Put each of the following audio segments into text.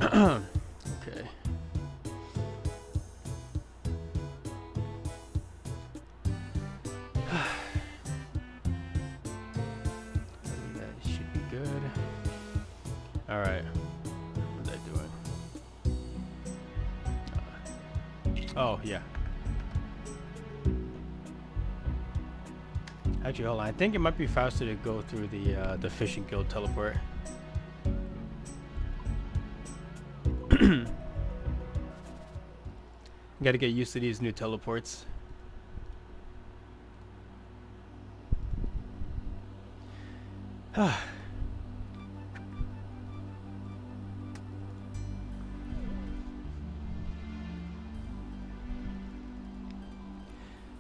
Okay. That should be good. All right. What was I doing? Oh yeah. Actually, hold on. I think it might be faster to go through the fishing guild teleport. Gotta get used to these new teleports.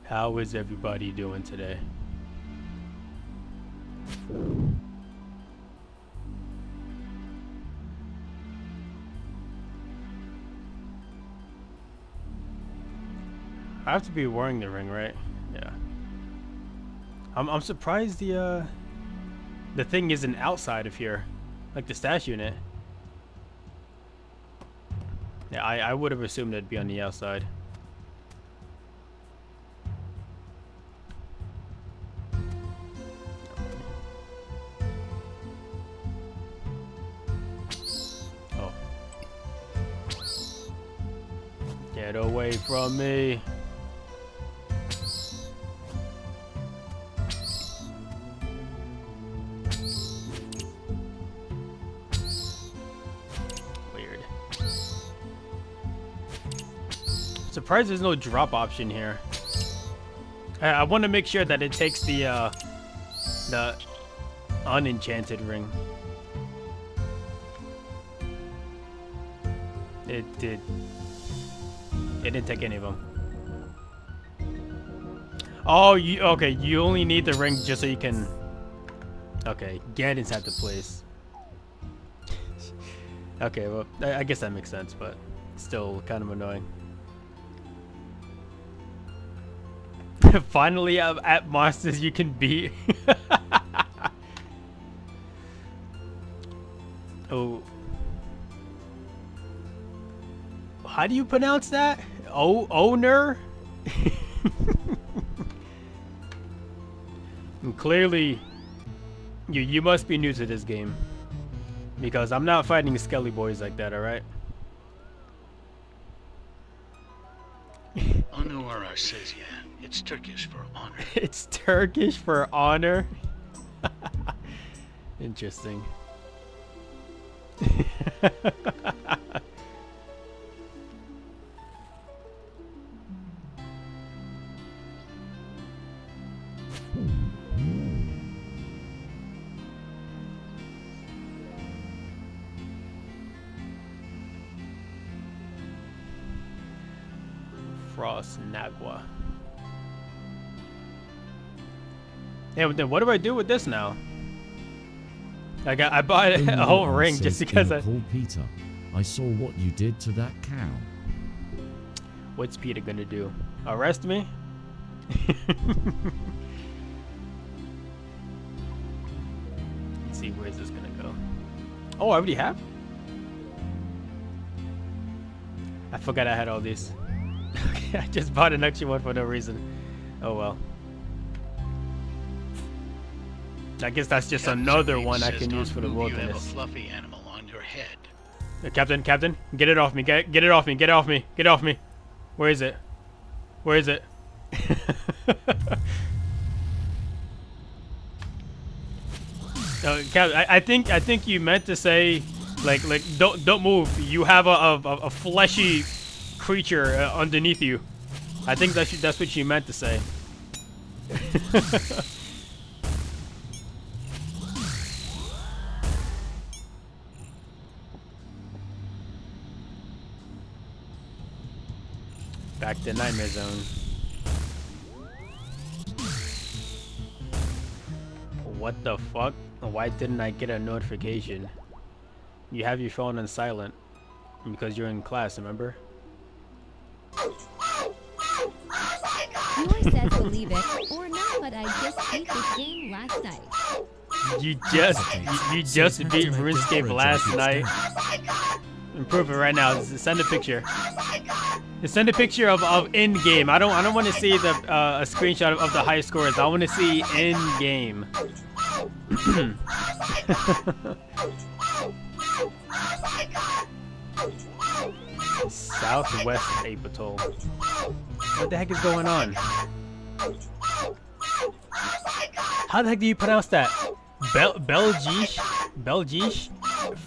How is everybody doing today? I have to be wearing the ring, right? Yeah. I'm surprised the thing isn't outside of here, like the stash unit. Yeah, I would have assumed it'd be on the outside. Oh. Get away from me. Surprised there's no drop option here. I want to make sure that it takes the unenchanted ring. It did. It didn't take any of them. Oh, okay? You only need the ring just so you can. Okay, get inside the place. Okay, well, I guess that makes sense, but still kind of annoying. Finally, at monsters you can beat. Oh, how do you pronounce that? Owner. And clearly, you must be new to this game, because I'm not fighting skelly boys like that. All right. Onur says yeah. It's Turkish for honor. It's Turkish for honor. Interesting. Frost Nagua. Yeah, then what do I do with this now? I bought a whole ring just because I... Call Peter. I saw what you did to that cow. What's Peter gonna do? Arrest me? Let's see, where's this gonna go? Oh, I already have? I forgot I had all these. Okay, I just bought an extra one for no reason. Oh well. I guess that's just another one I can use for the wilderness. You have a fluffy animal on your head. Captain, get it off me. Get it off me. Get it off me. Get it off me. Where is it? Where is it? Captain, I think you meant to say like don't move. You have a fleshy creature underneath you. I think that's what you meant to say. Back to Nightmare Zone. What the fuck? Why didn't I get a notification? You have your phone on silent because you're in class, remember? Yours says believe it or not, but I just beat this game last night. You just beat RuneScape last night. Improve it right now. Send a picture. Send a picture of in game. I don't want to see the a screenshot of the high scores. I want to see in game. Southwest Apatoll. What the heck is going on? How the heck do you pronounce that? Belgish? Belgish?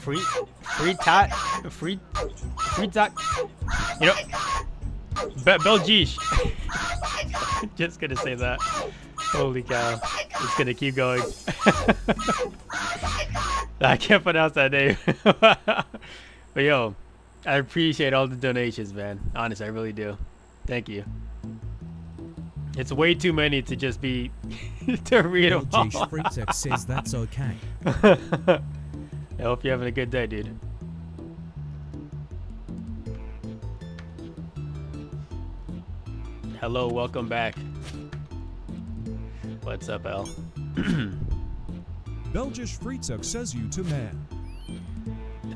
Fritat? You know, Belgish. Just gonna say that. Holy cow. Just gonna keep going. I can't pronounce that name. But yo, I appreciate all the donations, man. Honestly, I really do. Thank you. It's way too many to just be to read them all. Freetex says that's okay. I hope you're having a good day, dude. Hello, welcome back. What's up, Al? Belgish Freetex says you to man.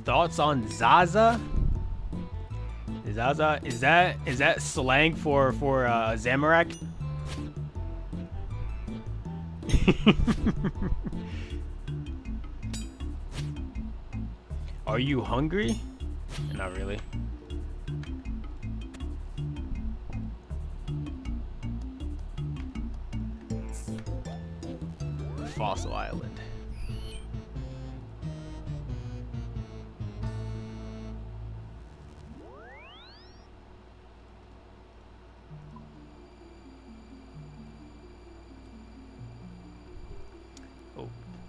Thoughts on Zaza? Zaza, is that slang for Zamorak? Are you hungry? Not really. Fossil Island.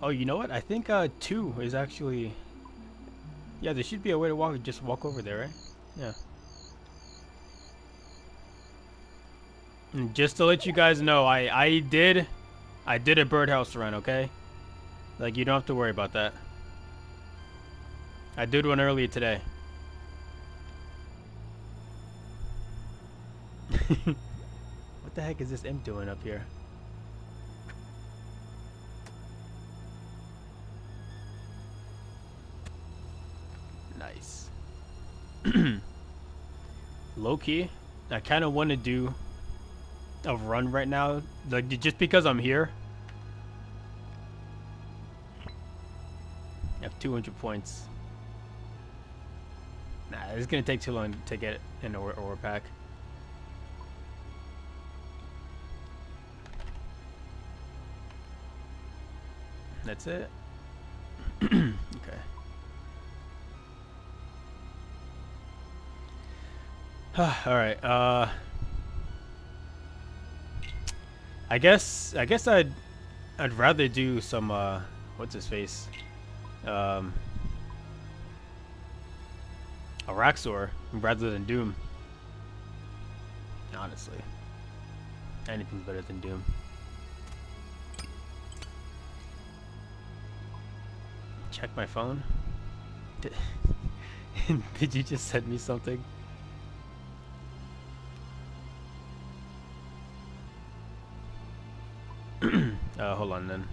Oh, you know what? I think 2 is actually. Yeah, there should be a way to just walk over there, right? Yeah. And just to let you guys know, I did a birdhouse run, okay? Like, you don't have to worry about that. I did one earlier today. What the heck is this imp doing up here? Nice. Low key, I kind of want to do a run right now, like just because I'm here. I have 200 points. Nah, it's gonna take too long to get an ore pack. That's it. Okay. All right. I guess I'd rather do some what's his face? Araxor rather than Doom. Honestly. Anything's better than Doom. Check my phone. Did you just send me something? Hold on then.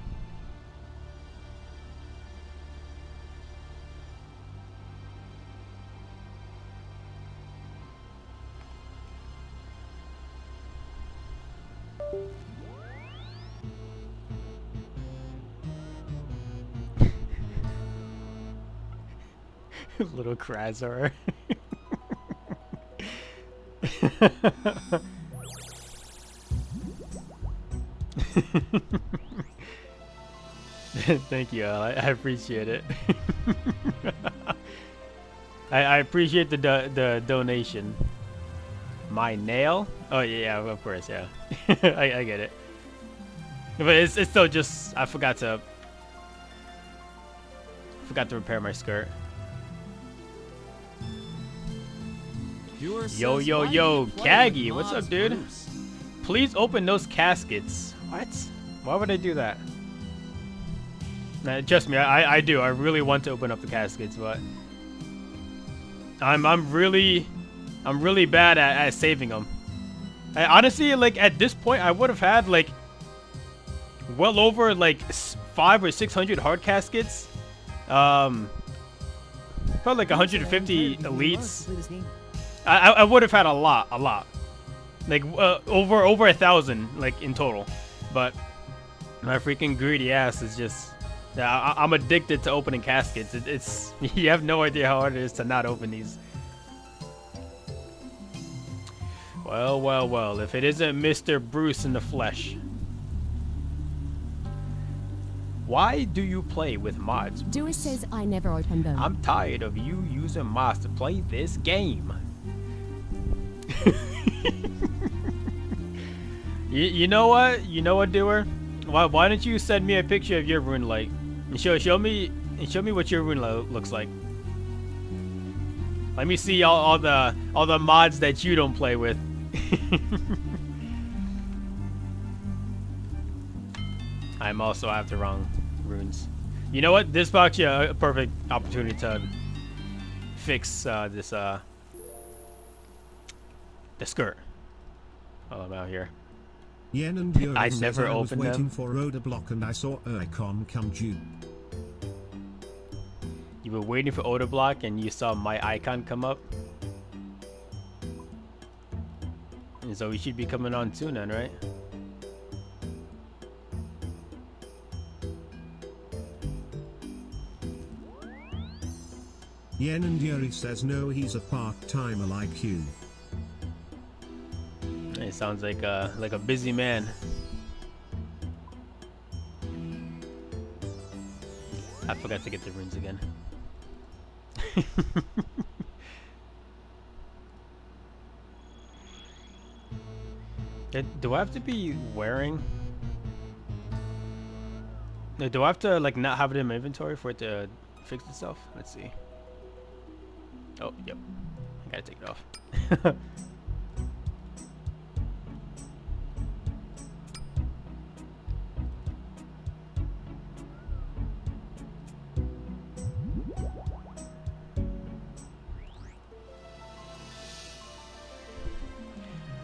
Little Krasar. Thank you, Al. I appreciate it. I appreciate the donation. My nail? Oh yeah, of course, yeah. I get it. But it's still just I forgot to repair my skirt. Yo, Kaggy, what's up, dude? Please open those caskets. What? Why would I do that? Nah, trust me, I do. I really want to open up the caskets, but I'm really bad at saving them. Honestly, like at this point, I would have had like well over like 500 or 600 hard caskets. Felt like 150 elites. I would have had a lot, like over 1,000 like in total, but my freaking greedy ass is just. I'm addicted to opening caskets. It's you have no idea how hard it is to not open these. Well, well, well. If it isn't Mr. Bruce in the flesh. Why do you play with mods? Dewey says I never opened them. I'm tired of you using mods to play this game. you know what? You know what, Doer? Why don't you send me a picture of your rune light and show me what your rune light looks like? Let me see all the mods that you don't play with. I'm also after wrong runes. You know what? This is actually a perfect opportunity to fix the skirt while I'm out here. Yen and Yuri I says never I was opened waiting them. for Oda Block and I saw icon come due. You were waiting for Oda Block and you saw my icon come up. And so we should be coming on soon then, right? Yen and Yuri says no, he's a part-timer like you. It sounds like a busy man. I forgot to get the runes again. Do I have to be wearing? Do I have to like not have it in my inventory for it to fix itself? Let's see. Oh, yep. I gotta take it off.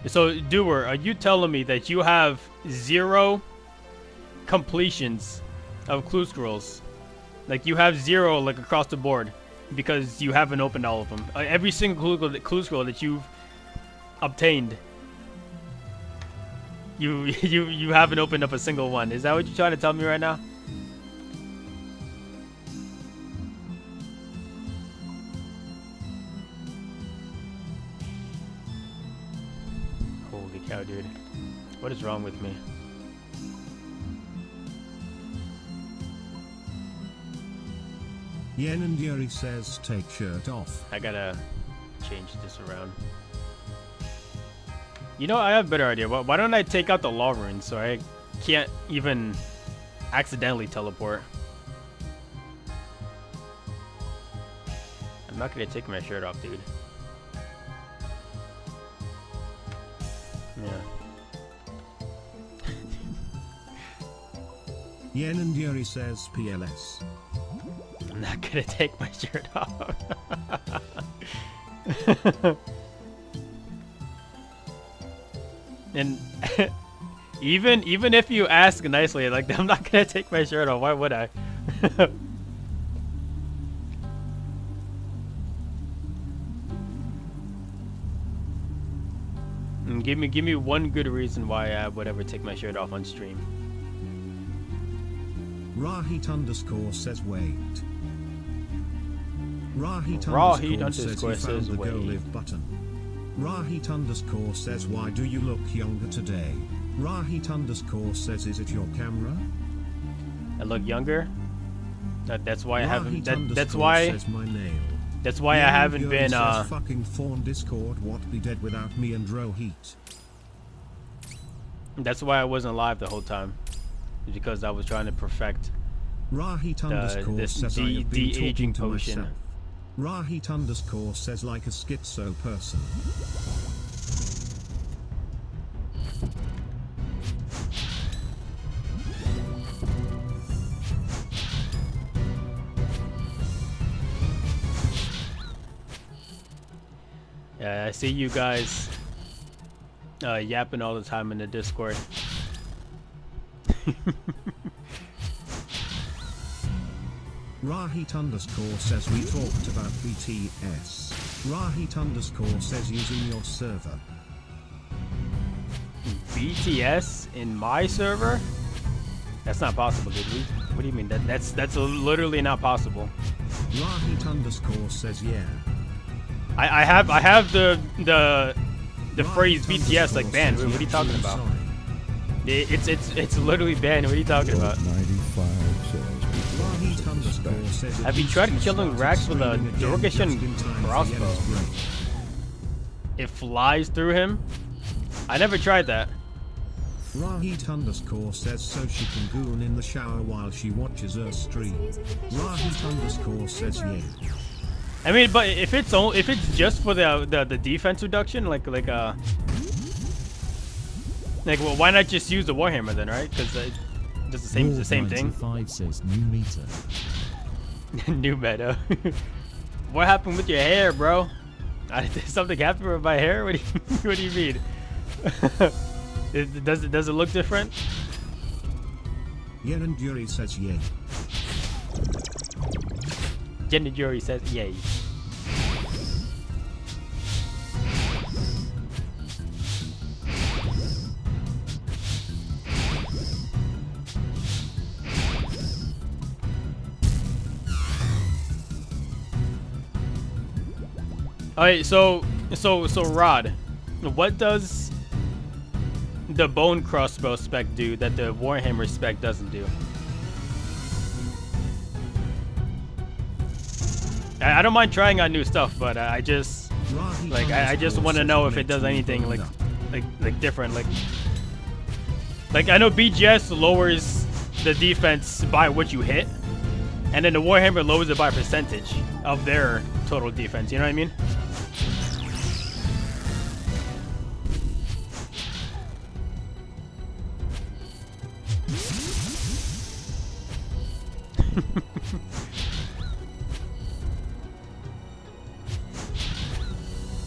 So, Doer, are you telling me that you have 0 completions of clue scrolls? Like, you have 0, like, across the board because you haven't opened all of them. Every single clue scroll that you've obtained, you haven't opened up a single one. Is that what you're trying to tell me right now? Holy cow, dude. What is wrong with me? Yen and Yuri says take shirt off. I gotta change this around. You know, I have a better idea. Why don't I take out the law rune so I can't even accidentally teleport? I'm not gonna take my shirt off, dude. Yeah. Yen and Yuri says PLS. I'm not gonna take my shirt off. And even if you ask nicely, like, I'm not gonna take my shirt off. Why would I? And give me one good reason why I would ever take my shirt off on stream. Rahit underscore says wait. Rahit Rahit underscore says he found the wait. go live button. Rahit underscore says why do you look younger today? Rahit underscore says is it your camera? I look younger. That's why I haven't. Rahit That's underscore why. says my nail. That's why I Yen haven't Yuri been. says fucking fawn Discord what be dead without me and Rohit. That's why I wasn't live the whole time. Because I was trying to perfect Rahit underscore this says I have been de-aging talking to potion. myself. Rahit underscore says like a schizo person. Yeah, I see you guys yapping all the time in the Discord. Rahit underscore says we talked about BTS. Rahit underscore says using your server. BTS in my server? That's not possible, dude. What do you mean? That's literally not possible. Rahit underscore says yeah. I have the phrase BTS like banned. What are you talking about? It's literally banned. What are you talking about? 95 says Have you tried killing Rax with a Dorkishan crossbow? It flies through him? I never tried that. Rahit underscore says so she can goon in the shower while she watches her stream. Rahit underscore says yeah. I mean, but if it's just for the defense reduction, like well, why not just use the Warhammer then, right? Because it does the same thing. 95 says new meter. New meta. What happened with your hair, bro? Did something happen with my hair? What do you mean? Does it look different? Yen and Yuri says yay. Jen and Yuri says yay. Alright, so Rod, what does the bone crossbow spec do that the Warhammer spec doesn't do? I don't mind trying out new stuff, but I just I just want to know if it does anything like different. Like I know BGS lowers the defense by what you hit, and then the Warhammer lowers it by percentage of their total defense. You know what I mean?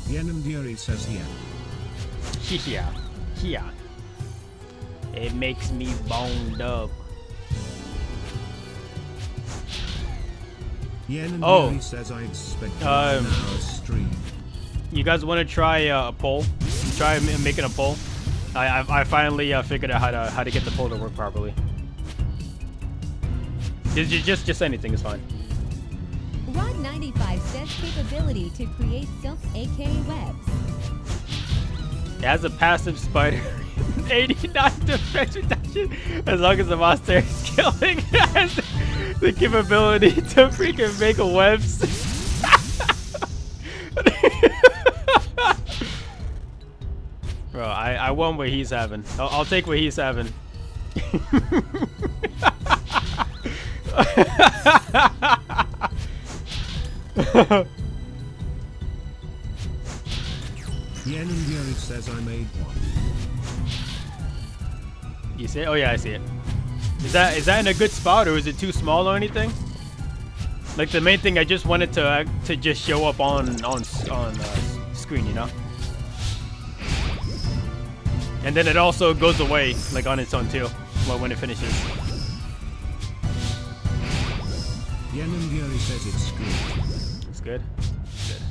Yen and Yuri says yeah. Yeah. It makes me boned up. Yen and Yuri says I expect an hour stream. You guys want to try a poll? Try making a poll. I finally figured out how to get the poll to work properly. Just anything is fine. Rod95 says capability to create silk AK webs. It has a passive spider. 89 defense reduction. As long as the monster is killing, it has the capability to freaking make webs. Bro, I want what he's having. I'll take what he's having. Yen and Yuri says I made one. You see it? Oh yeah, I see it. Is that in a good spot, or is it too small or anything? Like the main thing, I just wanted to just show up on screen, you know. And then it also goes away like on its own too, when it finishes. Yen and Yuri says it's good. It's good. Good.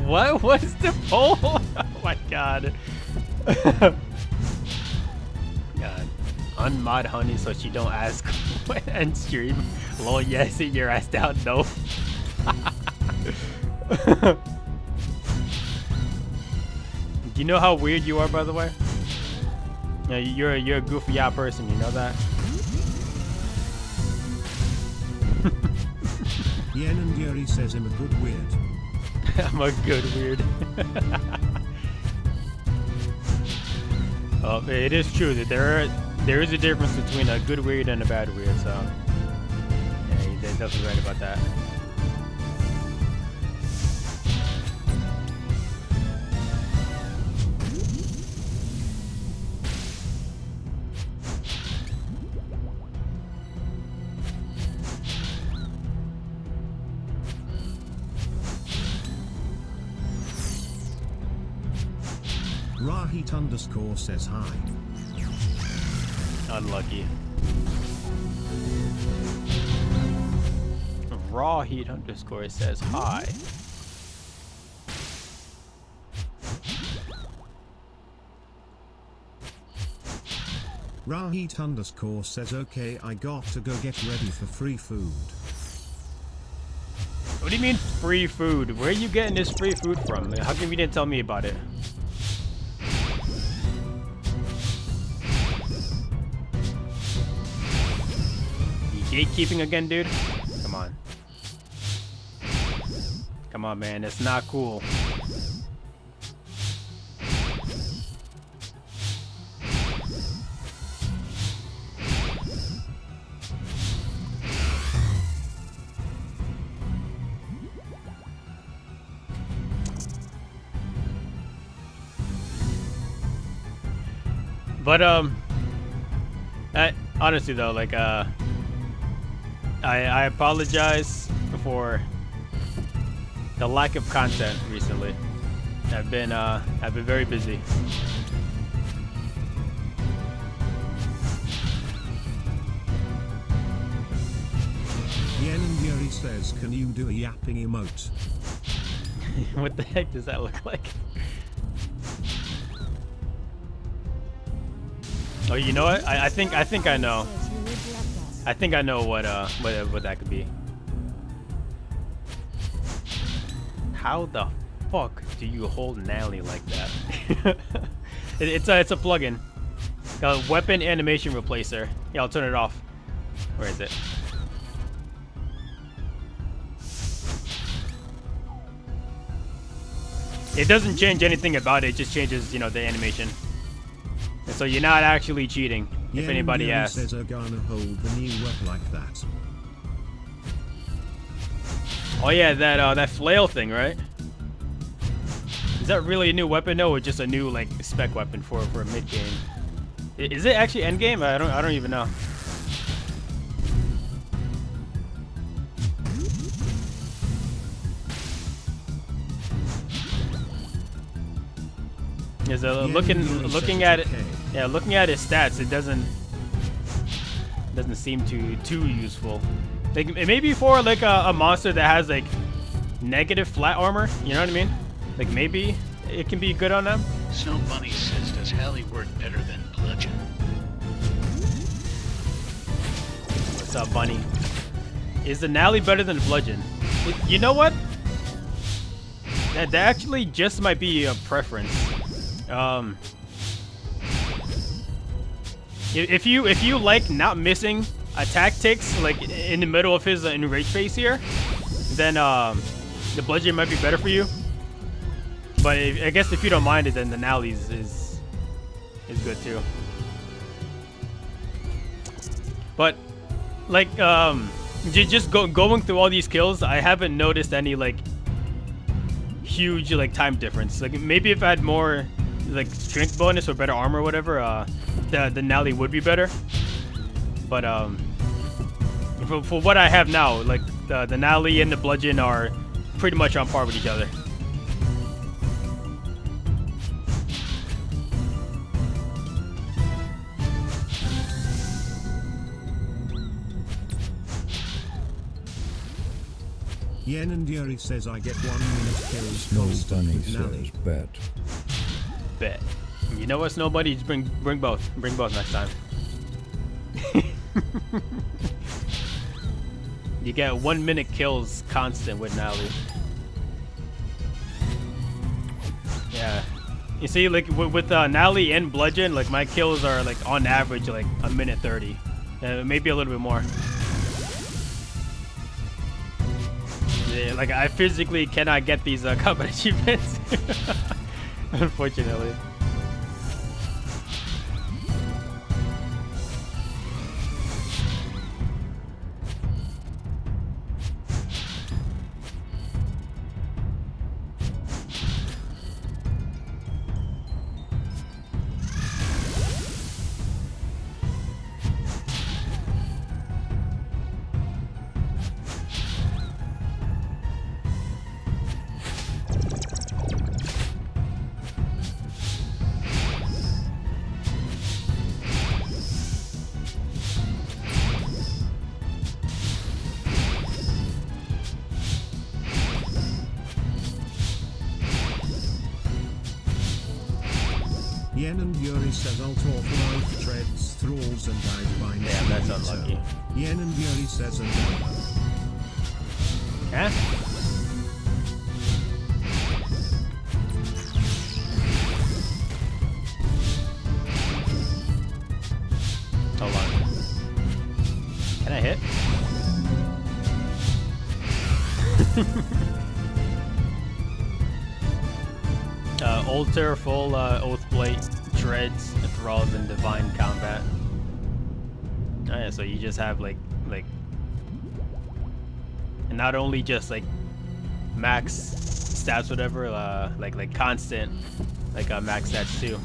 What was the poll? Oh my god. God. Unmod Honey so she don't ask and stream. Lol, yes, sit your ass down. No. Do you know how weird you are, by the way? Yeah, you're a goofy out person, you know that? Yen and Yuri says I'm a good weird. I'm a good weird. Oh, it is true that there is a difference between a good weird and a bad weird, so yeah, you're definitely right about that. Rahit underscore says hi. Unlucky. Raw Heat underscore says hi. Rahit underscore says okay, I got to go get ready for free food. What do you mean free food? Where are you getting this free food from? How come you didn't tell me about it? You gatekeeping again, dude? Come on. Come on, man. That's not cool. But honestly though, like I apologize for the lack of content recently. I've been very busy. Yen and Yuri says, can you do a yapping emote? What the heck does that look like? Oh, you know what? I think I know. I think I know what that could be. How the fuck do you hold Nally like that? It's a plugin. A weapon animation replacer. Yeah, I'll turn it off. Where is it? It doesn't change anything about it. It just changes, you know, the animation. And so you're not actually cheating, if Yen anybody Yuri asks. says, gonna hold the new web like that. Oh yeah, that flail thing, right? Is that really a new weapon? No, or just a new like spec weapon for a mid game? Is it actually end game? I don't even know. Is looking at it? Yeah, looking at his stats, it doesn't seem too useful. Like maybe for like a monster that has like negative flat armor, you know what I mean? Like maybe it can be good on them. Snow Bunny says, does Hallie work better than Bludgeon? What's up, Bunny? Is the Nally better than Bludgeon? You know what? That actually just might be a preference. If you like not missing attack ticks like in the middle of his enrage phase here, then the Bludgeon might be better for you. But I guess if you don't mind it, then the Nally is good too. But like just going through all these kills, I haven't noticed any like huge like time difference. Like maybe if I had more like strength bonus or better armor or whatever, the Nally would be better. But for what I have now, like the Nally and the Bludgeon are pretty much on par with each other. Yen and Yuri says I get 1 minute kills Snow constant Bunny with Nally. says bet. Bet. You know what, Snow Bunny? Just bring both. Bring both next time. You get 1 minute kills constant with Nally. Yeah. You see, like with Nally and Bludgeon, like my kills are like on average like 1:30, maybe a little bit more. Yeah, like I physically cannot get these combat achievements, unfortunately. Yuri says Alt Orphan treads thralls and dies by Damn, that's unlucky. Yen and Yuri says and Huh? Hold on. Can I hit? Alter, full Oathblade, Treads, Thralls, and Divine Combat. Oh yeah, so you just have like, and not only just like max stats, whatever, like constant, like max stats too.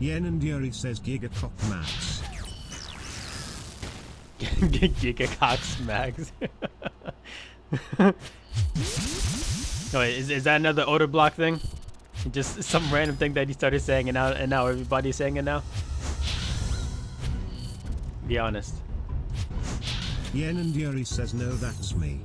Yen and Yuri says Gigacock Max. Gigacox Max. No, wait, is that another odor block thing? Just some random thing that he started saying and now everybody's saying it now? Be honest. Yen and Yuri says no, that's me.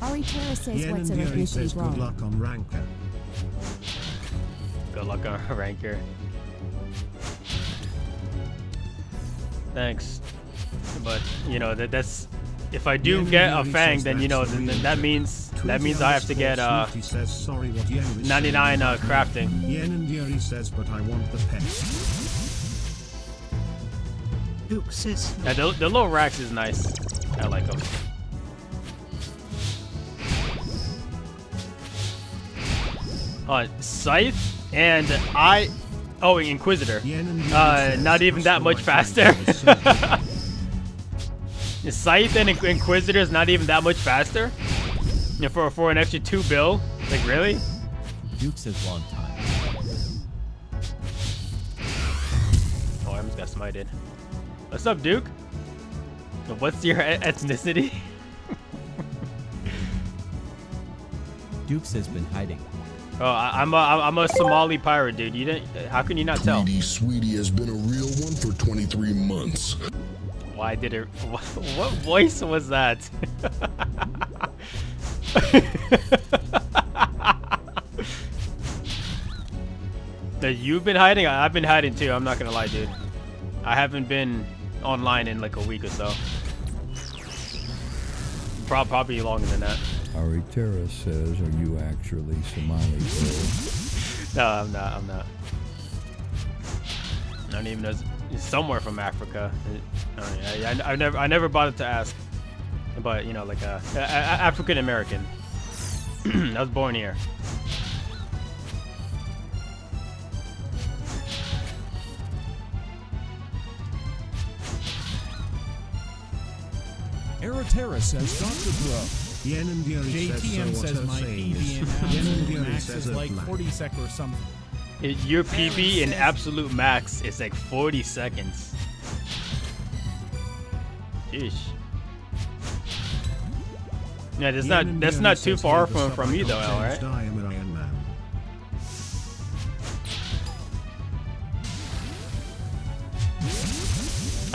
Ari Terra says Yen what's and Yuri arithmetically says good wrong. luck on Ranker. Good luck on Ranker. Thanks. But you know that's if I do get a Fang, then you know then that means I have to get 99 crafting. Yen and Yuri says but I want the pet. Duke says Yeah, the little racks is nice. I like them. Scythe and Inquisitor. Not even that much faster. Scythe and Inquisitor is not even that much faster. Yeah, for an extra 2 bill. Like really? Duke says long time. Oh, I almost got smited. What's up, Duke? What's your ethnicity? Duke has been hiding. Oh, I'm a Somali pirate, dude. You didn't? How can you not tell? Sweetie has been a real one for 23 months. Why did it? What voice was that? That you've been hiding? I've been hiding too. I'm not gonna lie, dude. I haven't been online in like a week or so. Probably longer than that. Ari Terra says, are you actually Somali, bro? No, I'm not. I don't even know. It's somewhere from Africa. I never bothered to ask. But, you know, like African American. I was born here. Aeroterra says Dr. Bro. Yen and Yuri JTM says my PB in absolute max is like 40 seconds or something. Your PB in absolute max is like 40 seconds. Jeez. Yeah, that's not too far from you though, Al, right?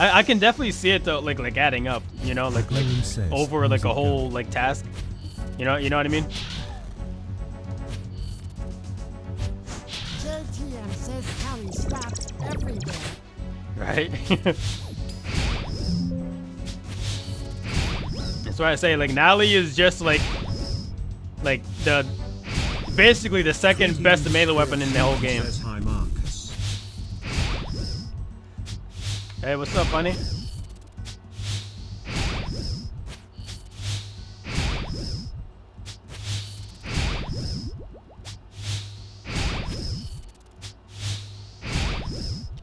I can definitely see it though, like adding up, you know, like over like a whole like task, you know what I mean? JTM says Callie stopped everywhere. Right? That's why I say like Nally is just like the basically the second best melee weapon in the whole game. Hey, what's up, honey?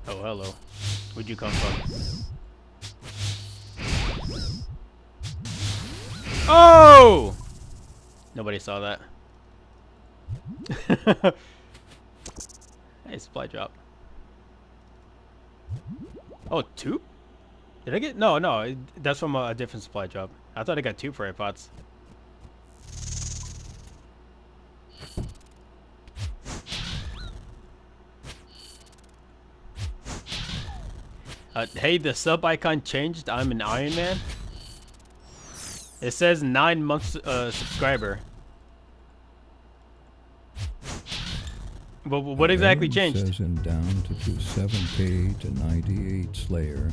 Oh, hello. Where'd you come from? Oh! Nobody saw that. Hey, supply drop. Oh, 2? Did I get? No, no. That's from a different supply drop. I thought I got 2 fairy pots. Hey, the sub icon changed. I'm an Iron Man. It says 9 months subscriber. But what exactly changed? Says in down to 7K to 98 Slayer.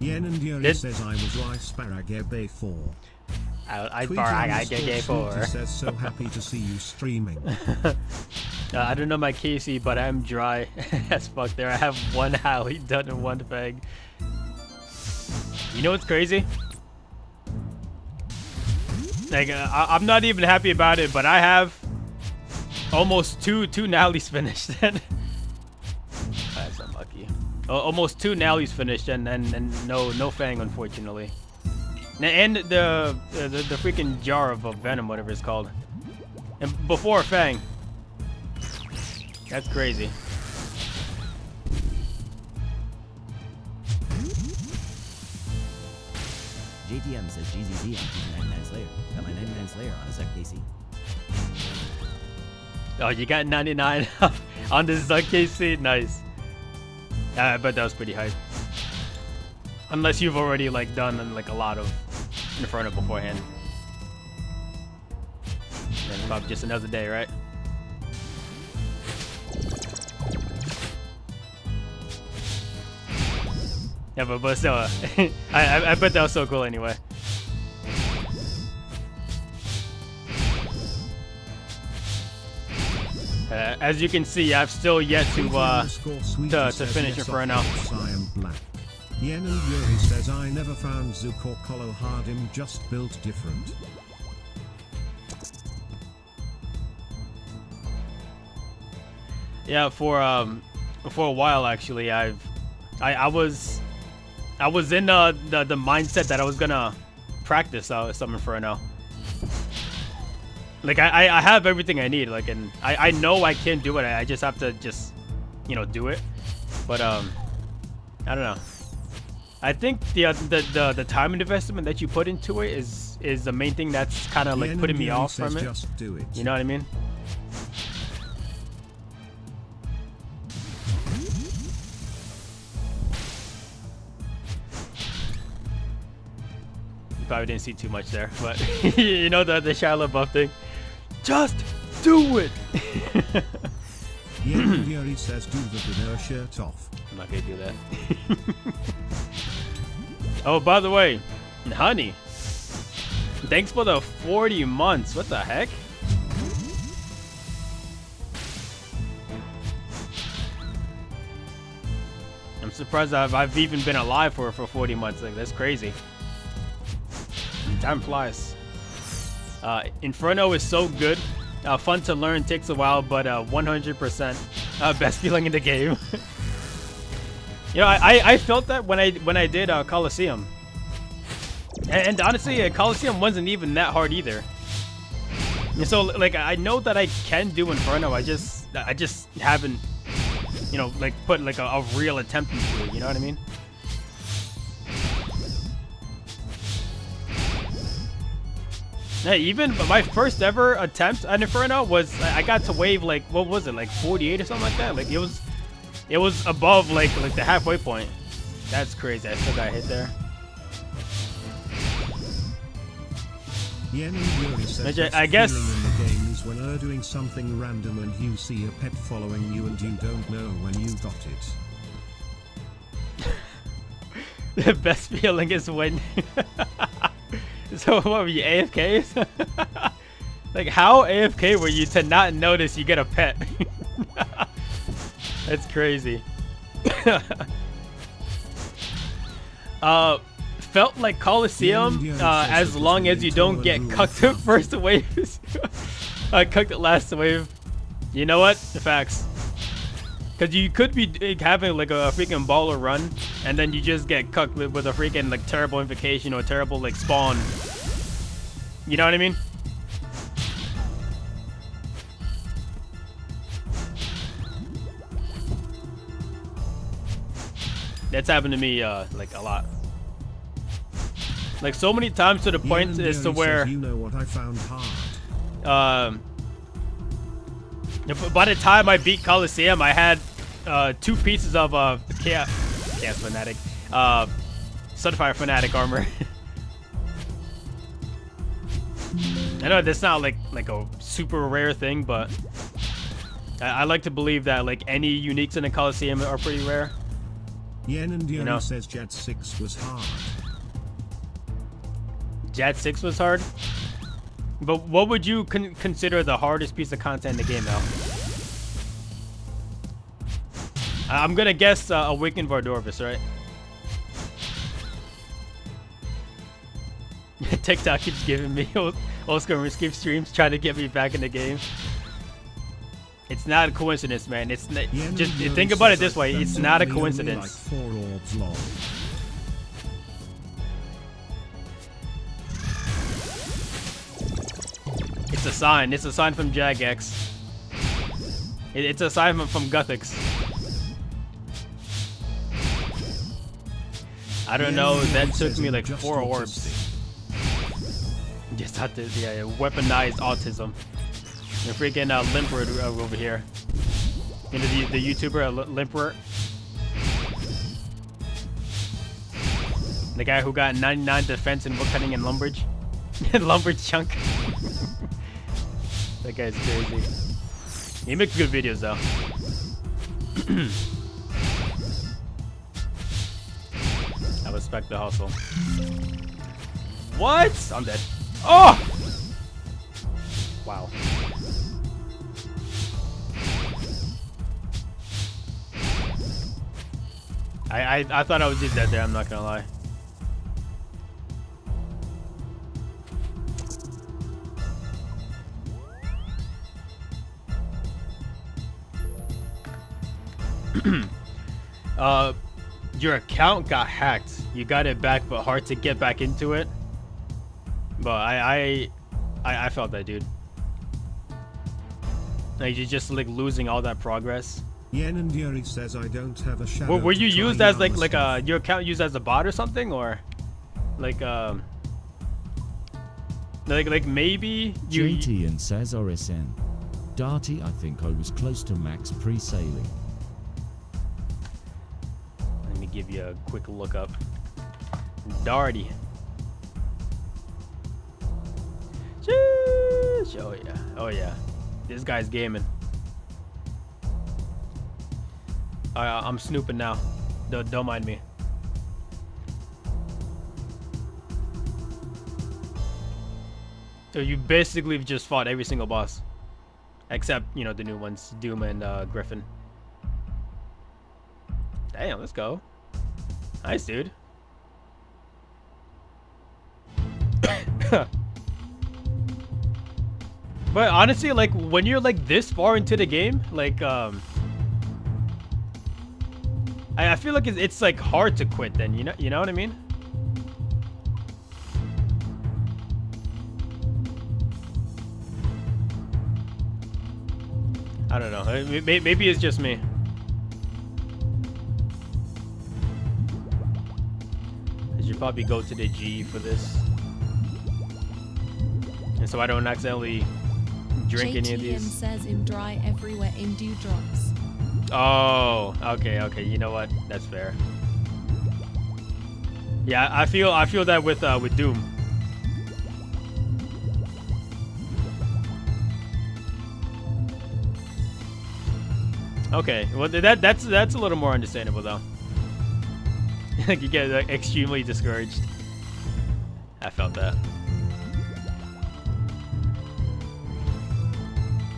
Yen and Yuri says I was Rice 4. I get 4. Says so happy to see you streaming. I don't know my KC, but I'm dry as fuck there. I have 1 Howie done in 1 Fang. You know what's crazy? Like, I'm not even happy about it, but I have almost two Nallies finished. That's unlucky. Almost 2 Nallies finished, and no Fang, unfortunately. And the freaking jar of Venom, whatever it's called. And before Fang. That's crazy. JTM says GZZ on Keeping 99 Slayer. Got my 99 Slayer on a Zuck KC. Oh, you got 99 on the Zuck KC? Nice. I bet that was pretty hype. Unless you've already like done like a lot of Inferno beforehand. Then probably just another day, right? Yeah, but still, I bet that was so cool anyway. As you can see, I've still yet to finish Inferno. Yen and Yuri says I never found Zook or Colo hard, him just built different. Yeah, for a while actually, I was in the mindset that I was gonna practice some Inferno. Like I have everything I need, like, and I know I can do it. I just have to do it. But I don't know. I think the time and investment that you put into it is the main thing that's kind of like putting me off from it. Just do it. You know what I mean? You probably didn't see too much there, but you know the Shia LaBeouf thing. Just do it. Yen and Yuri says do the dinner shirt off. I'm not gonna do that. Oh, by the way, honey, thanks for the 40 months. What the heck? I'm surprised I've even been alive for 40 months. Like, that's crazy. Time flies. Inferno is so good. Fun to learn, takes a while, but 100% best feeling in the game. You know, I felt that when I did Coliseum, and honestly, Coliseum wasn't even that hard either. And so like I know that I can do Inferno. I just haven't, like put like a real attempt into it. You know what I mean? Yeah, even my first ever attempt at Inferno was I got to wave like, what was it, like 48 or something like that. Like it was above like the halfway point. That's crazy. I still got hit there. Yen and Yuri says I guess in the game is when you're doing something random and you see a pet following you and you don't know when you got it. The best feeling is when. So what were you, AFK? Like how AFK were you to not notice you get a pet? That's crazy. Felt like Coliseum as long as you don't get cucked at first wave. Cucked at last wave. You know what? The facts. Because you could be having like a freaking baller run and then you just get cucked with a freaking like terrible invocation or terrible like spawn. You know what I mean? That's happened to me like a lot. Like so many times to the point as to where you know what I found hard. By the time I beat Coliseum, I had 2 pieces of Chaos Fanatic, Sunfire Fanatic armor. I know that's not like a super rare thing, but I like to believe that like any uniques in the Coliseum are pretty rare. Yen and Yuri says Jet 6 was hard. Jet 6 was hard? But what would you consider the hardest piece of content in the game now? I'm gonna guess Awakened Vardorvis, right? TikTok keeps giving me Oscar skip streams trying to get me back in the game. It's not a coincidence, man. It's not, just think about it this way. It's not a coincidence. It's a sign. It's a sign from Jagex. It's a sign from Guthix. I don't know. That took me like 4 orbs. Just had to, yeah, weaponized autism. The freaking Limper over here. You know the YouTuber Limper. The guy who got 99 defense in woodcutting and lumberage. Lumber chunk. That guy's crazy. He makes good videos though. I respect the hustle. What? I'm dead. Oh! Wow. I thought I was just dead there, I'm not gonna lie. Your account got hacked. You got it back, but hard to get back into it. But I felt that, dude. Like you're just like losing all that progress. Yen and Yuri says I don't have a shadow. Were you used as like your account used as a bot or something, or like maybe you? JT and says RSN. Darty, I think I was close to max pre-sailing. Let me give you a quick look up. Darty. Sheesh. Oh yeah. Oh yeah. This guy's gaming. I'm snooping now. Don't mind me. So you basically just fought every single boss, except you know the new ones, Doom and Griffin. Damn, let's go. Nice, dude. But honestly, like when you're like this far into the game, like I feel like it's like hard to quit. Then you know what I mean? I don't know. Maybe it's just me. I should probably go to the G for this, and so I don't accidentally drink any of these. JTM says I'm dry everywhere in dewdrops. Oh, okay. You know what? That's fair. Yeah, I feel that with Doom. Okay, well that's a little more understandable though. You get like, extremely discouraged. I felt that.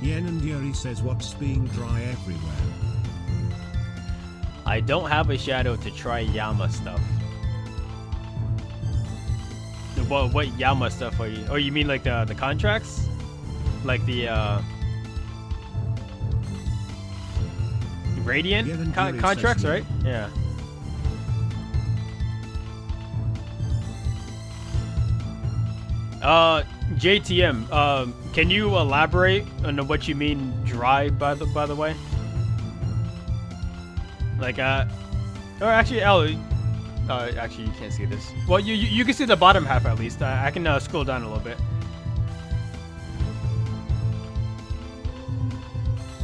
Yen and Yuri says what's being dry everywhere. I don't have a shadow to try Yama stuff. What Yama stuff are you? Oh, you mean like the contracts? Like the Radiant contracts, right? Yeah. JTM, can you elaborate on what you mean dry by the way? Like Or actually, actually you can't see this. Well, you can see the bottom half at least. I can scroll down a little bit.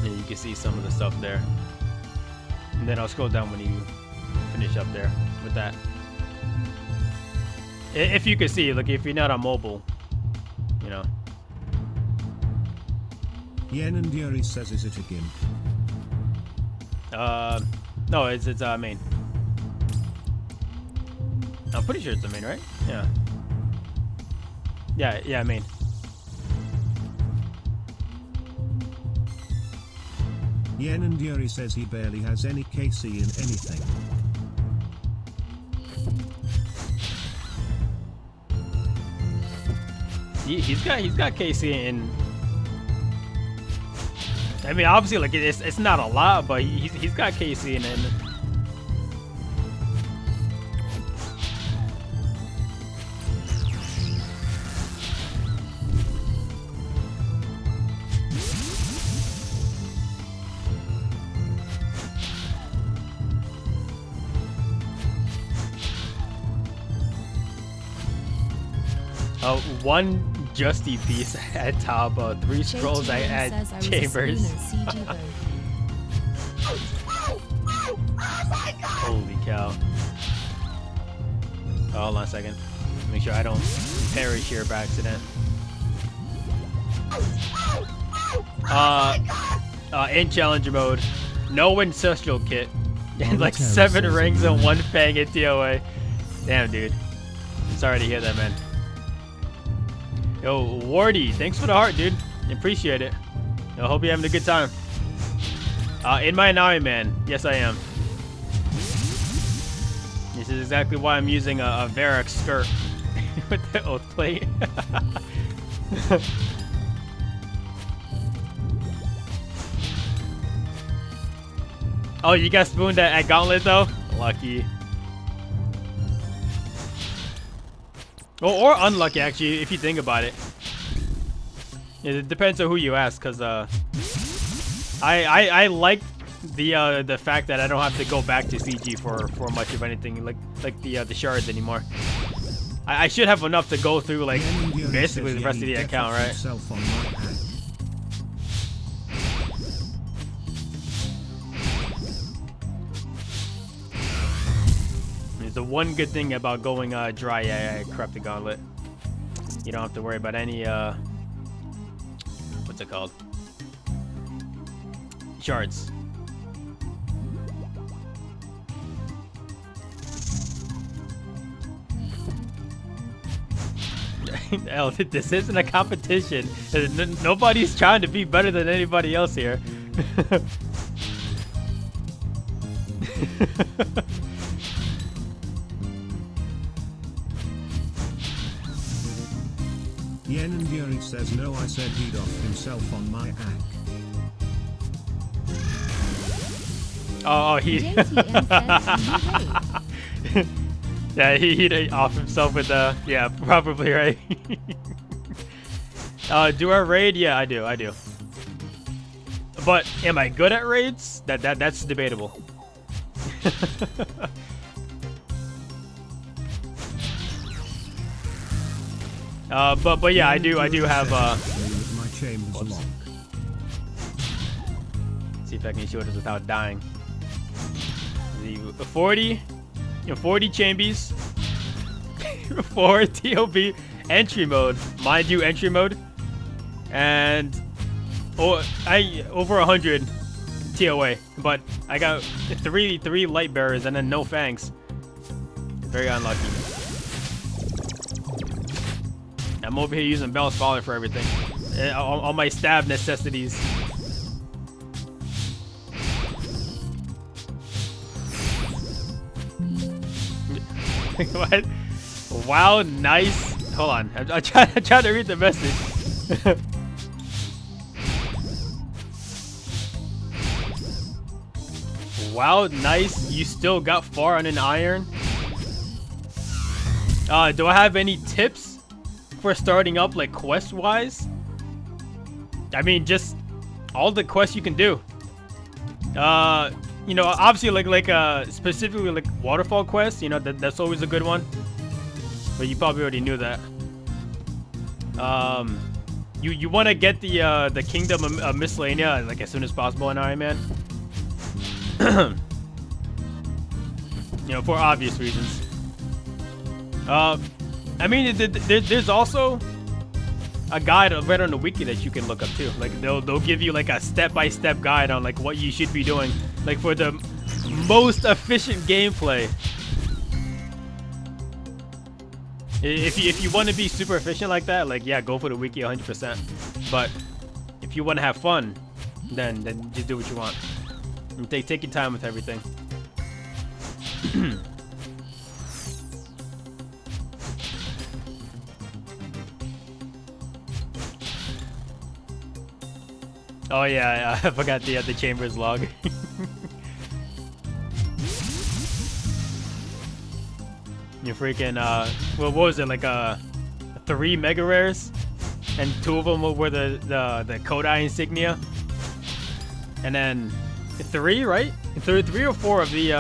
Yeah, you can see some of the stuff there. And then I'll scroll down when you finish up there with that. If you can see, like if you're not on mobile, you know. Yen and Yuri says, is it a GIMP? No, it's main. I'm pretty sure it's the main, right? Yeah, main. Yen and Yuri says he barely has any KC in anything. He's got KC in. I mean, obviously, like it's not a lot, but he's got KC in it. One Justy piece at top, 3 scrolls at Chambers. Holy cow. Oh, hold on a second. Make sure I don't perish here by accident. In challenger mode, no ancestral kit. And like 7 rings and 1 fang at TOA. Damn, dude. Sorry to hear that, man. Yo, Wardy, thanks for the heart, dude. Appreciate it. I hope you're having a good time. In my Navi, man. Yes, I am. This is exactly why I'm using a Varrock skirt with the oath plate. Oh, you got spooned at Gauntlet, though? Lucky. Or unlucky, actually, if you think about it. It depends on who you ask, cause I like the fact that I don't have to go back to CG for much of anything, like the shards anymore. I should have enough to go through like basically the rest of the account, right? The one good thing about going dry, I corrupted Gauntlet. You don't have to worry about any what's it called? Shards. Hell, this isn't a competition. Nobody's trying to be better than anybody else here. Yen and Yuri says no, I said he'd off himself on my hack. Oh, he... yeah, he'd off himself with the... Yeah, probably, right? Do I raid? Yeah, I do. But am I good at raids? That's debatable. But yeah, I do have my chamber's locked. See if I can show this without dying. The 40 chambies, 4 TOB entry mode, mind you, entry mode, and over 100 TOA. But I got three light bearers and then no fangs. Very unlucky. I'm over here using Bell's Folly for everything. All my stab necessities. What? Wow, nice. Hold on. I'm trying to read the message. Wow, nice. You still got far on an iron. Do I have any tips for starting up, like quest wise? I mean, just all the quests you can do. you know, obviously like specifically like waterfall quest, you know, that's always a good one. But you probably already knew that. You want to get the Kingdom of Miscellanea like as soon as possible in Iron Man. You know, for obvious reasons. I mean, there's also a guide right on the wiki that you can look up too. Like they'll give you like a step-by-step guide on like what you should be doing, like for the most efficient gameplay. If you want to be super efficient like that, like yeah, go for the wiki 100%. But if you want to have fun, then just do what you want. And take your time with everything. Oh yeah, I forgot the Chambers log. You freaking what was it, like 3 mega rares, and 2 of them were the Kodai insignia, and then 3, right? 3 or 4 of the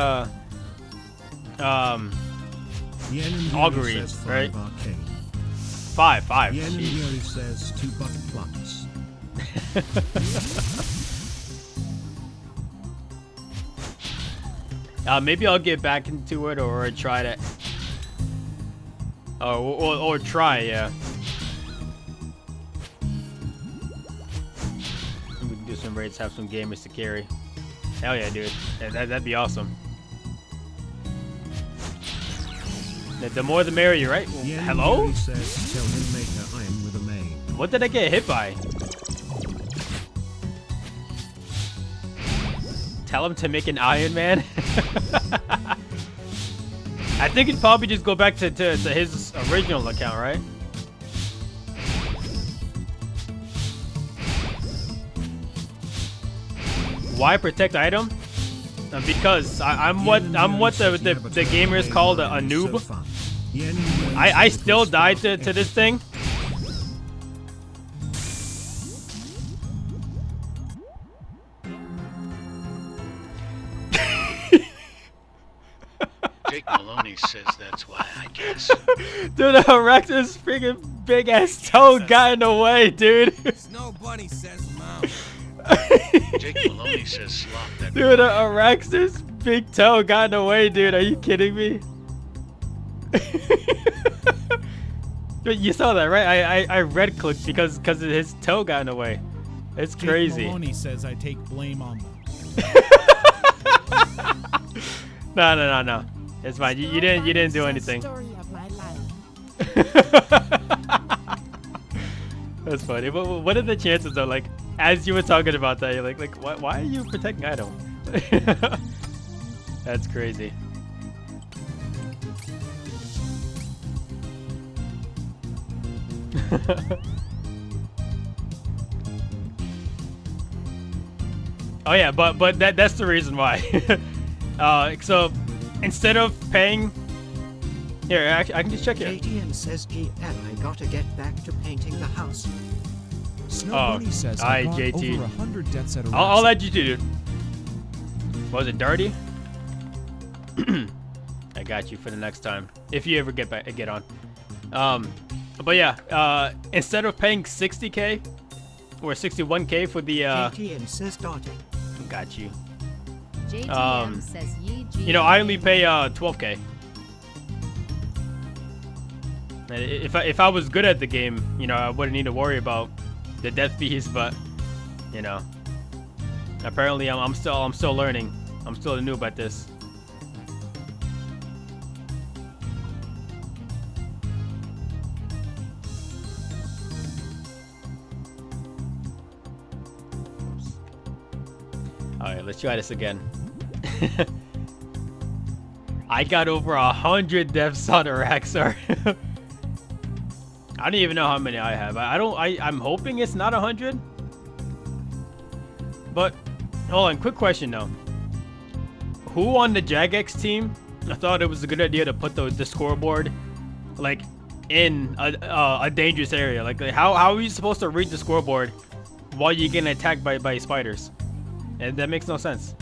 augury, right? 5. Yuri says 2 butt plugs. Maybe I'll get back into it or try to, or try, yeah. We can do some raids, have some gamers to carry. Hell yeah, dude. That'd be awesome. The more the merrier, right? Yeah, hello? Says, tell him Maker I am with a main. What did I get hit by? Tell him to make an Iron Man? I think he'd probably just go back to his original account, right? Why protect item? Because I'm what the gamers call a noob. I still died to this thing. Jake Maloney says that's why, I guess. Dude, the Rex's freaking big ass toe got in the way, dude. Snow Bunny says mom. Jake Maloney says slop that. Dude, Rex's big toe got in the way, dude. Are you kidding me? You saw that, right? I red clicked because his toe got in the way. It's crazy. Jake Maloney says I take blame on them. No. It's fine. You didn't do anything. That's funny. What are the chances though? Like, as you were talking about that, you're like, why are you protecting item? That's crazy. Oh yeah, but that's the reason why. So instead of paying, here I can just check it. JTN says GM, I gotta get back to painting the house. Snow Bunny says I got JT. over 100 deaths at a I'll let you do, dude. Was it dirty? I got you for the next time if you ever get on. But yeah, instead of paying 60k or 61k for the JTN says Dottie. Got you. JTM says you know, I only pay 12k. And if I was good at the game, you know, I wouldn't need to worry about the death fees. But you know, apparently I'm still learning. I'm still a noob at this. Alright, let's try this again. I got over 100 deaths on Araxar. I don't even know how many I have. I'm hoping it's not 100. But hold on, quick question though. Who on the Jagex team? I thought it was a good idea to put the scoreboard like in a dangerous area. Like how are you supposed to read the scoreboard while you're getting attacked by spiders? And that makes no sense.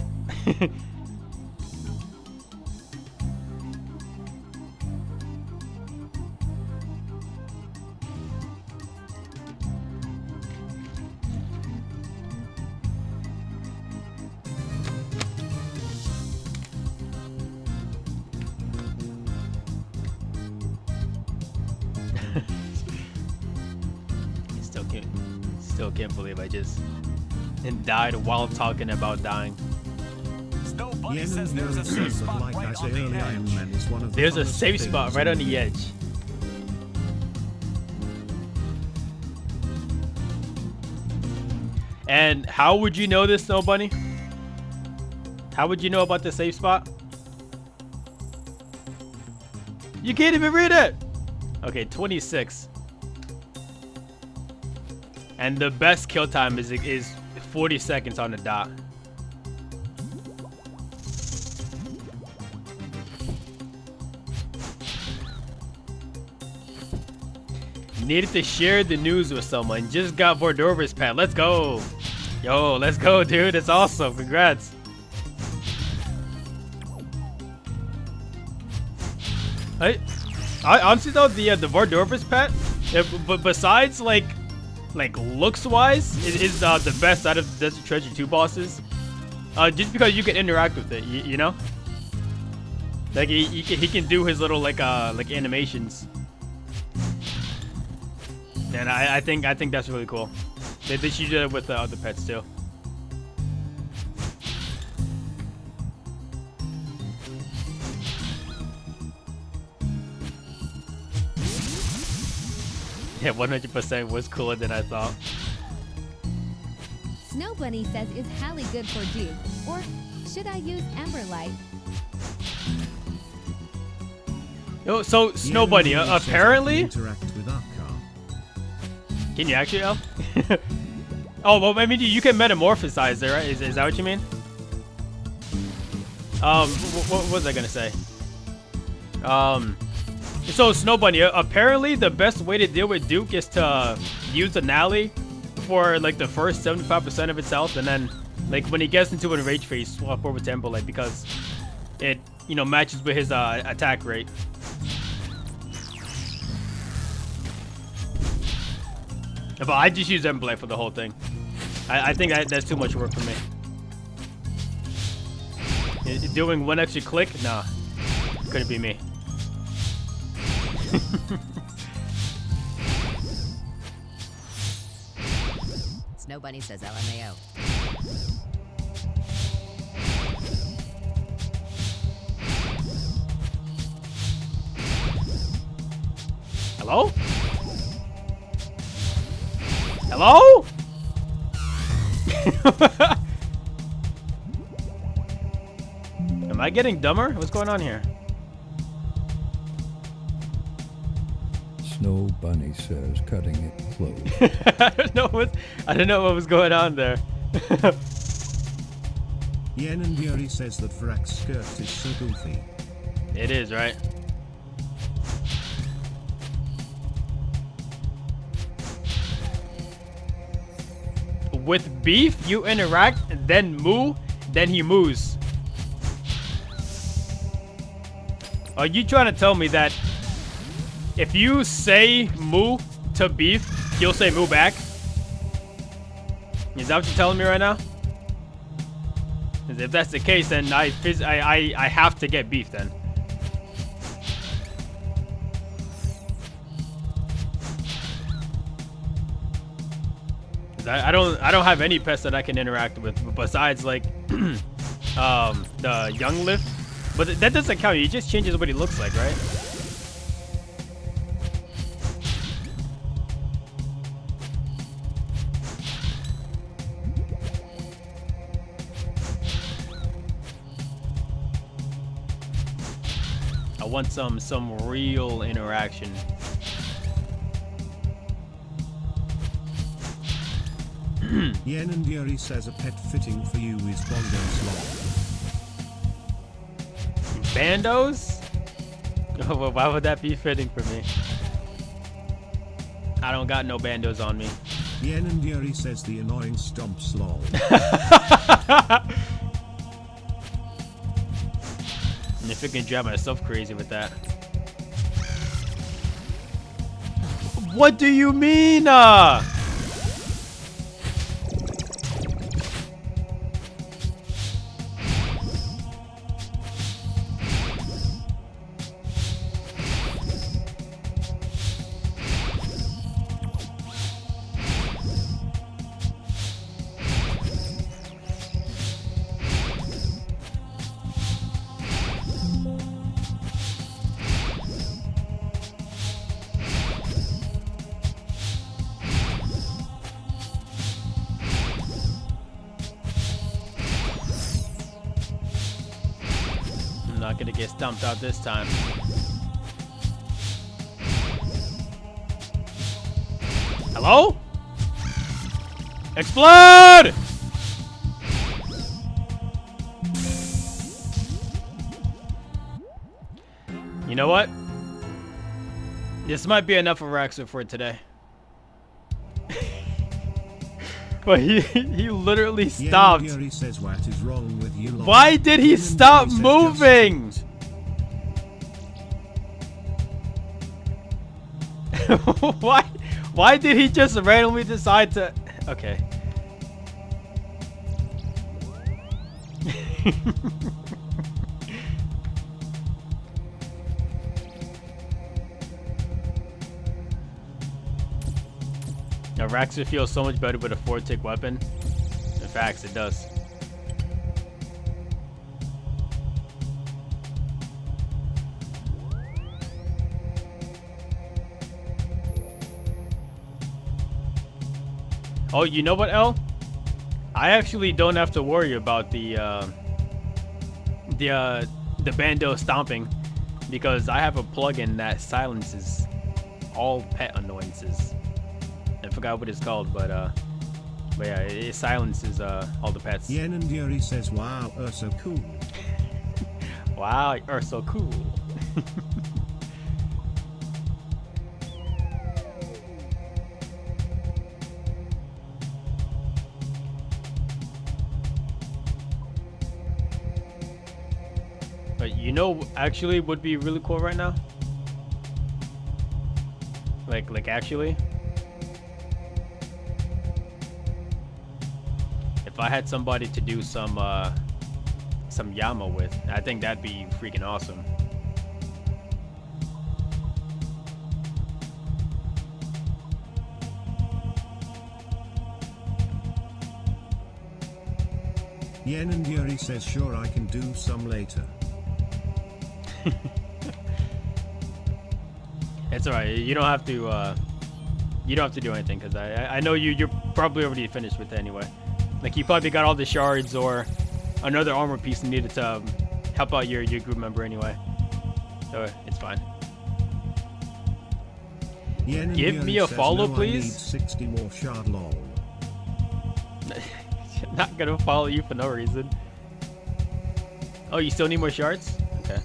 Still can't believe I just died while talking about dying. There's a safe spot right on the edge. And how would you know this, Snow Bunny? How would you know about the safe spot? You can't even read it. Okay, 26. And the best kill time is 40 seconds on the dot. Needed to share the news with someone. Just got Vordorva's pet. Let's go. Yo, let's go, dude. It's awesome. Congrats. I honestly though, the Vordorva's pet, but besides like looks wise, is the best out of Desert Treasure 2 bosses. Just because you can interact with it, you know. Like he can do his little like animations. And I think that's really cool. They should do it with the other pets too. Yeah, 100% was cooler than I thought. Snow Bunny says, is Hallie good for Duke? Or should I use Emberlight? Oh, so Snow Bunny, apparently. Can you actually, El? Oh, well, I mean, you can metamorphosize there, right? Is that what you mean? What was I gonna say? So Snow Bunny, apparently the best way to deal with Duke is to use Anali for like the first 75% of its health, and then like when he gets into a rage phase, swap over to Emberlight because it, you know, matches with his attack rate. But I just use Emberlight for the whole thing. I think that's too much work for me. Doing one extra click? Nah. Couldn't be me. Snow Bunny says LMAO. Hello? Hello? Am I getting dumber? What's going on here? Snow Bunny says cutting it close. I don't know what was going on there. Yen and Yuri says that Vrak's skirt is so goofy. It is, right? With beef, you interact, then moo, then he moos. Are you trying to tell me that if you say moo to beef, he'll say moo back? Is that what you're telling me right now? If that's the case, then I have to get beef then. I don't have any pets that I can interact with besides like the young lift, but that doesn't count. He just changes what he looks like, right? I want some real interaction. Yen and Yuri says a pet fitting for you is Bondo Sloth. Bandos? Oh, well, why would that be fitting for me? I don't got no bandos on me. Yen and Yuri says the annoying stomp sloth. And if I can drive myself crazy with that. What do you mean? not gonna get stumped out this time. Hello? Explode! You know what? This might be enough of Raxor for today. But he literally stopped. Yuri says, what is wrong with you? Why did he stop moving? Why did he just randomly decide to... Okay. Now Raxor feels so much better with a 4-tick weapon. In fact, it does. Oh, you know what, El? I actually don't have to worry about the bando stomping because I have a plugin that silences all pet annoyances. I forgot what it's called, but yeah, it silences all the pets. Yen and Yuri says, wow, so cool. Wow, you're so cool. But you know, actually would be really cool right now. Like actually. If I had somebody to do some Yama with, I think that'd be freaking awesome. Yen and Yuri says, sure, I can do some later. It's alright. You don't have to. You don't have to do anything because I know you're probably already finished with it anyway. Like you probably got all the shards or another armor piece needed to help out your group member anyway. So it's fine. Give me a follow, please. I need 60 more shard lol. Not gonna follow you for no reason. Oh, you still need more shards? Okay.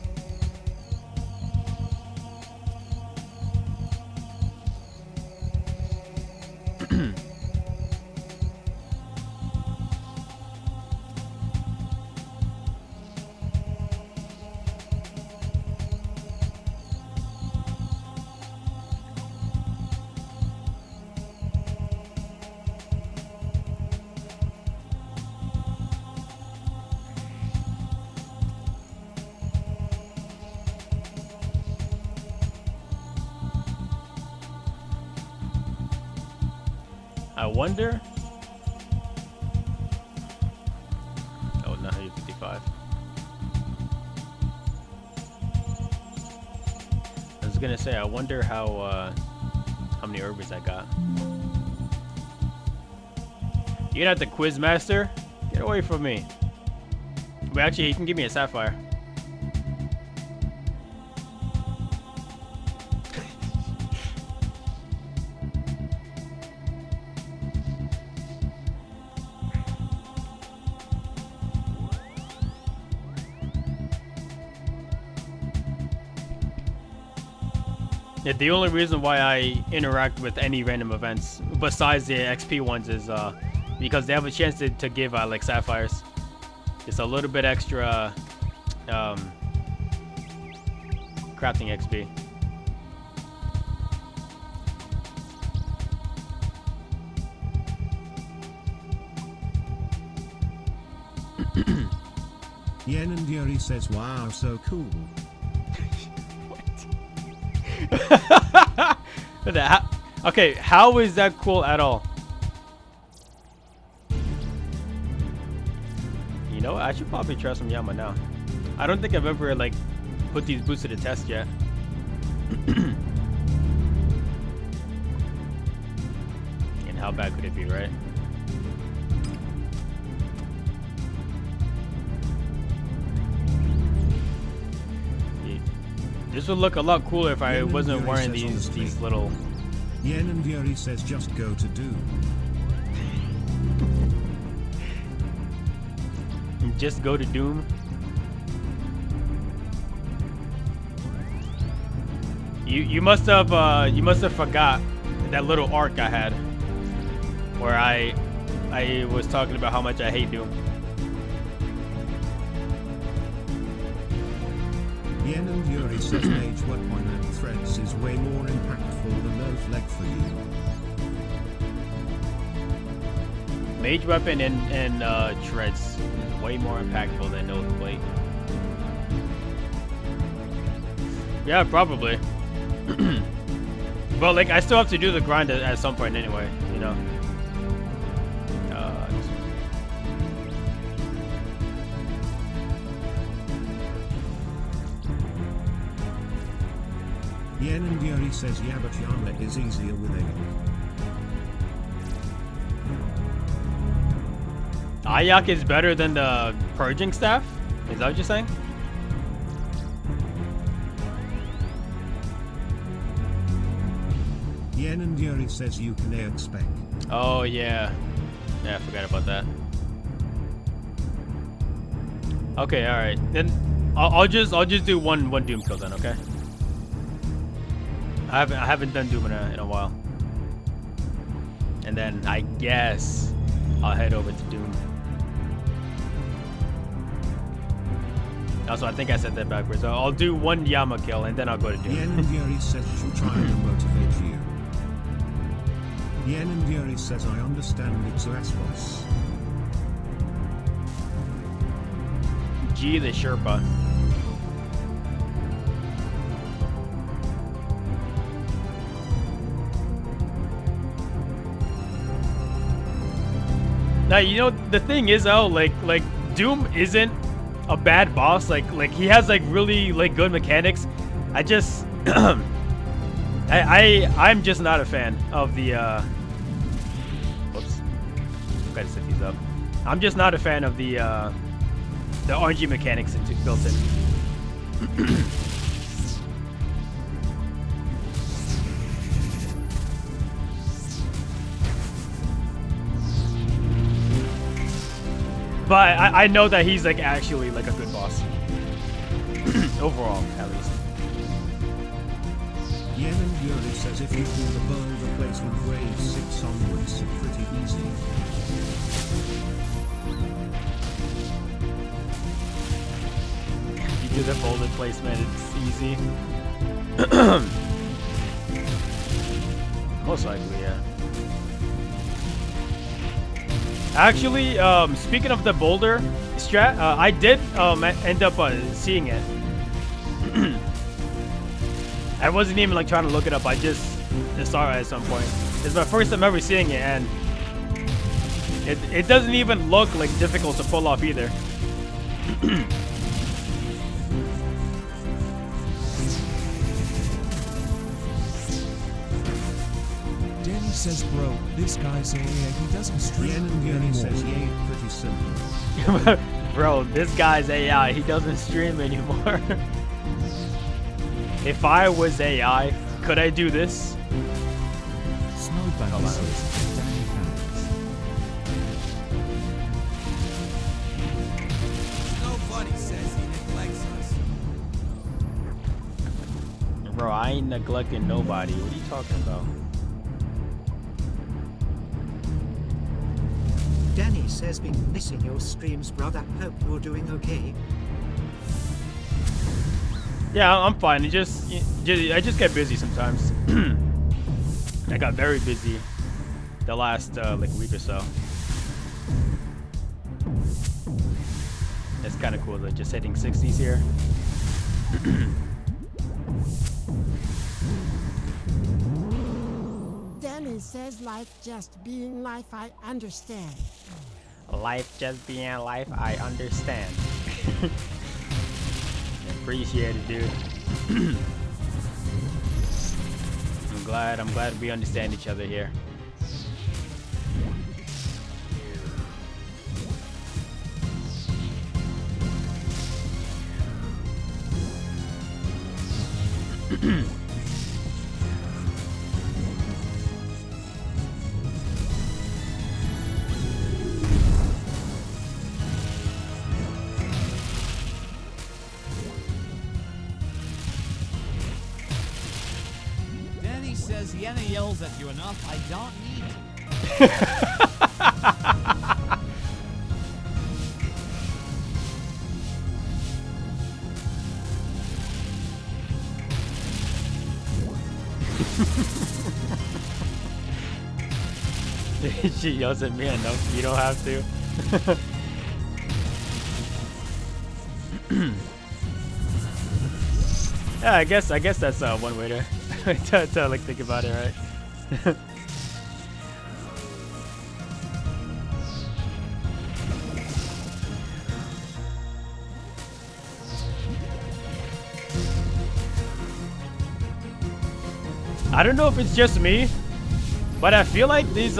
I wonder. Oh, not 55. I was gonna say, I wonder how many herbers I got. You're not the quiz master. Get away from me. But actually, you can give me a sapphire. Yeah, the only reason why I interact with any random events besides the XP ones is because they have a chance to give like sapphires. It's a little bit extra crafting XP. Yen and Yuri says, wow, so cool. Okay, how is that cool at all? You know, I should probably try some Yama now. I don't think I've ever like put these boots to the test yet. And how bad could it be, right? This would look a lot cooler if I Yen and wasn't Yuri wearing says these honestly. little. Yen and Yuri says just go to Doom. Just go to Doom. You must have forgot that little arc I had where I was talking about how much I hate Doom. Yen and Yuri says Mage Weapon and Threads is way more impactful than Oath Leg for you. Mage Weapon and Treads is way more impactful than Oath Blade. Yeah, probably. But like, I still have to do the grind at some point anyway, you know. Yen and Yuri says yeah, but Yama is easier with Ayak. Ayak is better than the purging staff? Is that what you're saying? Yen and Yuri says you can Ayak spec. Oh yeah. Yeah, I forgot about that. Okay, alright. Then I'll just do one Doom kill then, okay? I haven't done Doom in a while. And then I guess I'll head over to Doom. Also, I think I said that backwards. I'll do one Yama kill and then I'll go to Doom. Yen and Yuri says she'll try to motivate you. Yen and Yuri says I understand it's Asphos. G the Sherpa. Now, you know, the thing is, though, like Doom isn't a bad boss. Like he has like really like good mechanics. I just I'm just not a fan of the whoops. Gotta set these up. I'm just not a fan of the RNG mechanics built in. But I know that he's like actually like a good boss. Overall, at least. Yen and Yuri says if you do the boulder placement wave 6 onwards, it's pretty easy. You do the boulder placement, it's easy. Most likely, yeah. Actually, speaking of the boulder strat, I did end up seeing it. I wasn't even like trying to look it up. I just saw it at some point. It's my first time ever seeing it, and it doesn't even look like difficult to pull off either. Danny says, bro, this guy's AA, he doesn't stream Yen and Yuri anymore. says yeah, pretty simple. Bro, this guy's AI. He doesn't stream anymore. If I was AI, could I do this? Snowbank says Danny Hanks. Nobody says he neglects us. Bro, I ain't neglecting nobody. What are you talking about? Danny says been missing your streams, brother. Hope you're doing okay. Yeah, I'm fine. I just get busy sometimes. I got very busy the last like week or so. It's kind of cool, like just hitting 60s here. Danny says life just being life, I understand. Life just being life, I understand. Appreciate it, dude. I'm glad we understand each other here. Danny says Yenna yells at you enough. I don't need to. She yells at me and no, you don't have to. Yeah, I guess that's one way to to like think about it, right? I don't know if it's just me, but I feel like these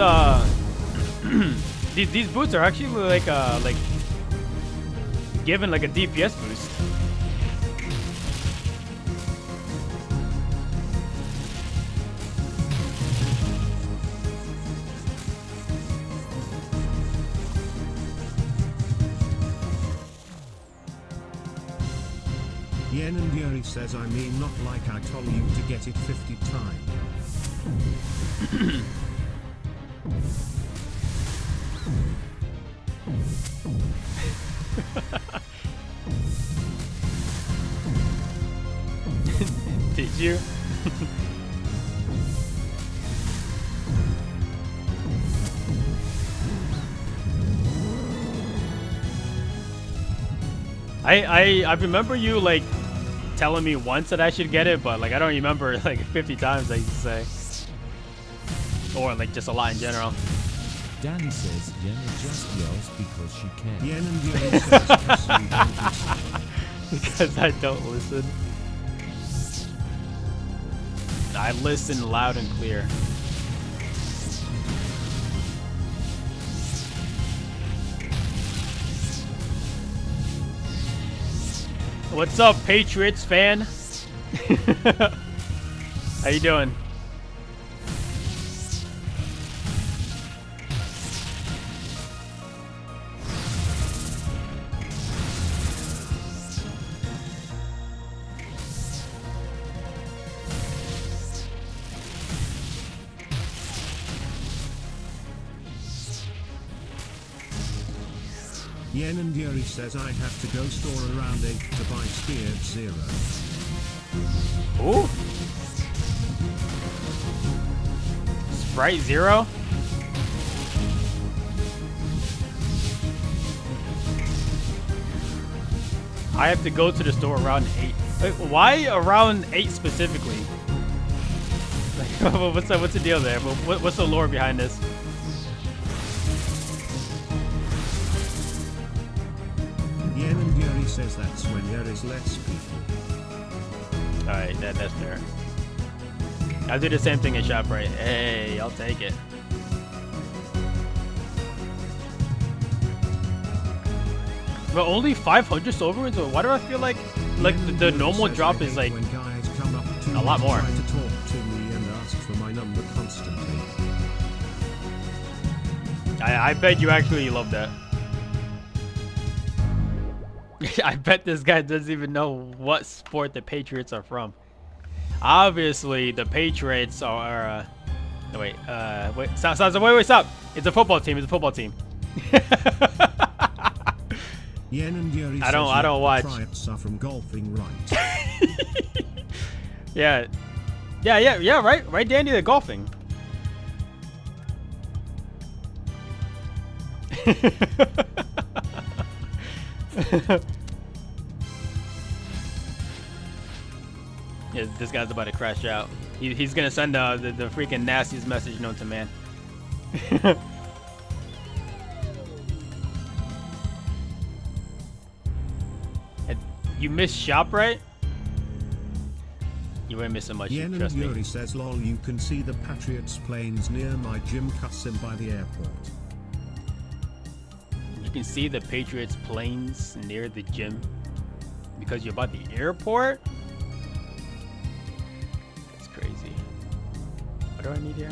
these boots are actually like given like a DPS boost. Yen and Yuri says, I mean, not like I told you to get it 50 times. Did you? I remember you like telling me once that I should get it, but like I don't remember like 50 times I used to say, or like just a lot in general. Danny says Yenna just yells because she can. Yen and Yuri says, because I don't listen. I listen loud and clear. What's up, Patriots fan? How you doing? Yen and Yuri says, I have to go store around 8 to buy Speared Zero. Ooh. Sprite Zero? I have to go to the store around 8. Wait, why around 8 specifically? Like, what's the deal there? What's the lore behind this? Yen and Yuri says that's when there is less people. Alright, that's fair. I'll do the same thing at ShopRite. Hey, I'll take it. But only 500 silver wins? Why do I feel like the normal drop is like when guys come up to a lot more? Try to talk to me and ask for my number constantly. I bet you actually love that. I bet this guy doesn't even know what sport the Patriots are from. Obviously, the Patriots are. Wait, stop! Stop! It's a football team. It's a football team. Yen and Yuri I don't watch. Patriots are from golfing, right? Yeah, right, Danny, the golfing. Yeah, this guy's about to crash out. He's gonna send the freaking nastiest message known to man. You missed ShopRite? You ain't missing much. Yen and Yuri says, lol, you can see the Patriots planes near my gym Qasim by the airport. You can see the Patriots planes near the gym because you're about the airport? What do I need here?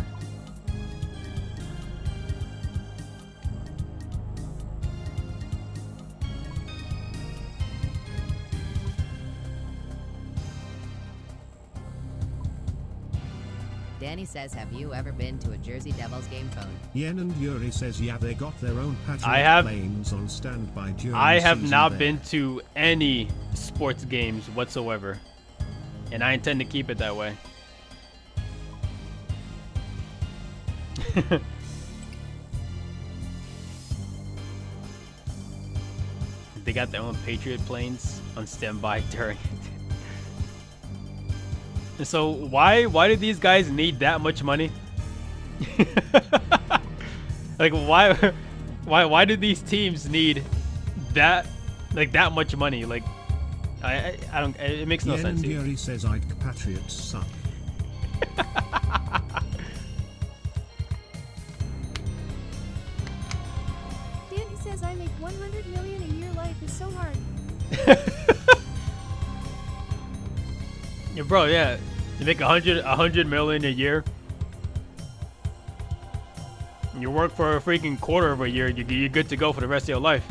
Danny says, have you ever been to a Jersey Devils game phone? Yen and Yuri says, yeah, they got their own Patriot I have- planes on standby during I the have season not there. been to any sports games whatsoever, and I intend to keep it that way. They got their own Patriot planes on standby during it. So why do these guys need that much money? Like why do these teams need that much money? Like I don't, it makes no Yen sense. and Yuri says, I'd Patriots suck. Danny says I make 100 million a year. Life is so hard. Yeah, bro, yeah. You make 100 million a year. You work for a freaking quarter of a year, you're good to go for the rest of your life.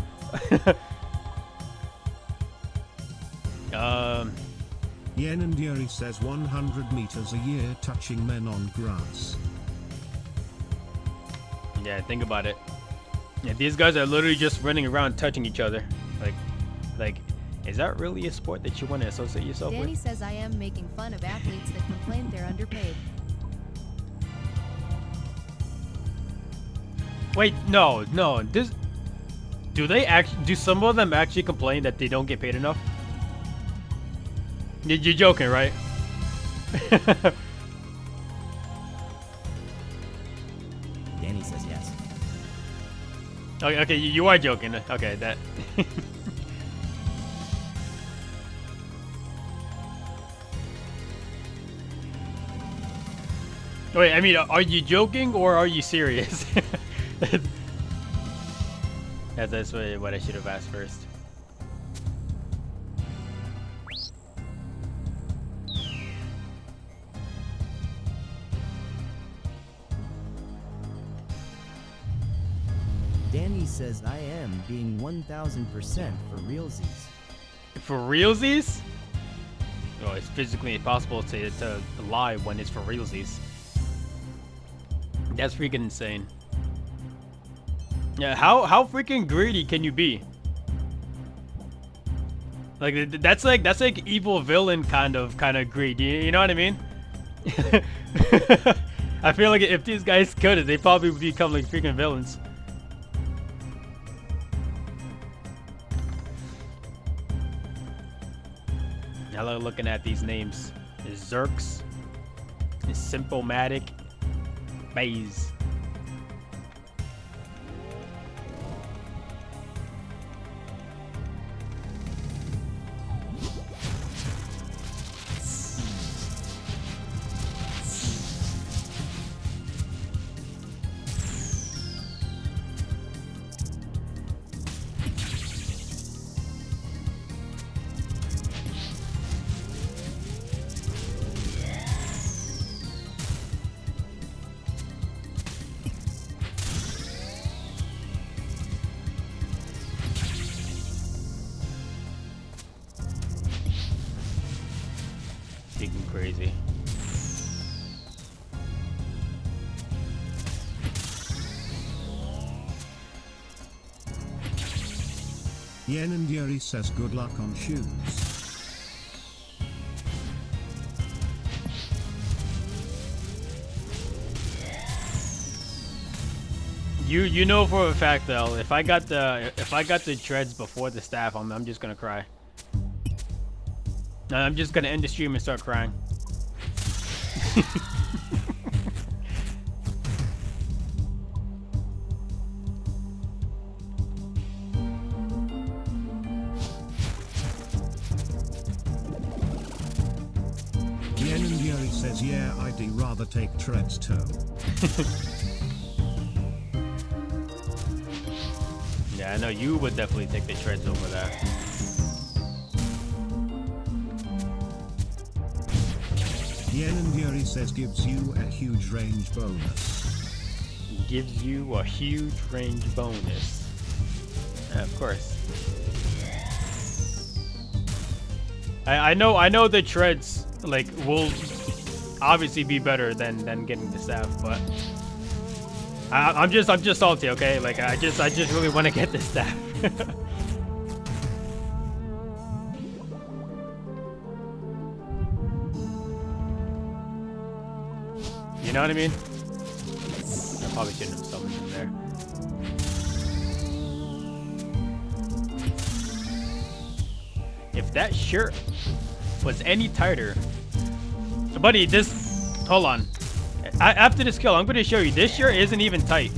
Yen and Yuri says 100 meters a year touching men on grass. Yeah, think about it. Yeah, these guys are literally just running around touching each other. Like, is that really a sport that you want to associate yourself Danny with? says I am making fun of athletes that complain they're underpaid. Wait, no. Do some of them actually complain that they don't get paid enough? You're joking, right? Danny says yes. Okay, you are joking. Okay, that. Wait, I mean, are you joking or are you serious? That's what I should have asked first. Danny says I am being 1000% for realsies. For realsies? Oh, it's physically impossible to lie when it's for realsies. That's freaking insane. Yeah, how freaking greedy can you be? Like that's like evil villain kind of greed. You know what I mean? I feel like if these guys could, they probably would become like freaking villains. I love looking at these names. Zerks, Simple-Matic, Baze. Crazy. Yen and Yuri says good luck on shoes. You know for a fact though, if I got the treads before the staff, I'm just gonna cry. I'm just gonna end the stream and start crying. Yen and Yuri says, yeah, I'd rather take treads toe. Yeah, I know you would definitely take the treads over that. Yen and Yuri says gives you a huge range bonus. Gives you a huge range bonus. Of course. I know the treads like will obviously be better than getting the staff, but I'm just salty, okay? Like I just really want to get the staff. You know what I mean? I probably shouldn't have summoned him there. If that shirt was any tighter. So buddy, hold on. After this kill, I'm going to show you. This shirt isn't even tight.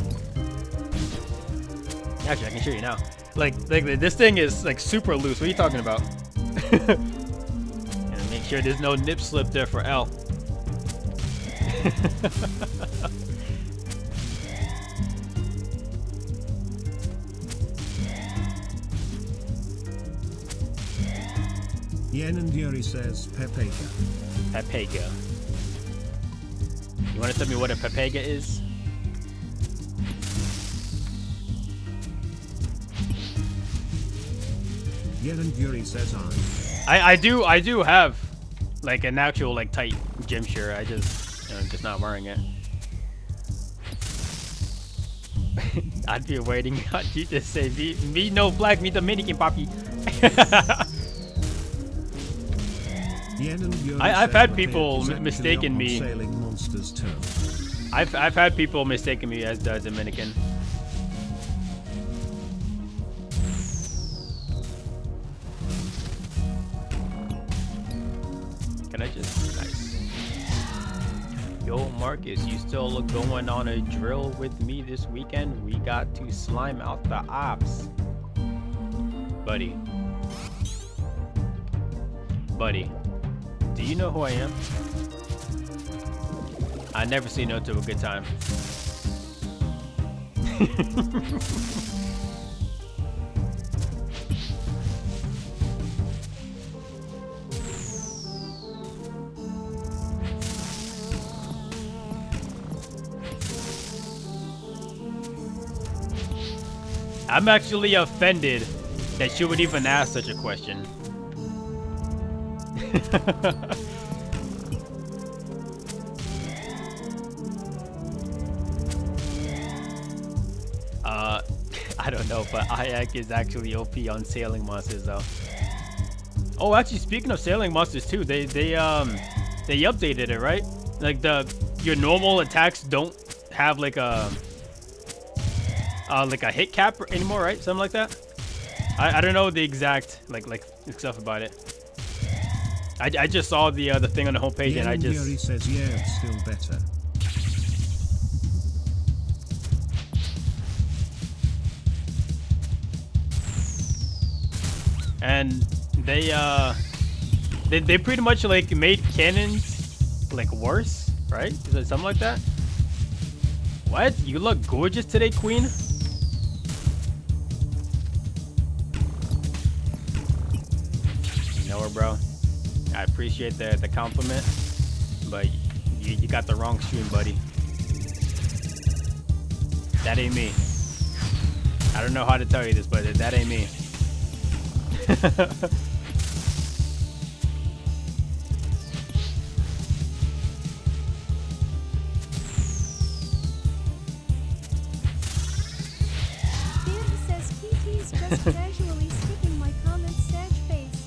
Actually, I can show you now. Like this thing is like super loose. What are you talking about? And make sure there's no nip slip there for L. Yen and Yuri says Pepega. Pepega. You want to tell me what a Pepega is? Yen and Yuri says I do have like an actual like tight gym shirt. I just, you know, I'm just not wearing it. I'd be waiting on you to say me no black, me Dominican papi. I've had people mistaken me. I've had people mistaken me as the Dominican. Can I just nice? Yo, Marcus, you still going on a drill with me this weekend? We got to slime out the ops, buddy. Do you know who I am? I never say no to a good time. I'm actually offended that she would even ask such a question. I don't know, but Ayak is actually OP on sailing monsters though. Oh, actually, speaking of sailing monsters too, they updated it, right? Like your normal attacks don't have like a hit cap anymore, right? Something like that. I don't know the exact like stuff about it. I just saw the thing on the homepage and I just. Yuri says yeah, it's still better. And they pretty much like made cannons like worse, right? Is it something like that? What? You look gorgeous today, Queen. You know her, bro. I appreciate the compliment, but you got the wrong stream, buddy. That ain't me. I don't know how to tell you this, but that ain't me. Danny says PT's just casually skipping my comment stash face.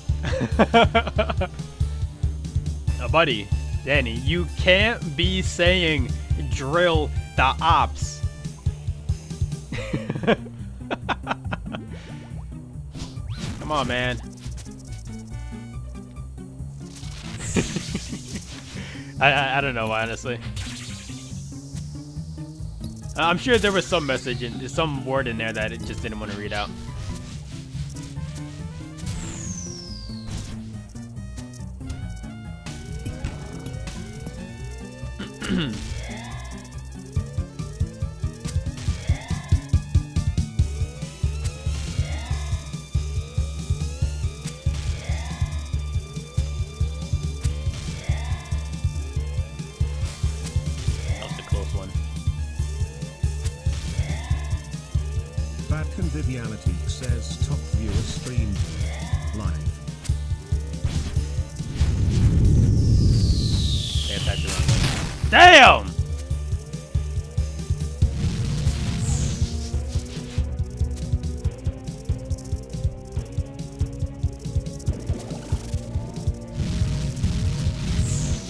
Buddy, Danny, you can't be saying drill the ops. Come on, man. I don't know, honestly. I'm sure there was some message and some word in there that it just didn't want to read out. Vivianity says top viewer stream live. They attacked the wrong way. Damn!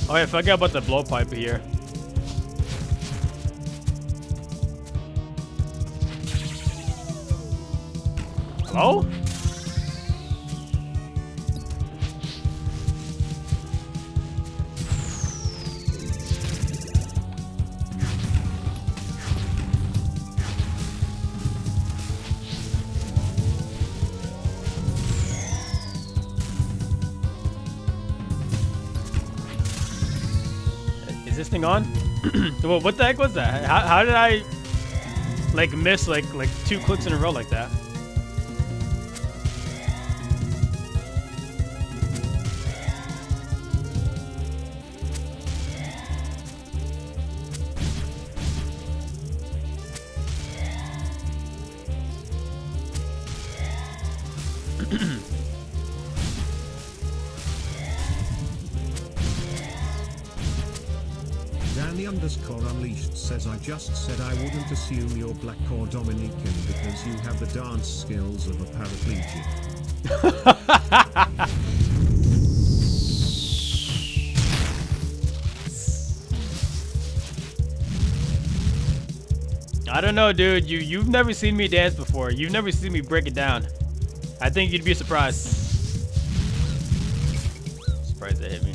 Oh yeah, forget about the blowpipe here. Hello? Is this thing on? Well, what the heck was that? How did I like miss like 2 clicks in a row like that? Danny_Unleashed says I just said I wouldn't assume you're black or Dominican because you have the dance skills of a paraplegic. I don't know, dude. You've never seen me dance before. You've never seen me break it down. I think you'd be surprised. Surprised that hit me.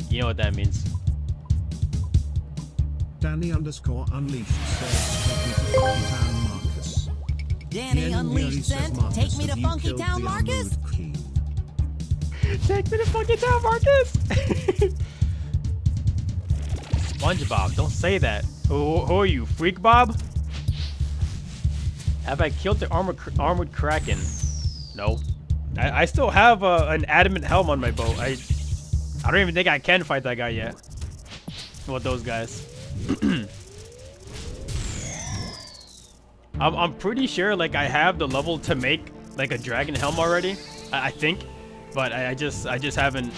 You know what that means. Danny_Unleashed says take me to Funky Town Marcus. Danny Unleashed said take me to Funky Town Marcus. Take me to Funky Town Marcus. SpongeBob, don't say that. Who are you, Freak Bob? Have I killed the armored Kraken? No. I still have an adamant helm on my boat. I don't even think I can fight that guy yet. Well, those guys. I'm pretty sure like I have the level to make like a dragon helm already. I think, but I just haven't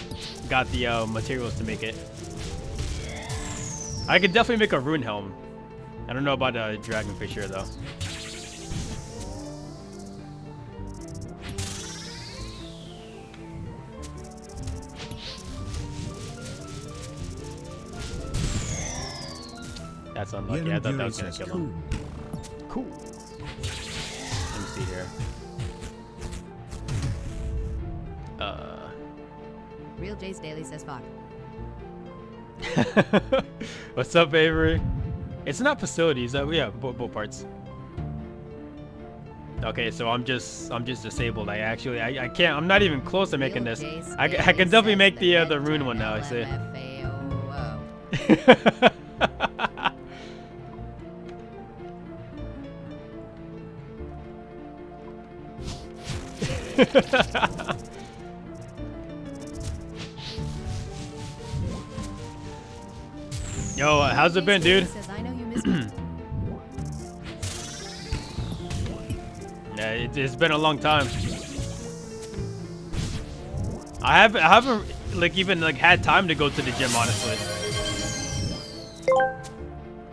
got the materials to make it. I could definitely make a rune helm. I don't know about a dragonfish here though. That's unlucky. I thought that was gonna kill him. Cool. Let me see here. Real Jace Daily says fuck. What's up, Avery? It's not facilities. Yeah, both parts. Okay, so I'm just disabled. I can't. I'm not even close to making this. I can definitely make the rune one now. I see. Yo, how's it been, dude? Yeah, it's been a long time. I haven't like even like had time to go to the gym, honestly.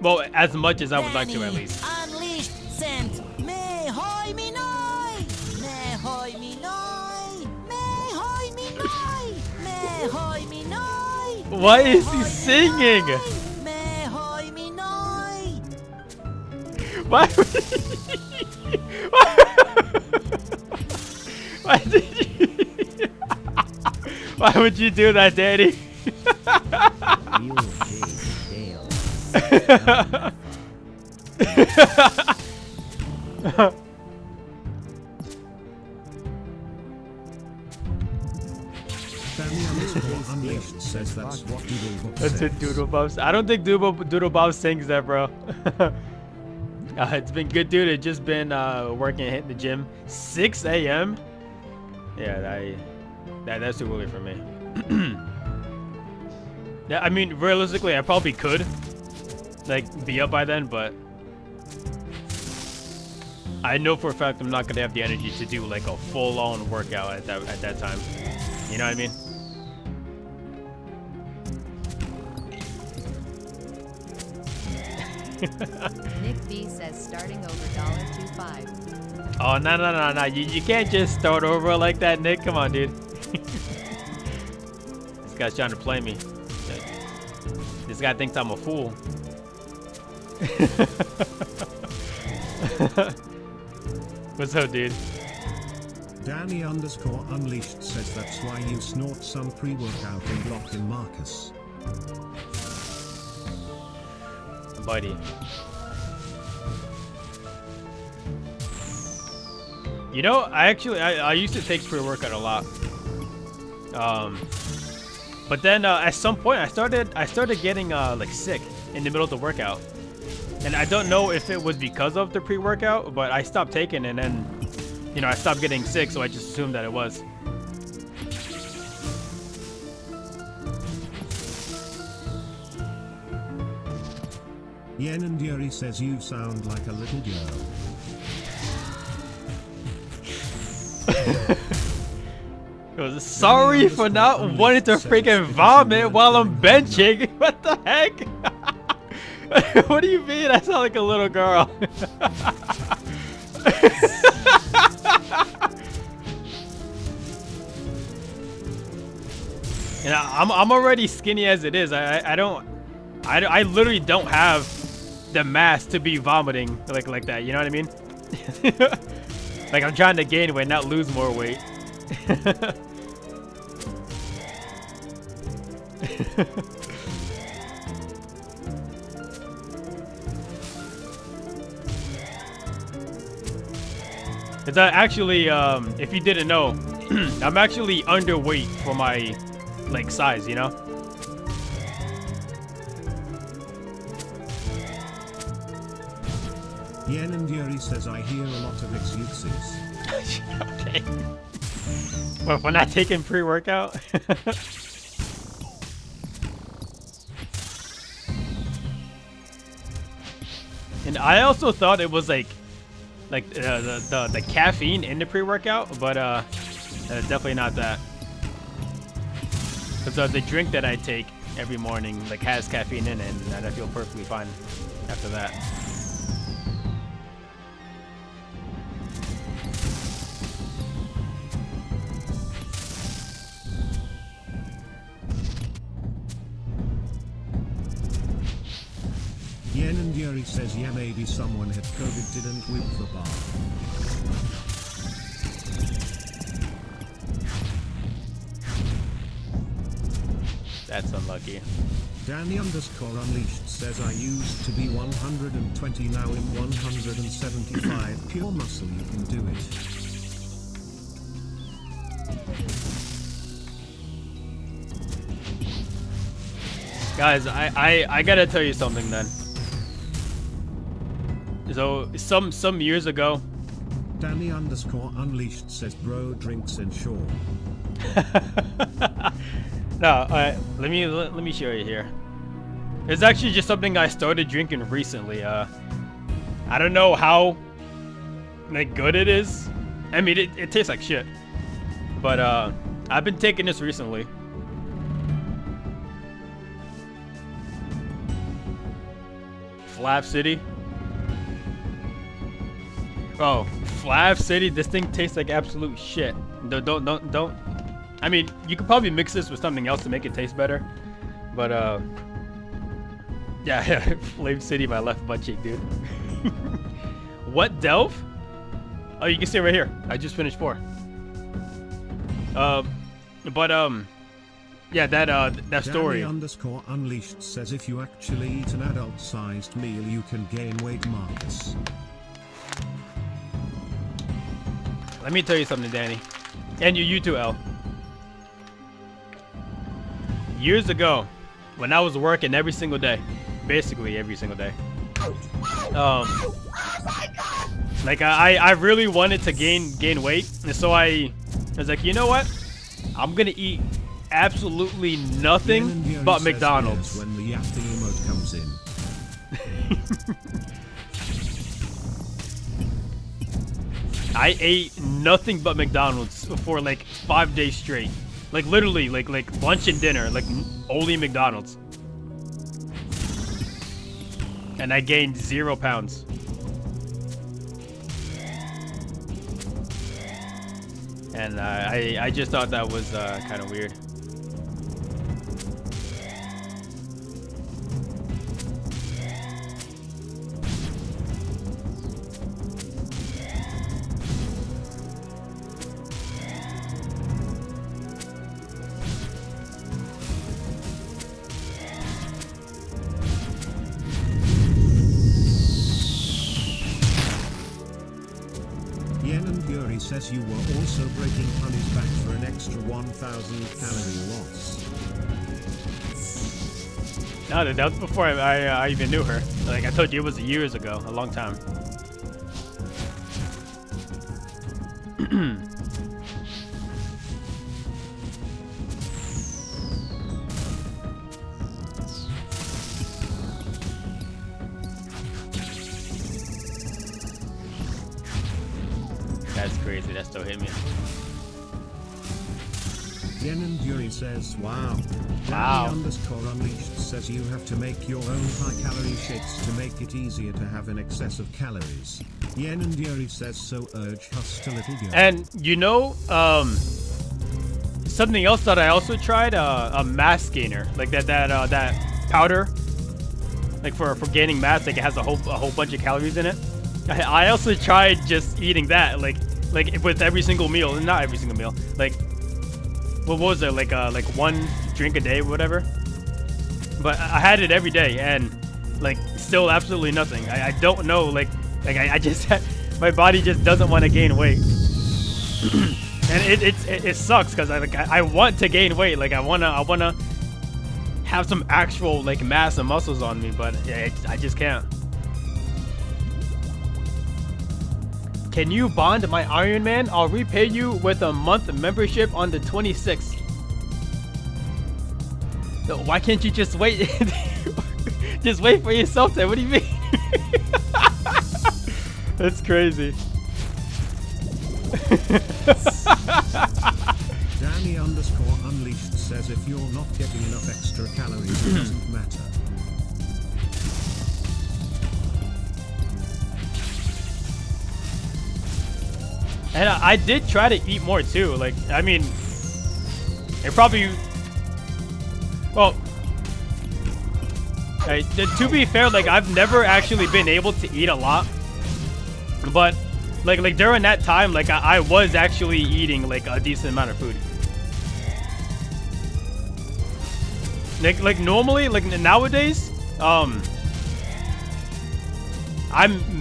Well, as much as I would like to, at least. Unleashed sent me hoy me noi, me hoy me noi, me hoy me noi, me hoy me noi. Why is he singing? Me hoy me noi. Why? Why did you? Why would you do that, Daddy? Unleashed says that's what Doodlebob That's it, Doodlebob. I don't think Doodlebob sings that, bro. It's been good, dude. It's just been working and hitting the gym. 6 a.m. Yeah, that's too early for me. Yeah, I mean, realistically, I probably could, like, be up by then, but I know for a fact I'm not gonna have the energy to do like a full-on workout at that time. You know what I mean? Nick B says starting over $1.25. Oh, no. You can't just start over like that, Nick. Come on, dude. This guy's trying to play me. This guy thinks I'm a fool. What's up, dude? Danny_Unleashed says that's why you snort some pre-workout and block in Marcus. Buddy. You know, I used to take pre-workout a lot. But then at some point I started getting like sick in the middle of the workout. And I don't know if it was because of the pre-workout, but I stopped taking and then, you know, I stopped getting sick, so I just assumed that it was. Yen and Yuri says you sound like a little girl. Sorry for not wanting to freaking vomit while I'm benching. What the heck? What do you mean? I sound like a little girl. You know, I'm already skinny as it is. I literally don't have the mass to be vomiting like that. You know what I mean? Like I'm trying to gain weight, not lose more weight. It's actually, if you didn't know, I'm actually underweight for my like size, you know. Yen and Yuri says I hear a lot of excuses. Okay. Well, for not taking pre-workout. And I also thought it was like the caffeine in the pre-workout, but definitely not that. Because the drink that I take every morning like has caffeine in it, and I feel perfectly fine after that. Yen and Yuri says yeah, maybe someone had COVID didn't whip the bar. That's unlucky. Danny_Unleashed says I used to be 120, now in 175. Pure muscle, you can do it. Guys, I gotta tell you something then. So some years ago, Danny_Unleashed says bro drinks in shore. No, let me show you here. It's actually just something I started drinking recently. I don't know how like good it is. I mean, it tastes like shit. But I've been taking this recently. Flav City. Oh, Flav City. This thing tastes like absolute shit. Don't. I mean, you could probably mix this with something else to make it taste better. But yeah, Flav City, my left butt cheek, dude. What Delph? Oh, you can see it right here. I just finished 4. Yeah, that story. Danny_Unleashed says if you actually eat an adult-sized meal, you can gain weight, Marcus. Let me tell you something, Danny. And you too, L. Years ago, when I was working every single day, basically every single day, like I really wanted to gain weight, and so I was like, you know what? I'm gonna eat absolutely nothing but McDonald's. When the yapping emote comes in. I ate nothing but McDonald's for like 5 days straight. Like literally, like lunch and dinner, like only McDonald's. And I gained 0 pounds. And I just thought that was kind of weird. Says you were also breaking Honey's back for an extra 1,000 calorie loss. No, that was before I even knew her. Like I told you, it was years ago, a long time. That's crazy. That still hit me. Yen and Yuri says, wow. Wow. Danny_unleashed says you have to make your own high-calorie shakes to make it easier to have an excess of calories. Yen and Yuri says, so urge hust a little girl. And you know, something else that I also tried, a mass gainer, like that powder, like for gaining mass, like it has a whole bunch of calories in it. I also tried just eating that, like with every single meal, not every single meal, like what was it, like 1 drink a day or whatever. But I had it every day and like still absolutely nothing. I don't know, like I just my body just doesn't want to gain weight. And it sucks because I want to gain weight, like I wanna have some actual like mass and muscles on me, but I just can't. Can you bond my Iron Man? I'll repay you with a month membership on the 26th. No, why can't you just wait? Just wait for yourself then. What do you mean? That's crazy. Danny_unleashed says if you're not getting enough extra calories, it doesn't matter. And I did try to eat more too. Like, I mean, it probably, well, to be fair, like I've never actually been able to eat a lot, but like during that time, like I was actually eating like a decent amount of food. Like normally, like nowadays, I'm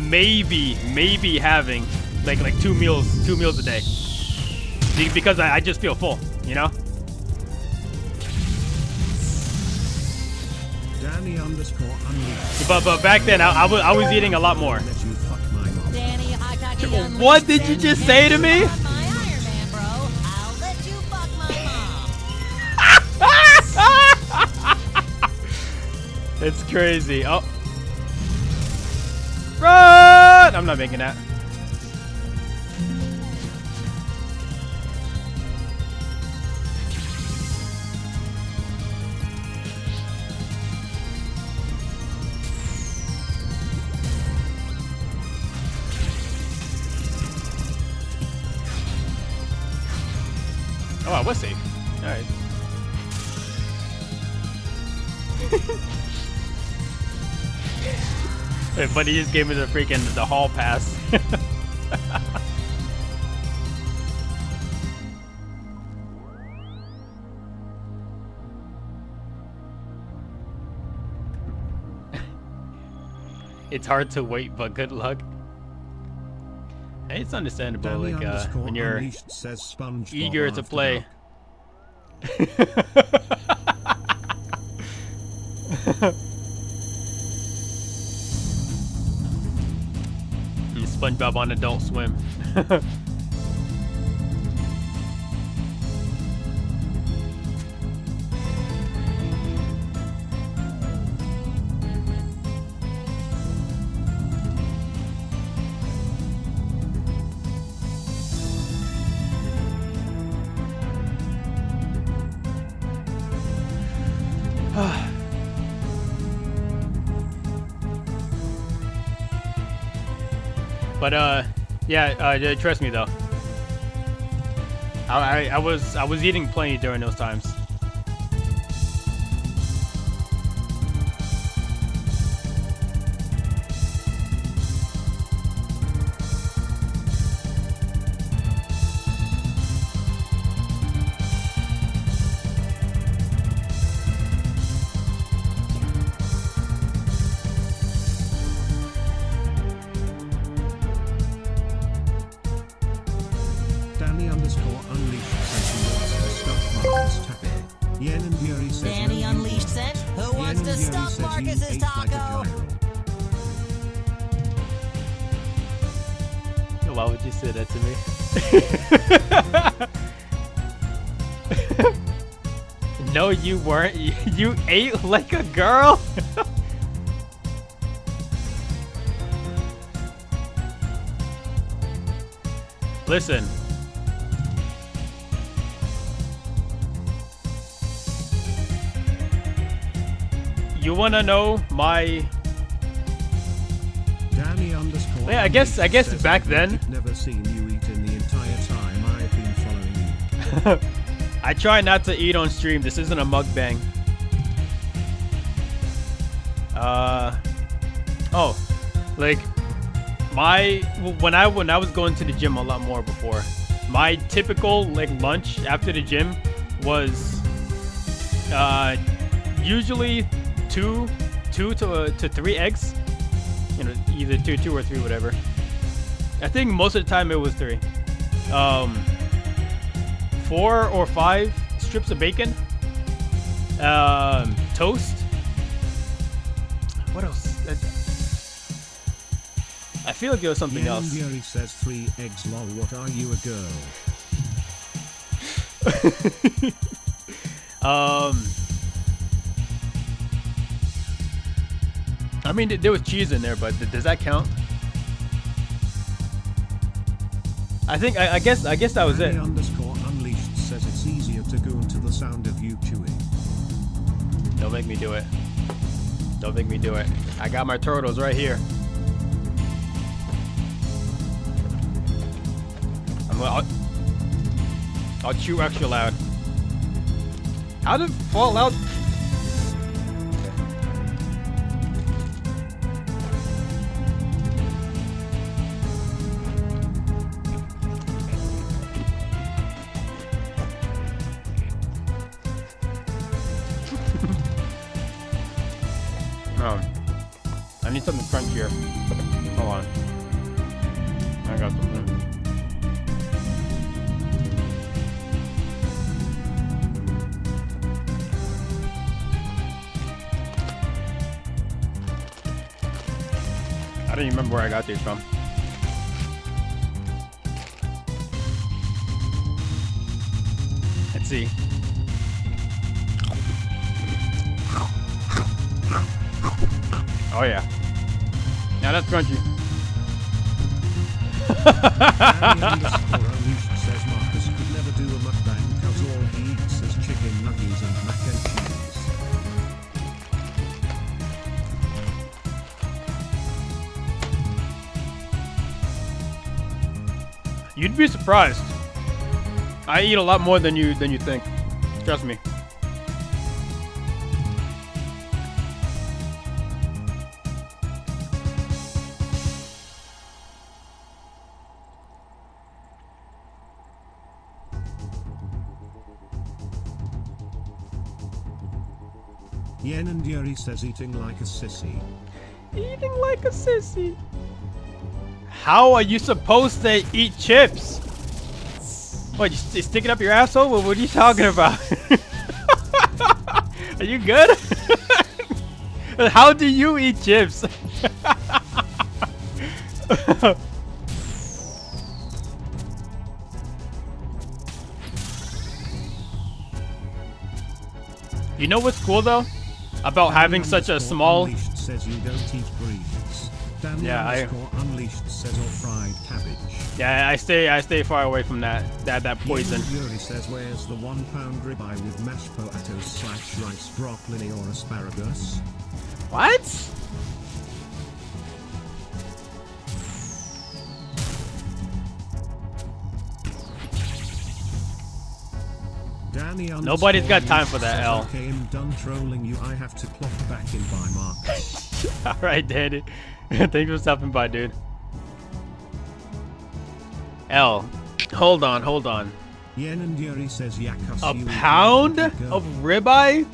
maybe having like two meals a day because I just feel full, you know. Danny_unleashed. But back then I was eating a lot more. Danny, I got you on What did you just say to me? my Iron Man, bro. I'll let you fuck my mom. It's crazy. Oh, run! I'm not making that. Oh, I was safe. All right. Wait, but he just gave me the hall pass. It's hard to wait, but good luck. Hey, it's understandable, like when you're eager to play. SpongeBob on Adult Swim. But yeah, trust me though. I was eating plenty during those times. Danny Unleashed says, who wants to stuff Marcus's taco? Why would you say that to me? No, you weren't. You ate like a girl? Listen. You wanna know my? Danny _ Yeah, I guess back then. Never seen you eat in the entire time I've been following you. I try not to eat on stream. This isn't a mukbang. Oh, like when I was going to the gym a lot more before. My typical like lunch after the gym was usually two to 3 eggs, you know, either two or 3, whatever. I think most of the time it was 3. 4 or 5 strips of bacon, toast. What else? I feel like there was something else. Yuri says 3 eggs. Lol. What are you, a girl? I mean, there was cheese in there, but does that count? I think I guess that was it. _unleashed says it's easier to go into the sound of you chewing. Don't make me do it. Don't make me do it. I got my turtles right here. I'll chew extra loud. How did it fall out? I need something crunchier. Hold on. I got something. I don't even remember where I got these from. Let's see. Oh yeah. Now that's crunchy. Unleashed says Marcus could never do a mukbang because all he eats is chicken nuggets and mac and cheese. You'd be surprised. I eat a lot more than you think. Trust me. Yen and Yuri says eating like a sissy. Eating like a sissy. How are you supposed to eat chips? What, you stick it up your asshole? What are you talking about? Are you good? How do you eat chips? You know what's cool though? About having such a small... Unleashed says you don't eat greens. Yeah, Unleashed says or fried cabbage. Yeah, I stay far away from that poison. Yuri says where's the 1 pound ribeye with mashed potatoes / rice, broccoli or asparagus? What? Danny Nobody's got time for that, L. Okay, I'm done trolling you. I have to clock back in by Marcus. All right, Danny. Thanks for stopping by, dude. L, hold on. Yen and Yuri says Yakus. A pound of ribeye?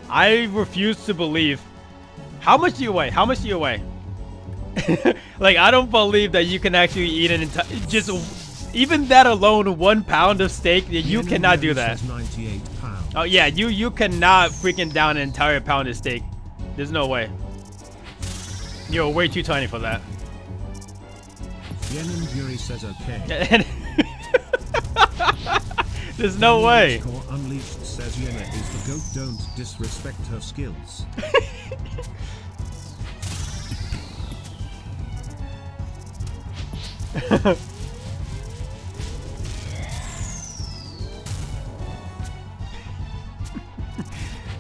I refuse to believe. How much do you weigh? How much do you weigh? Like, I don't believe that you can actually eat an entire, just even that alone, 1 pound of steak. You cannot do that. 98 pounds. Oh yeah, you cannot freaking down an entire pound of steak. There's no way. You're way too tiny for that. Yen and Yuri says okay. There's no way. Unleashed says Yena is the goat. Don't disrespect her skills.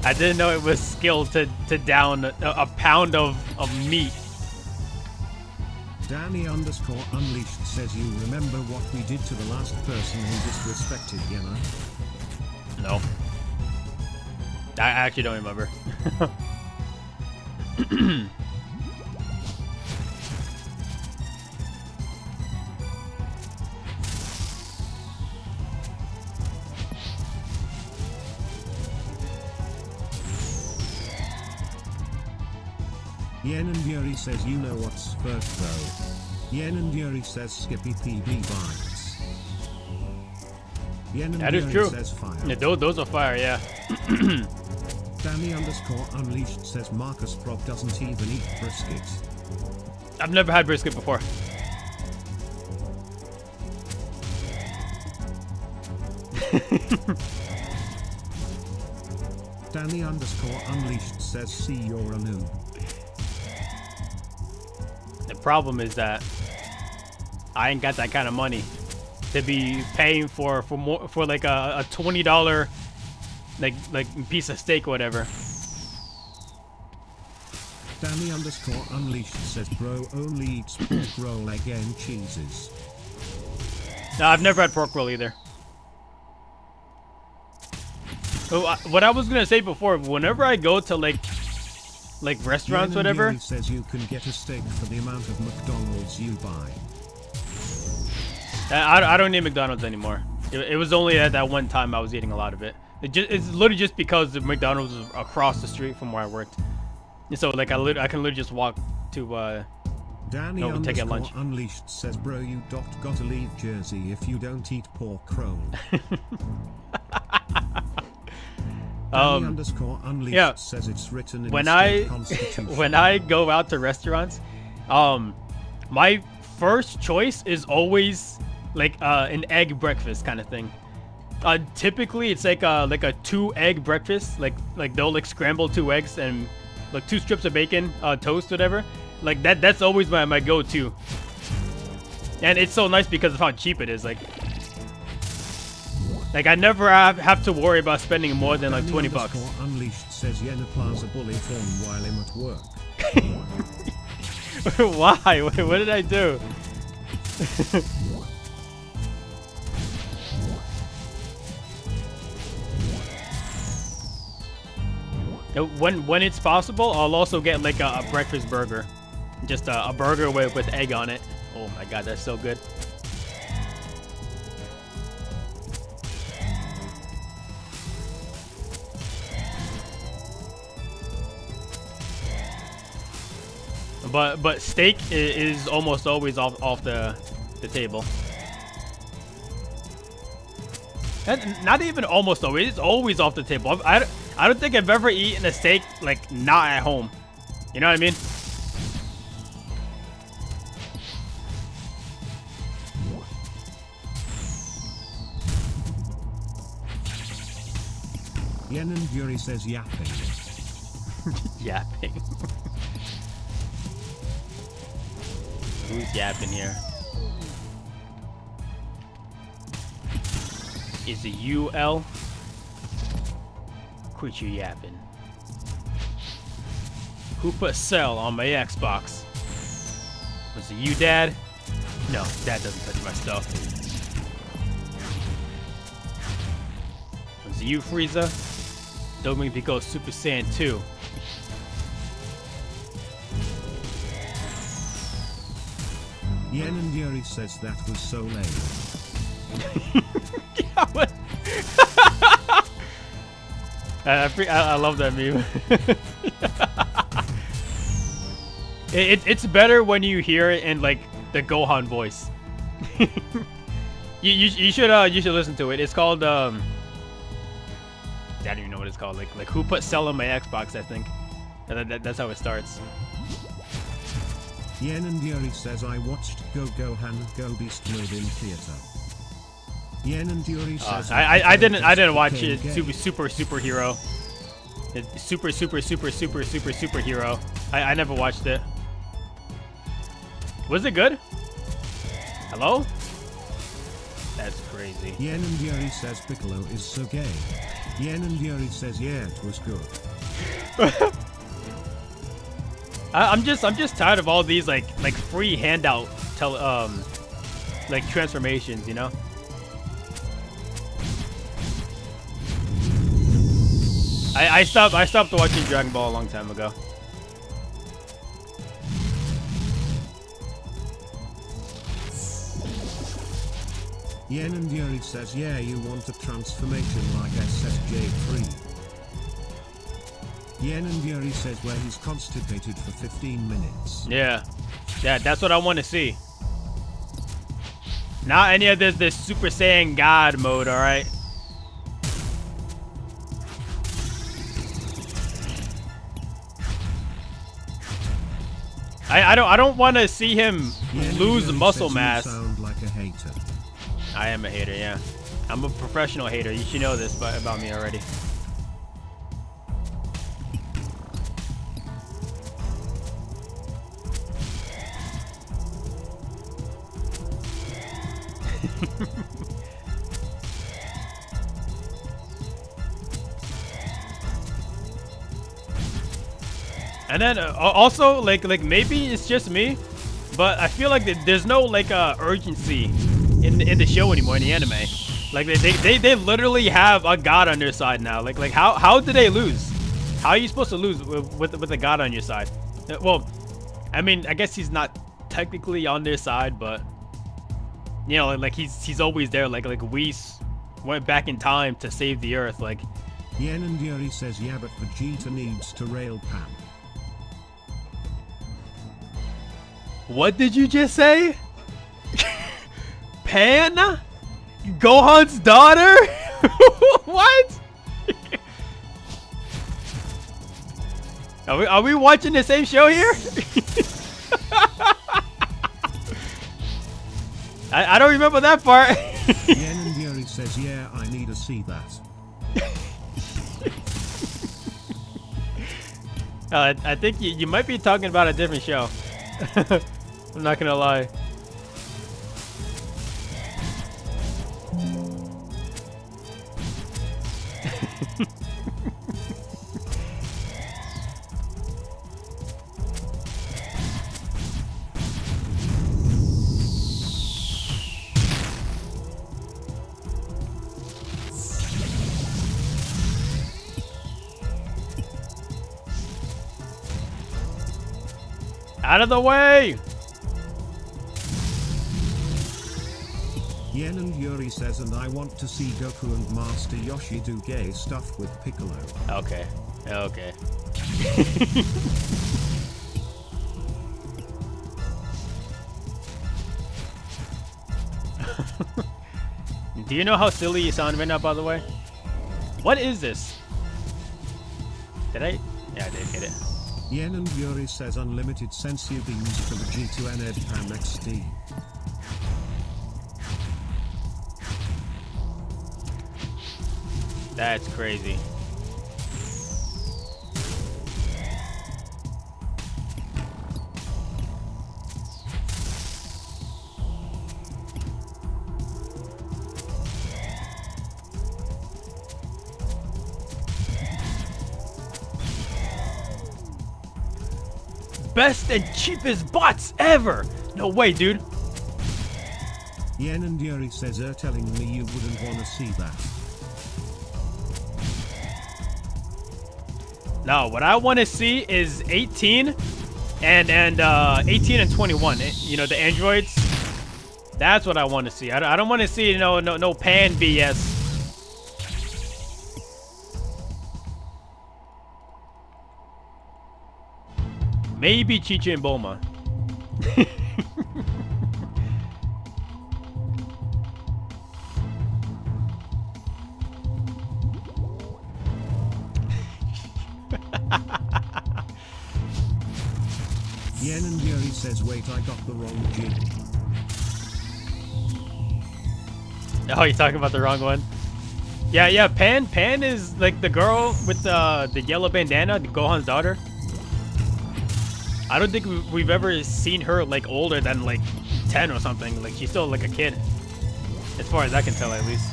I didn't know it was skill to down a pound of meat. Danny _unleashed says you remember what we did to the last person who disrespected Yena? No. I actually don't remember. Yen and Yuri says you know what's first though. Yen and Yuri says Skippy PB vibes. Yen and That is Yuri true. says fire. Yeah, those are fire, yeah. Danny _unleashed says Marcus Prop doesn't even eat brisket. I've never had brisket before. Danny _unleashed says see you're a noob. The problem is that I ain't got that kind of money to be paying for like a $20 like piece of steak or whatever. Danny _unleashed says bro only eats pork roll, egg and cheeses. No, I've never had pork roll either. Oh, what I was gonna say before, whenever I go to like restaurants, whatever. Says you can get a steak for the amount of McDonald's you buy. I don't eat McDonald's anymore. It was only at that one time I was eating a lot of it. It's literally just because the McDonald's was across the street from where I worked. And so like I can literally just walk to Danny take a lunch. Unleashed says bro you gotta leave Jersey if you don't eat pork roll. Danny _unleashed yeah. says it's written in when the state constitution. When I go out to restaurants, my first choice is always like an egg breakfast kind of thing. Typically it's like a 2-egg breakfast, like they'll like scramble 2 eggs and like 2 strips of bacon, toast, whatever. Like that's always my go-to. And it's so nice because of how cheap it is. Like I never have to worry about spending more than like 20 bucks. Unleashed says Yena Plaza bully phone while I'm at work. Why? Wait, what did I do? When it's possible, I'll also get like a breakfast burger. Just a burger with egg on it. Oh my god, that's so good. But steak is almost always off the table. And not even almost always. It's always off the table. I don't think I've ever eaten a steak like not at home. You know what I mean? Yen and Yuri says yapping. Yapping. Who's yapping here? Is it you, L? Quit your yapping. Who put Cell on my Xbox? Was it you, Dad? No, Dad doesn't touch my stuff. Was It's you, Frieza. Don't make me go Super Saiyan 2. Yen and Yuri says that was so lame. I love that meme. It's better when you hear it in like the Gohan voice. you should listen to it. It's called I don't even know what it's called. Like who put Cell on my Xbox? I think. And that's how it starts. Yen and Yuri says I watched Go Gohan Go Beast Mode in theater. Yen and Yuri says I didn't watch it. Superhero. It's superhero. I never watched it. Was it good? Hello? That's crazy. Yen and Yuri says Piccolo is so gay. Yen and Yuri says yeah, it was good. I'm just tired of all these like free handout like transformations, you know? I stopped watching Dragon Ball a long time ago. Yen and Yuri says yeah, you want a transformation like SSJ3. Yen and Yuri says where he's constipated for 15 minutes. Yeah, that's what I want to see. Not any of this Super Saiyan God mode, all right? I don't want to see him lose muscle mass. You sound like a hater. I am a hater, yeah. I'm a professional hater. You should know this about me already. And then also like maybe it's just me, but I feel like there's no like urgency in the show anymore, in the anime. Like they literally have a god on their side now. Like how did they lose? How are you supposed to lose with a god on your side? Well, I mean, I guess he's not technically on their side, but you know, like he's always there. Like Whis went back in time to save the Earth. Like Yen and Yuri says yeah, but Vegeta needs to rail Pan. What did you just say? Pan? Gohan's daughter? What? Are we watching the same show here? I don't remember that part. Yen and Yuri says yeah, I need to see that. I think you might be talking about a different show. I'm not gonna lie. Out of the way! Yen and Yuri says and I want to see Goku and Master Yoshi do gay stuff with Piccolo. Okay. Okay. Do you know how silly you sound right now, by the way? What is this? Did I? Yeah, I did get it. Yen and Yuri says unlimited sensu beams for the G2 and Pan XD. That's crazy. Best and cheapest bots ever! No way, dude. Yen and Yuri says telling me you wouldn't want to see that. No, what I want to see is 18 and 18 and 21. You know, the androids. That's what I want to see. I don't want to see no pan BS. Maybe Chichi and Bulma. Yen and Yuri says, wait, I got the wrong Jin. Oh, you're talking about the wrong one? Yeah, Pan is like the girl with the yellow bandana, Gohan's daughter. I don't think we've ever seen her like older than like 10 or something. Like she's still like a kid, as far as I can tell, at least.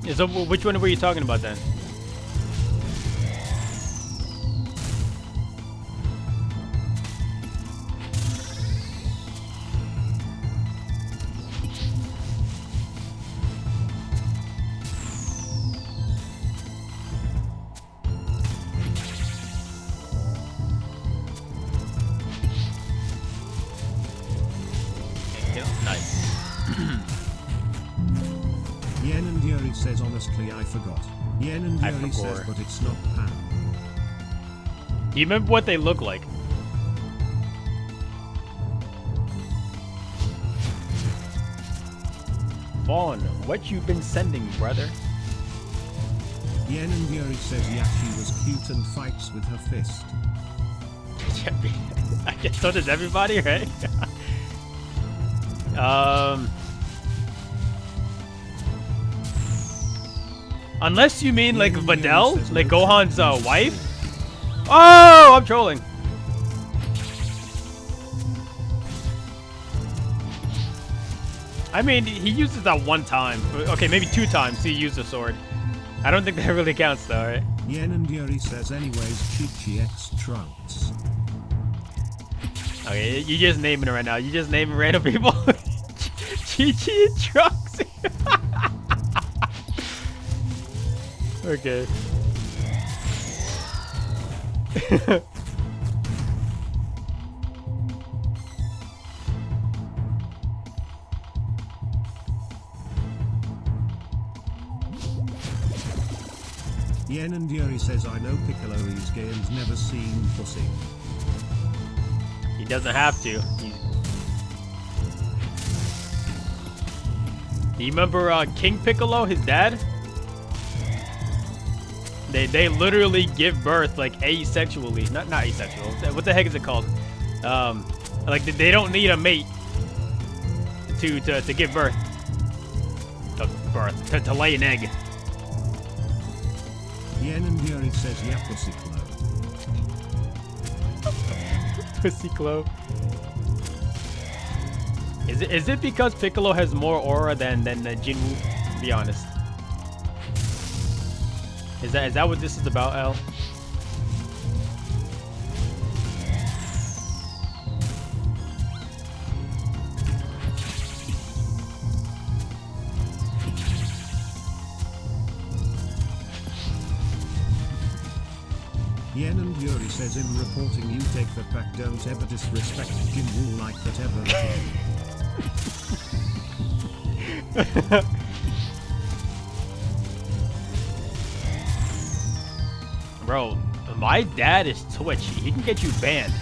Yeah, so which one were you talking about then? Yen and Yuri says, honestly, I forgot. Yen and Yuri says, but it's not Pan. Do you remember what they look like? Vaughn, what you been sending, brother? Yen and Yuri says Yashi was cute and fights with her fist. I guess so does everybody, right? Unless you mean like Videl, like Gohan's wife. Oh, I'm trolling. I mean, he uses that one time. Okay, maybe 2 times he used the sword. I don't think that really counts though, right? Yen and Yuri says, anyways, Chi-Chi X Trunks. Okay, you just naming it right now. You just naming random people. Chi-Chi and Trunks. Okay. Yen and Yuri says, I know Piccolo is gay and never seen pussy. He doesn't have to. Do you remember King Piccolo, his dad? They literally give birth like asexually. Not asexual. What the heck is it called? Like they don't need a mate to give birth. To lay an egg. Yen and Yuri says, yeah, pussy clo. Pussy clo. Is it because Piccolo has more aura than Jinwoo? To be honest. Is that what this is about, L? Yen and Yuri says, in reporting you take that back, don't ever disrespect Jinwoo like that ever. Bro, my dad is twitchy. He can get you banned.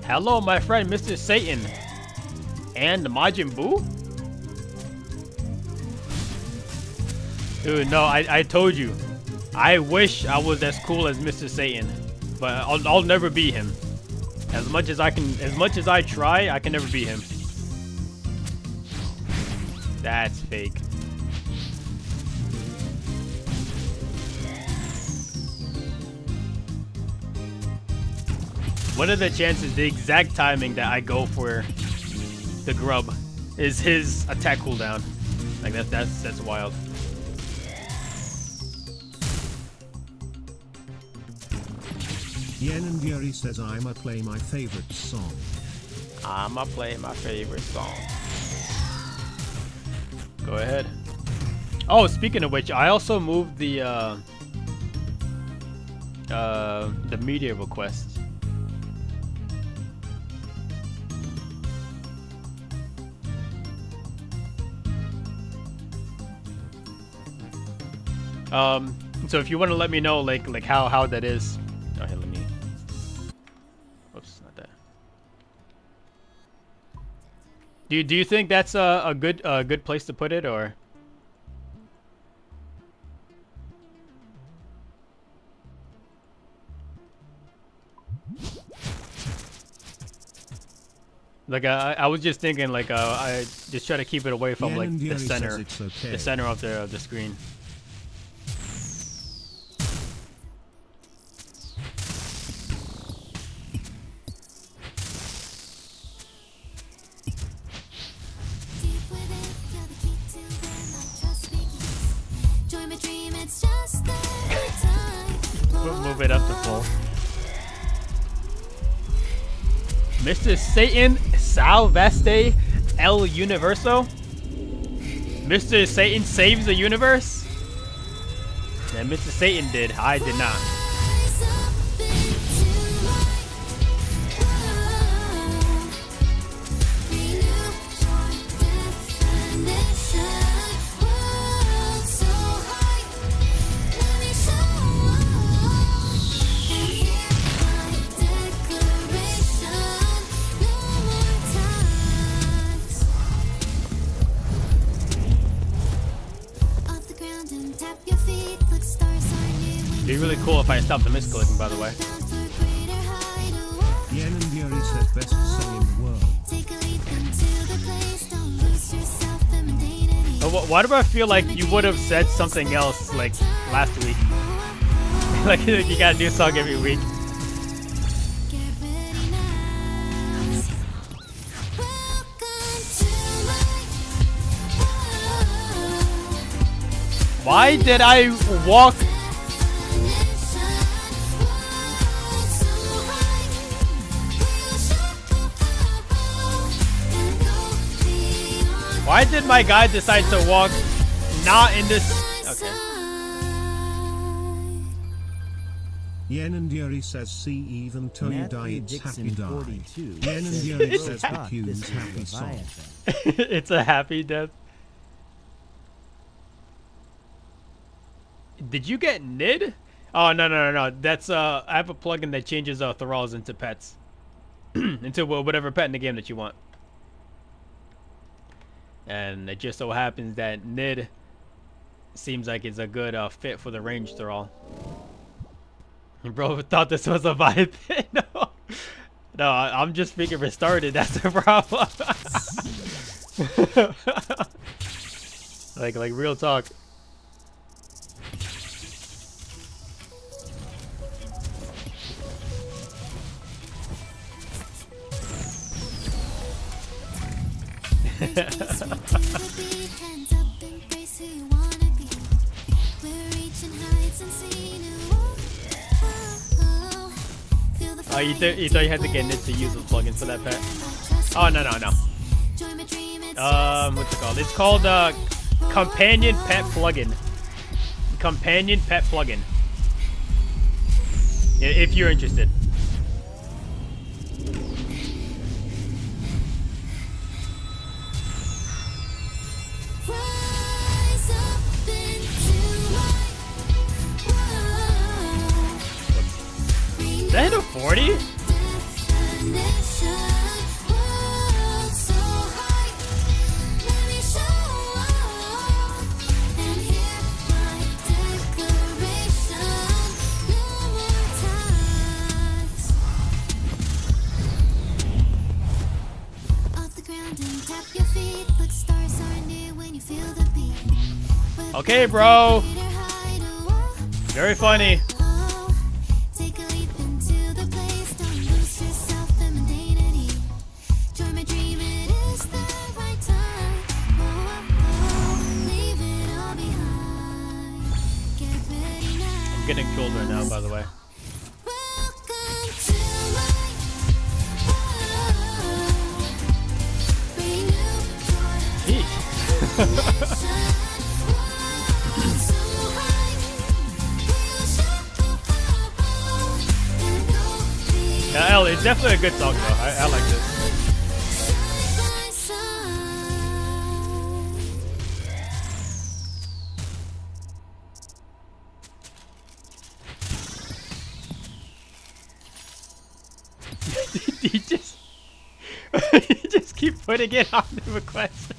Hello, my friend, Mr. Satan. And Majin Buu? Dude, no, I told you. I wish I was as cool as Mr. Satan, but I'll never beat him. As much as I try, I can never beat him. That's fake. What are the chances, the exact timing that I go for the grub is his attack cooldown? Like that's wild. Yen and Yuri says I'ma play my favorite song. I'ma play my favorite song. Go ahead. Oh, speaking of which, I also moved the media requests. So if you want to let me know like how that is. Oh, here, let me. Whoops, not that. Do you think that's a good place to put it, or? Like I was just thinking like I just try to keep it away from like the center, the center of the screen. Move it up to full. Mr. Satan Salvaste El Universo. Mr. Satan saves the universe? Yeah, Mr. Satan did. I did not. It'd be really cool if I stopped the misclicking, by the way. Yen and Yuri says best song in the world. Oh, why do I feel like you would have said something else like last week? Like you got a new song every week. Why did I walk? Why did my guy decide to walk not in this? Okay. Yen and Yuri says see even Tony Matthew Diet's Dixon, happy die. 42. Yen and Yuri says the Q's happy song. It's a happy death. Did you get Nid? Oh no. That's I have a plugin that changes thralls into pets. Into whatever pet in the game that you want. And it just so happens that Nid seems like it's a good fit for the range thrall. Bro thought this was a vibe thing. No, I'm just speaking for started. That's the problem. like real talk. Oh, you thought you had to get Nid to use the plugin for that pet? Oh, no. What's it called? It's called Companion Pet Plugin. Companion Pet Plugin. If you're interested. Did I hit a 40? Okay, bro. Very funny. I'm getting trolled right now, by the way. Yeah, L, it's definitely a good song though. I like this. you just keep putting it on the request.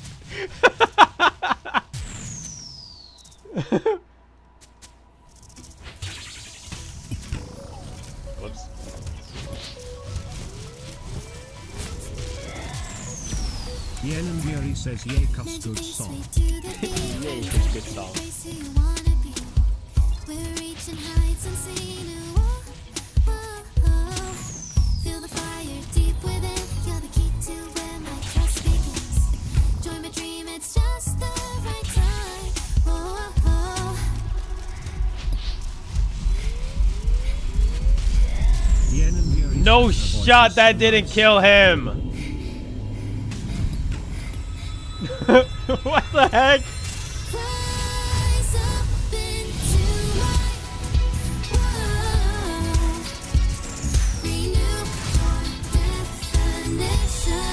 Whoops. Yen and Yuri says yay cuss good song. Yay, such good song. Feel the fire deep within. You're the key to where my trust begins. Join my dream, it's just the right time. Oh, oh. Yen and Yuri No shot, that didn't kill him. What the heck? Rise up into light. Renew your definition.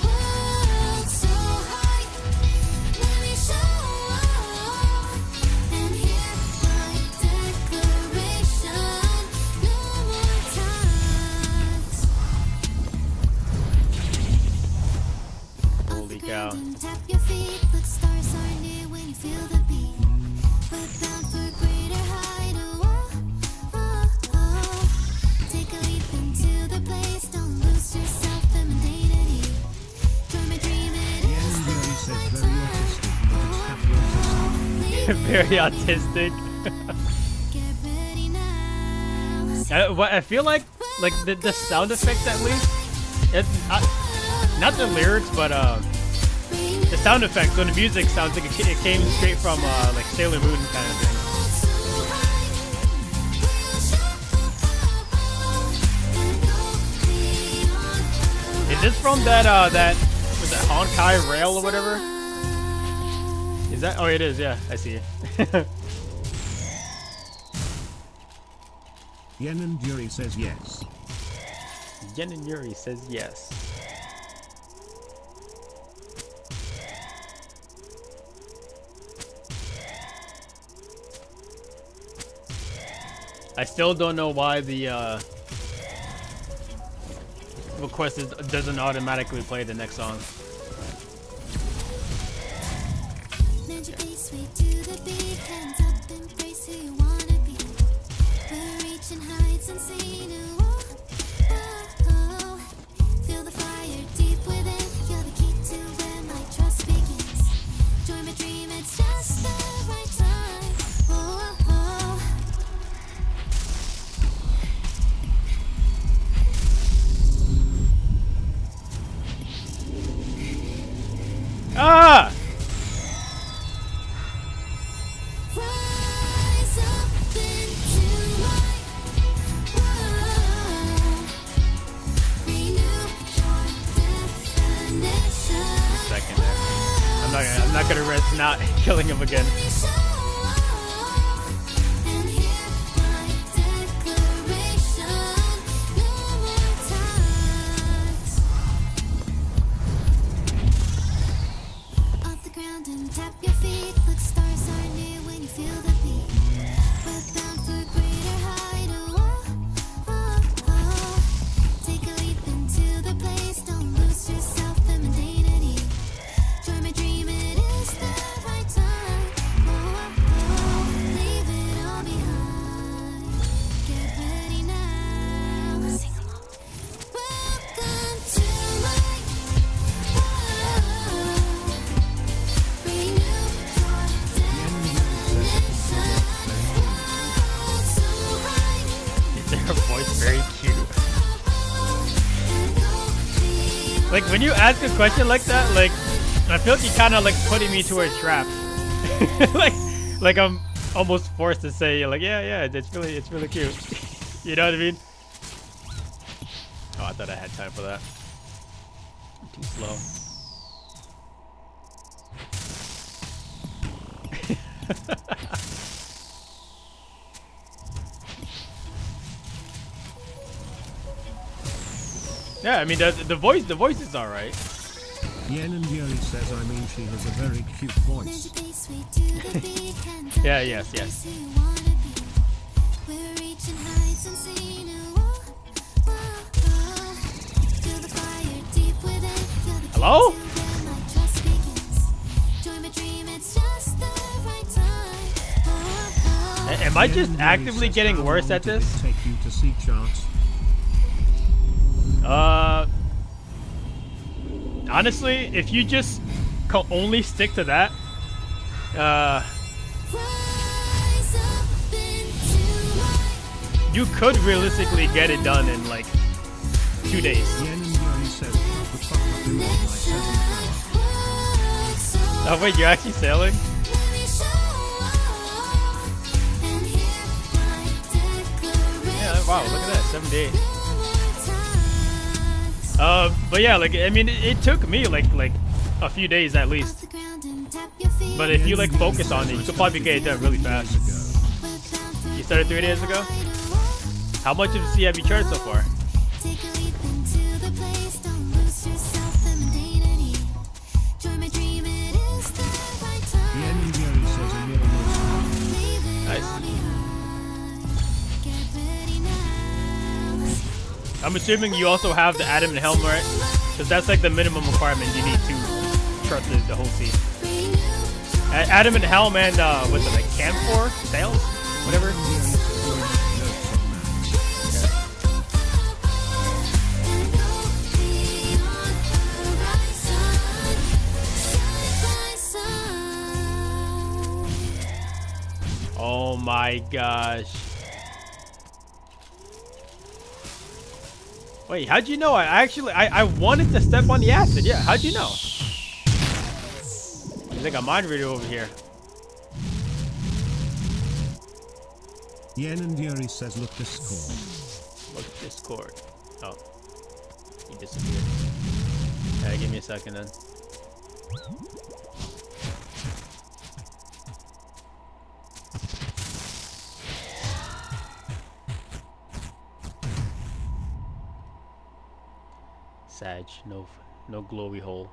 World so high. Let me show and hear my declaration. No more tags. Holy cow. Tap your feet, look, stars are near when you feel the beat. We're bound for greater height. Oh, oh, oh. Take a leap into the place. Don't lose yourself, femininity. Join my dream, it Yen is and Yuri says the very right autistic, but it's happy autistic. Very autistic. Get ready now. I feel like the sound effects at least. It's not the lyrics, but the sound effects when the music sounds like it came straight from like Sailor Moon kind of thing. Is this from that was that Honkai Rail or whatever? Is that? Oh, it is. Yeah, I see it. Yen and Yuri says yes. Yen and Yuri says yes. I still don't know why the request doesn't automatically play the next song. Bend your face way to the beat. Hands up, embrace who you wanna be. We're reaching heights unseen. Oh, oh, oh. Feel the fire deep within. You're the key to where my trust begins. Join my dream, it's just the right time. Oh, oh. Ah! Rise up into light. Renew your definition. Second there. I'm not gonna risk not killing him again. Let me show and hear my declaration. No more tags. Off the ground and tap your feet. Look, stars are near when you feel the beat. We're bound for greater height. Oh, oh, oh. Take a leap into the place. Don't lose yourself, femininity. Join my dream, it is the right time. Like when you ask a question like that, like I feel like you're kind of like putting me towards traps. like I'm almost forced to say like yeah, it's really cute. You know what I mean? Oh, I thought I had time for that. I'm too slow. Yeah, I mean the voice is all right. Yen and Yuri says, I mean, she has a very cute voice. Yeah, yes. Hello? Am I just actively getting worse at this? Take you to see charts. Honestly, if you just only stick to that, you could realistically get it done in like 2 days. Oh wait, you're actually sailing? Yeah, wow, look at that, 78. But yeah, like I mean, it took me like a few days at least. But if you like focus on it, you could probably get it done really fast. You started 3 days ago? How much of the sea have you charged so far? Nice. I'm assuming you also have the Adam and Helm, right? Because that's like the minimum requirement you need to trust the whole sea. Adam and Helm and what's it, like Camphor? Sails? Whatever. Oh my gosh. Wait, how'd you know? I wanted to step on the acid. Yeah, how'd you know? There's like a mind reader over here. Yen and Yuri says, look Discord. Look Discord. Oh. He disappeared. Alright, give me a second then. Sag, no glowy hole.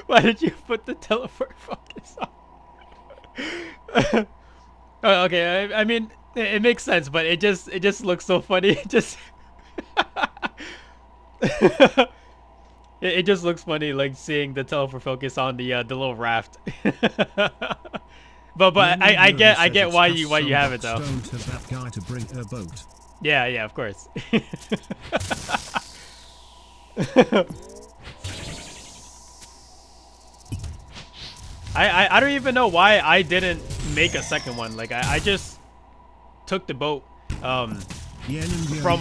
Why did you put the teleport focus on? Oh, okay, I mean it makes sense, but it just looks so funny. It just It just looks funny, like seeing the teleport focus on the little raft. but I get why you have it though. Stone to that guy to bring her boat. Yeah, of course. I don't even know why I didn't make a second one. Like I just took the boat from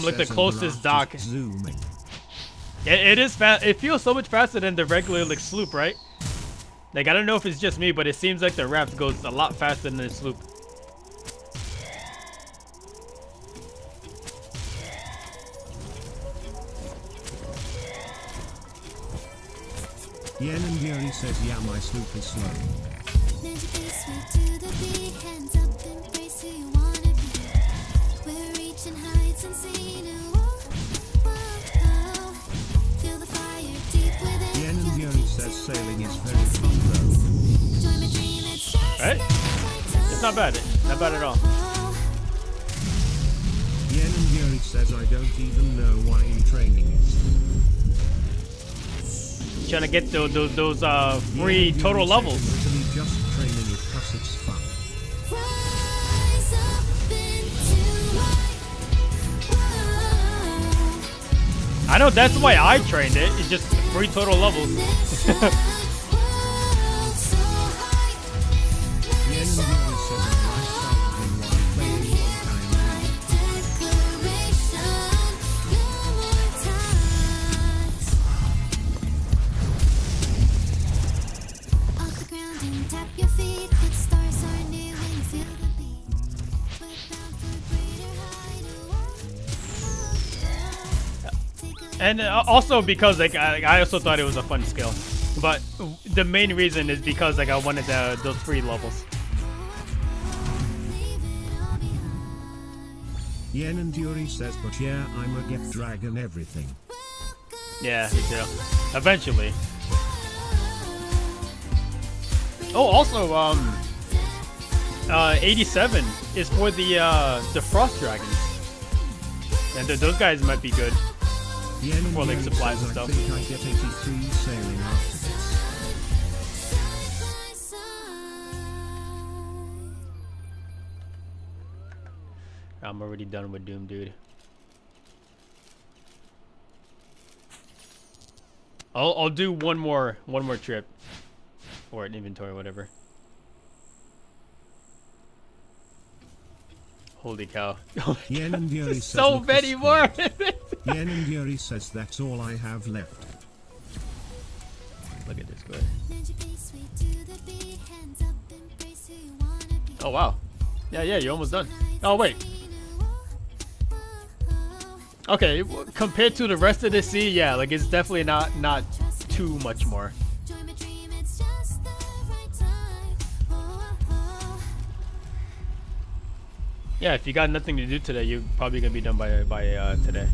like the closest dock. Zooming. It is fast. It feels so much faster than the regular like sloop, right? Like I don't know if it's just me, but it seems like the raft goes a lot faster than the sloop. Yen and Yuri says, yeah, my sloop is slow. Yen and Yuri says sailing is very fun though. Right? It's not bad. Not bad at all. Yen and Yuri says, I don't even know why I'm training it. Trying to get those free total levels. Literally just training it 'cause it's fun. I know that's why I trained it. It's just free total levels. Off the ground and tap your feet. The stars are near when you feel the beat. We're bound for greater height. And also because like I also thought it was a fun skill, but the main reason is because like I wanted those free levels. Yen and Yuri says, but yeah, I'm a get dragon everything. Yeah, me too. Eventually. Oh, also 87 is for the frost dragons, and those guys might be good. For like supplies and stuff. I think I get 83 sailing after this. I'm already done with Doom, dude. I'll do one more trip, or an inventory, whatever. Holy cow! Yen and Yuri says, so many more. Yen and Yuri says that's all I have left. Look at this guy. Oh wow. Yeah, you're almost done. Oh wait. Okay, compared to the rest of the sea, yeah, like it's definitely not too much more. Yeah, if you got nothing to do today, you're probably gonna be done by today.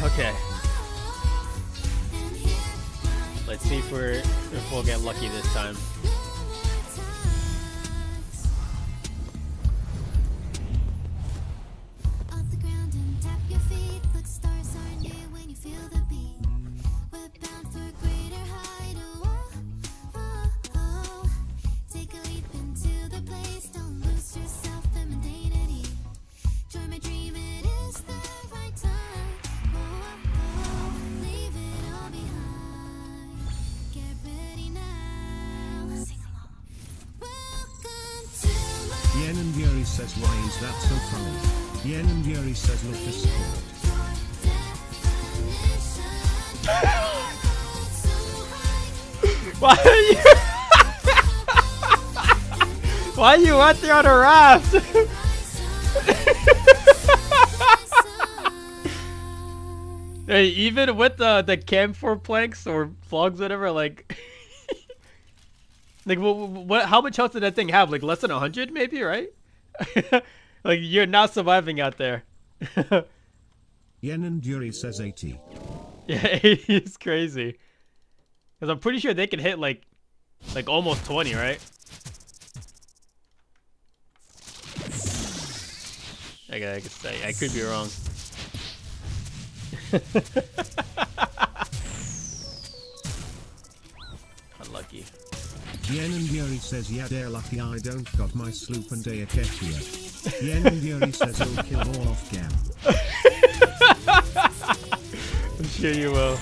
Okay. Let's see if we'll get lucky this time. Off the ground and tap your feet. Look, stars are near when you feel the beat. We're bound for greater height. Take a leap into the place. Don't lose yourself in mundanity. Join my dream, it is the right time. Leave it all behind. Get ready now. Sing along. Welcome to my Yen and Yuri says, why is that so funny? Yen and Yuri says, look Discord. Why are you? Why are you out there on a raft? Hey, even with the camphor planks or flogs, whatever, like, like what? How much health did that thing have? Like less than 100, maybe, right? Like you're not surviving out there. Yen and Yuri says 80. Yeah, 80 is crazy. Cause I'm pretty sure they can hit like almost 20, right? I guess say I could be wrong. Unlucky. Yen and Yuri says, yeah, they're lucky I don't got my sloop and a yet. Yen and Yuri says, oh, kill all off gam. I'm sure you will.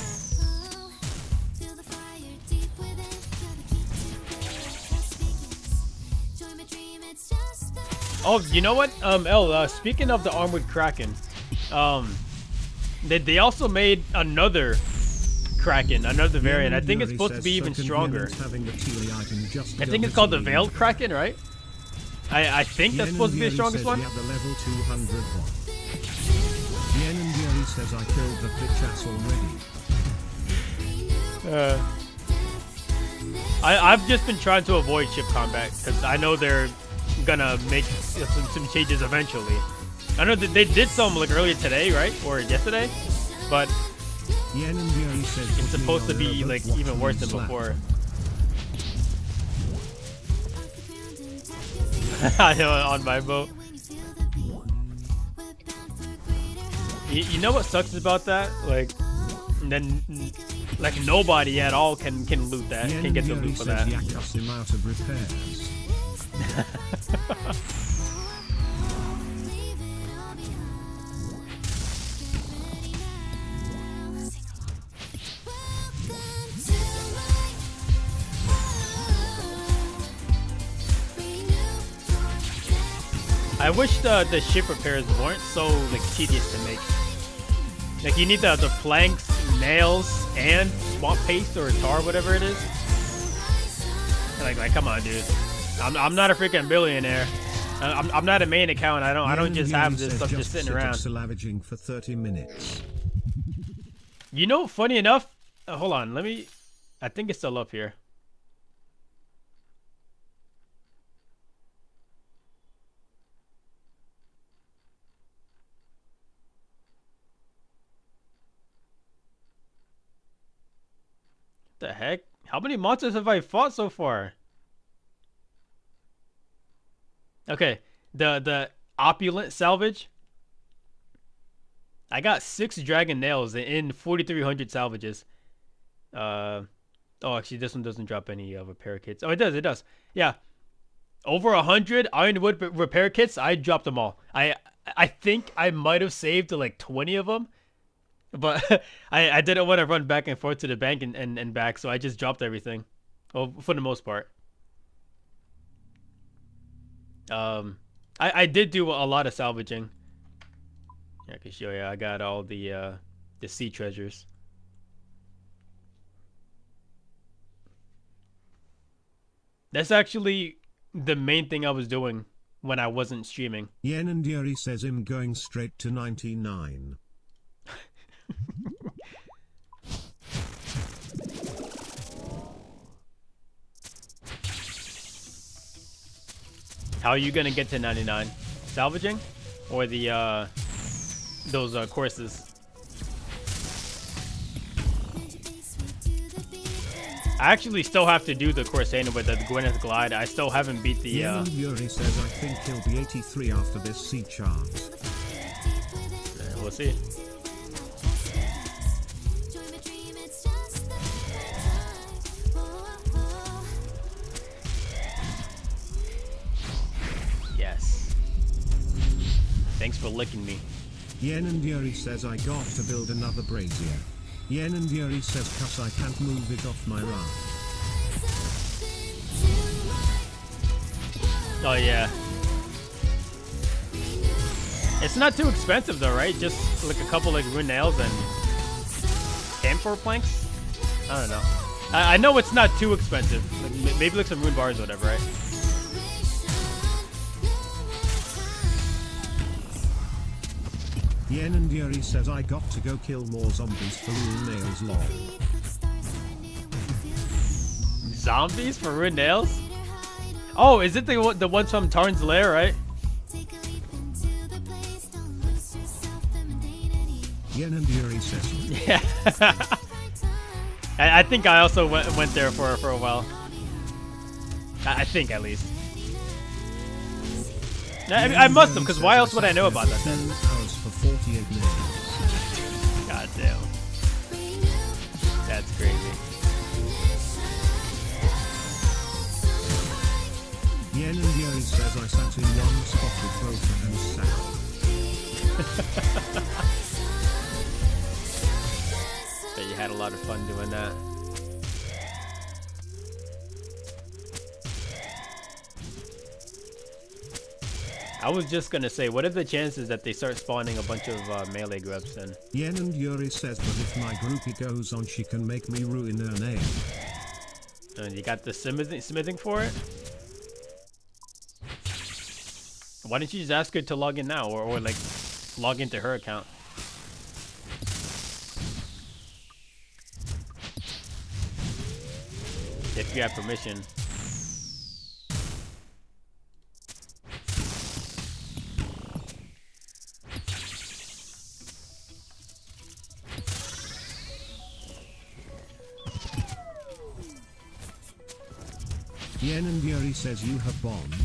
Oh, you know what? Speaking of the Armored Kraken, they also made another Kraken, another variant. I think it's supposed to be even stronger. I think it's called the Veiled Kraken, right? I think that's supposed to be the strongest one. Yen and Yuri says, I killed the bitch ass already. I've just been trying to avoid ship combat because I know they're gonna make some changes eventually. I know that they did some like earlier today, right, or yesterday, but it's supposed to be like even worse than before. I know, on my boat. You know what sucks about that? Like, then Like nobody at all can loot that. Can get the loot for that. Yaku's him out of repairs. I wish the ship repairs weren't so like tedious to make. Like you need the planks, nails, and swamp paste or tar, whatever it is. Like come on, dude. I'm not a freaking billionaire. I'm not a main account. I don't just have this stuff just sitting around. Salvaging for 30 minutes. You know, funny enough. Hold on, let me. I think it's still up here. The heck? How many monsters have I fought so far? Okay, the opulent salvage. I got 6 dragon nails in 4,300 salvages. Oh, actually, this one doesn't drop any repair kits. Oh, it does. It does. Yeah, over 100 ironwood repair kits. I dropped them all. I think I might have saved like 20 of them. But I didn't want to run back and forth to the bank and back, so I just dropped everything. Well, for the most part. I did do a lot of salvaging. Yeah, I can show you. I got all the sea treasures. That's actually the main thing I was doing when I wasn't streaming. Yen and Yuri says him going straight to 99. How are you gonna get to 99? Salvaging, or the those courses? I actually still have to do the Corsana with the Gwyneth Glide. I still haven't beat the. Yuri says I think he'll be 83 after this sea chart. We'll see. Thanks for licking me. Yen and Yuri says I got to build another brazier. Yen and Yuri says cuz I can't move it off my raft. Oh yeah. It's not too expensive though, right? Just like a couple like rune nails and camphor planks? I don't know. I know it's not too expensive. Like, maybe like some rune bars or whatever, right? Yen and Yuri says I got to go kill more zombies for rune nails lol. Zombies for rune nails? Oh, is it the ones from Tarn's Lair, right? Yen and Yuri says yeah. I think I also went there for a while. I think at least. I must have, because why else would I know about that then? Hours for 48 minutes. God damn. That's crazy. Yen and Yuri says I sat in one spot with Rosa and Sal. Bet you had a lot of fun doing that. I was just gonna say, what are the chances that they start spawning a bunch of melee grubs then? Yen and Yuri says, but if my groupie goes on, she can make me ruin her name. And you got the smithing for it? Why don't you just ask her to log in now, or like log into her account? If you have permission. Yen and Yuri says you have bombed.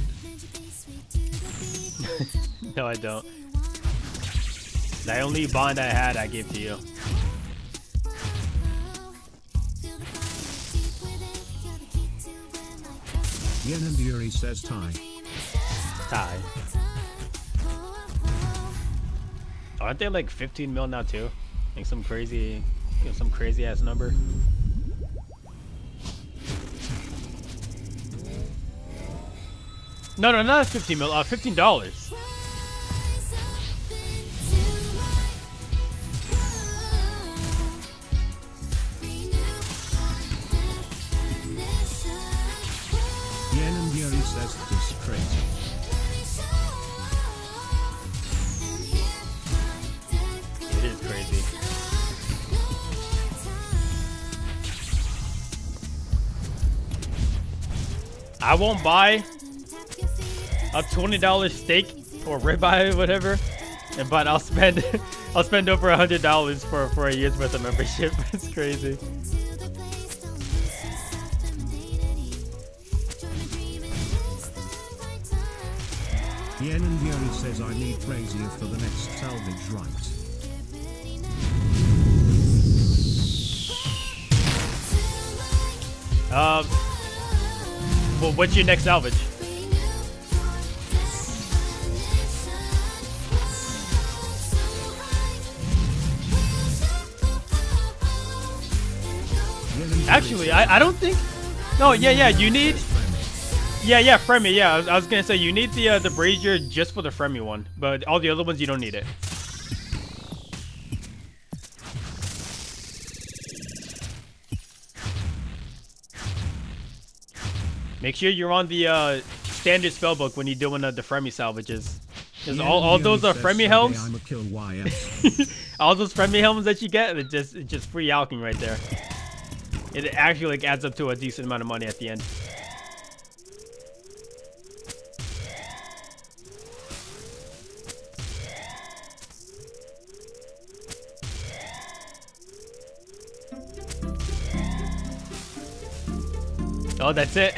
No, I don't. The only bond I had, I gave to you. Yen and Yuri says tie. Tie. Aren't they like 15 mil now too? Like some crazy, some crazy ass number. No, not 15 mil. $15. Yen and Yuri says that is crazy. It is crazy. I won't buy a $20 steak or ribeye or whatever, but I'll spend over $100 for a year's worth of membership. It's crazy. Yen and Yuri says I need Brazier for the next salvage right. Well, what's your next salvage? Actually, I don't think. No, yeah, you need. Yeah, Fremy. Yeah, I was gonna say you need the brazier just for the Fremy one, but all the other ones you don't need it. Make sure you're on the standard spellbook when you're doing the Fremy salvages. Because all those are Fremy helms. All those Fremy helms that you get, it's just free alching right there. It actually like adds up to a decent amount of money at the end. Oh, that's it.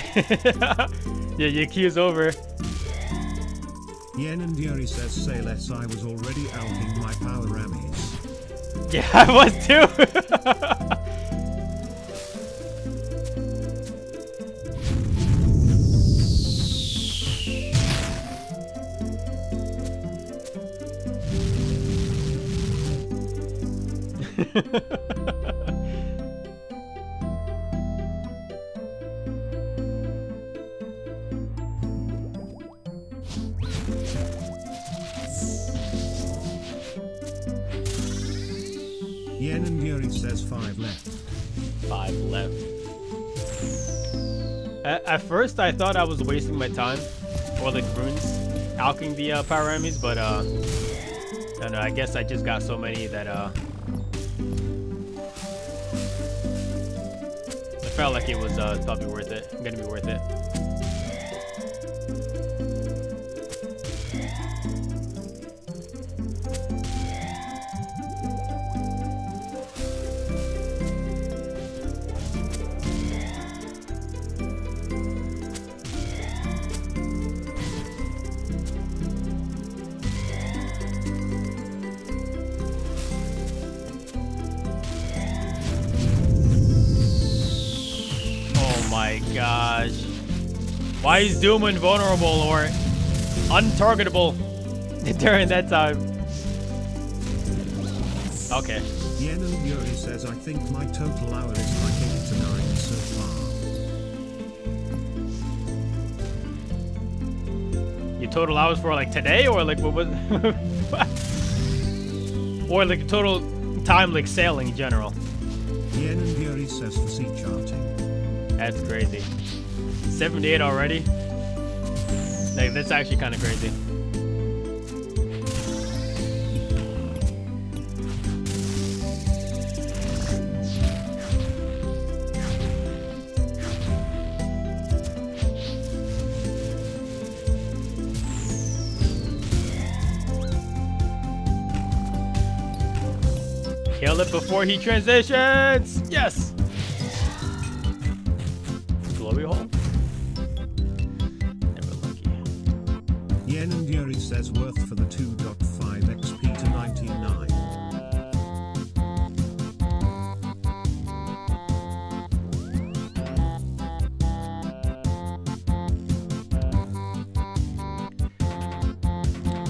Yeah, your queue's over. Yen and Yuri says say less. I was already alching my power rammies. Yeah, I was too. Yen and Yuri says 5 left. 5 left. At first, I thought I was wasting my time, or like runes, alching the power enemies, but I don't know. I guess I just got so many that I felt like it was probably worth it. Gonna be worth it. Gosh, why is Doom invulnerable or untargetable during that time? Okay. Yen and Yuri says I think my total hour is like 8 to 9 so far. Your total hours for like today, or like what was? Or like total time like sailing in general? Yen and Yuri says for sea charting. That's crazy. 78 already? Like, that's actually kind of crazy. Kill it before he transitions! Yes! Glory hole? Never lucky. Yen and Yuri says worth for the 2.5 XP to 99.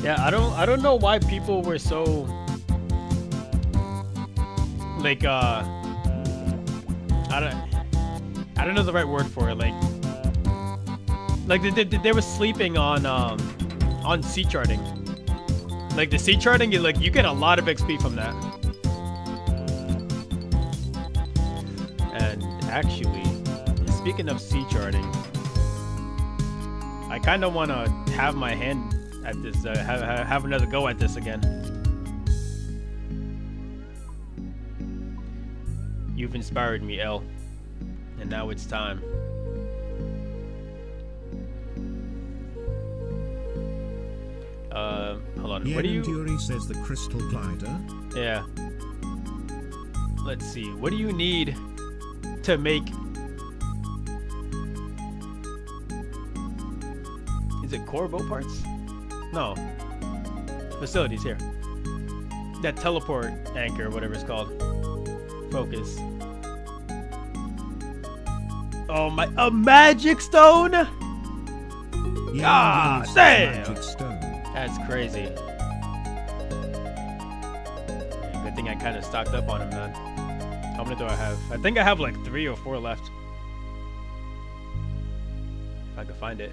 Yeah, I don't know why people were so like I don't know the right word for it. Like they were sleeping on sea charting. Like the sea charting, you get a lot of XP from that. And actually, speaking of sea charting, I kind of want to have my hand at this, have another go at this again. You've inspired me, L. And now it's time. Hold on. What do you... Yuri says the crystal glider. Yeah. Let's see. What do you need to make... Is it core boat parts? No. Facilities here. That teleport anchor, whatever it's called. Focus. Oh my, a magic stone? Yeah, damn! Magic stone. That's crazy. Yeah, good thing I kind of stocked up on him, man. How many do I have? I think I have like 3 or 4 left. If I can find it.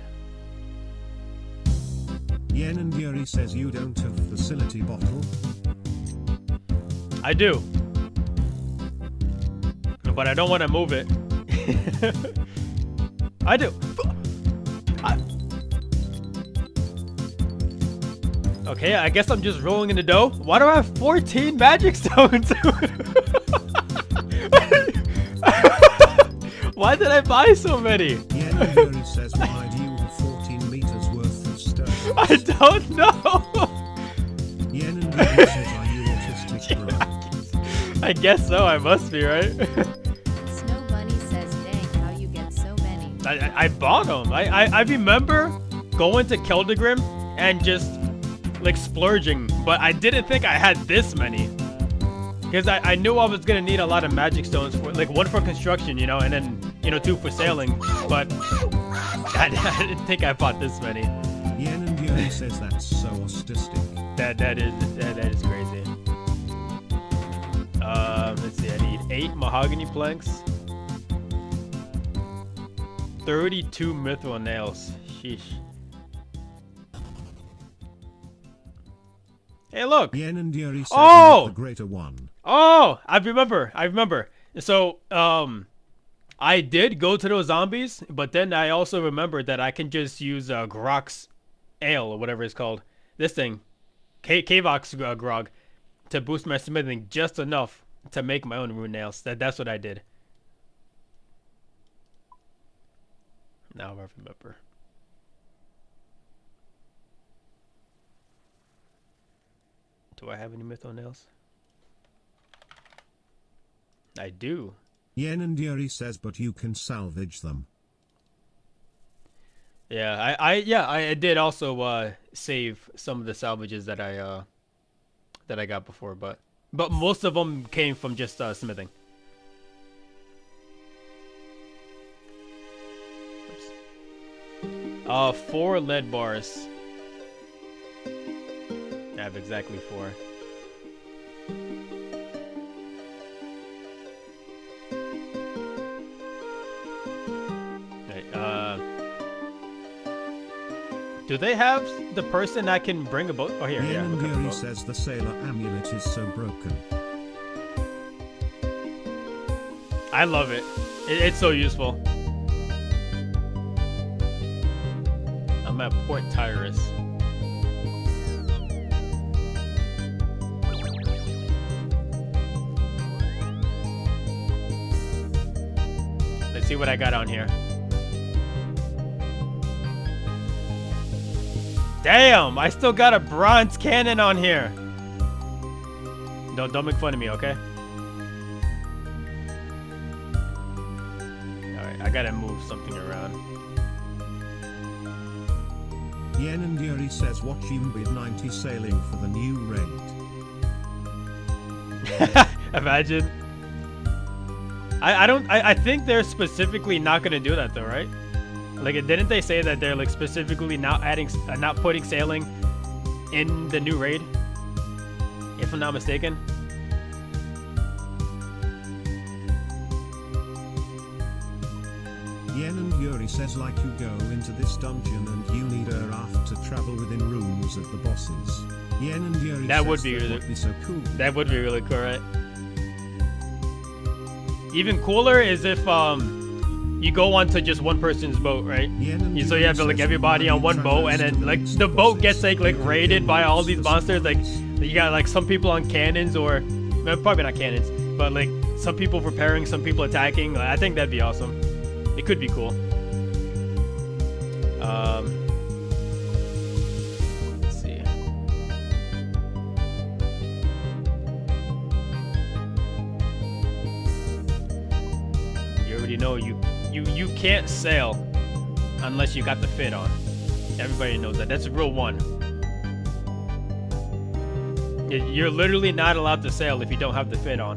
Yen and Yuri says you don't have facility bottle. I do. But I don't want to move it. I do. Okay, I guess I'm just rolling in the dough. Why do I have 14 magic stones? Why did I buy so many? Yen and Yuri says why do you have 14 meters worth of stones? I don't know. Yen and Yuri says are you autistic, bro? I guess so. I must be, right? Snow Bunny says, dang, how you get so many. I bought them. I remember going to Keldegrim and just like splurging, but I didn't think I had this many. Because I knew I was going to need a lot of magic stones for like 1 for construction, you know, and then, you know, 2 for sailing. But I didn't think I bought this many. Yen and Yuri says that's so autistic. That is crazy. Let's see, I need 8 mahogany planks, 32 mithril nails. Sheesh. Hey, look. Yen and Yuri says oh, the greater one. Oh, I remember. So, I did go to those zombies, but then I also remembered that I can just use Grog's ale or whatever it's called. This thing, Kavox Grog, to boost my smithing just enough to make my own rune nails. That's what I did. Now I remember. Do I have any mithril nails? I do. Yen and Yuri says, but you can salvage them. Yeah, I did also save some of the salvages that I got before, but most of them came from just smithing. Oops. 4 lead bars. I have exactly 4. Do they have the person I can bring a boat? Oh, here, Yen and Yuri says the sailor amulet is so broken. I love it. It's so useful. I'm at Port Tyrus. Let's see what I got on here. Damn, I still got a bronze cannon on here. Don't make fun of me, okay? Alright, I gotta move something around. Yen and Yuri says watch Yumbid 90 sailing for the new raid. Imagine. I think they're specifically not gonna do that though, right? Like, didn't they say that they're like specifically not putting sailing in the new raid, if I'm not mistaken. Yen and Yuri says like you go into this dungeon and you need a raft to travel within rooms at the bosses. Yen and Yuri That says would be that really would be so cool. That would be really cool, right? Even cooler is if you go onto just one person's boat, right? So you have like everybody on one boat, and then like the boat gets like raided by all these monsters. Like you got like some people on cannons, or well, probably not cannons, but like some people preparing, some people attacking. Like, I think that'd be awesome. It could be cool. Let's see. You already know you can't sail unless you got the fit on. Everybody knows that. That's rule 1. You're literally not allowed to sail if you don't have the fit on.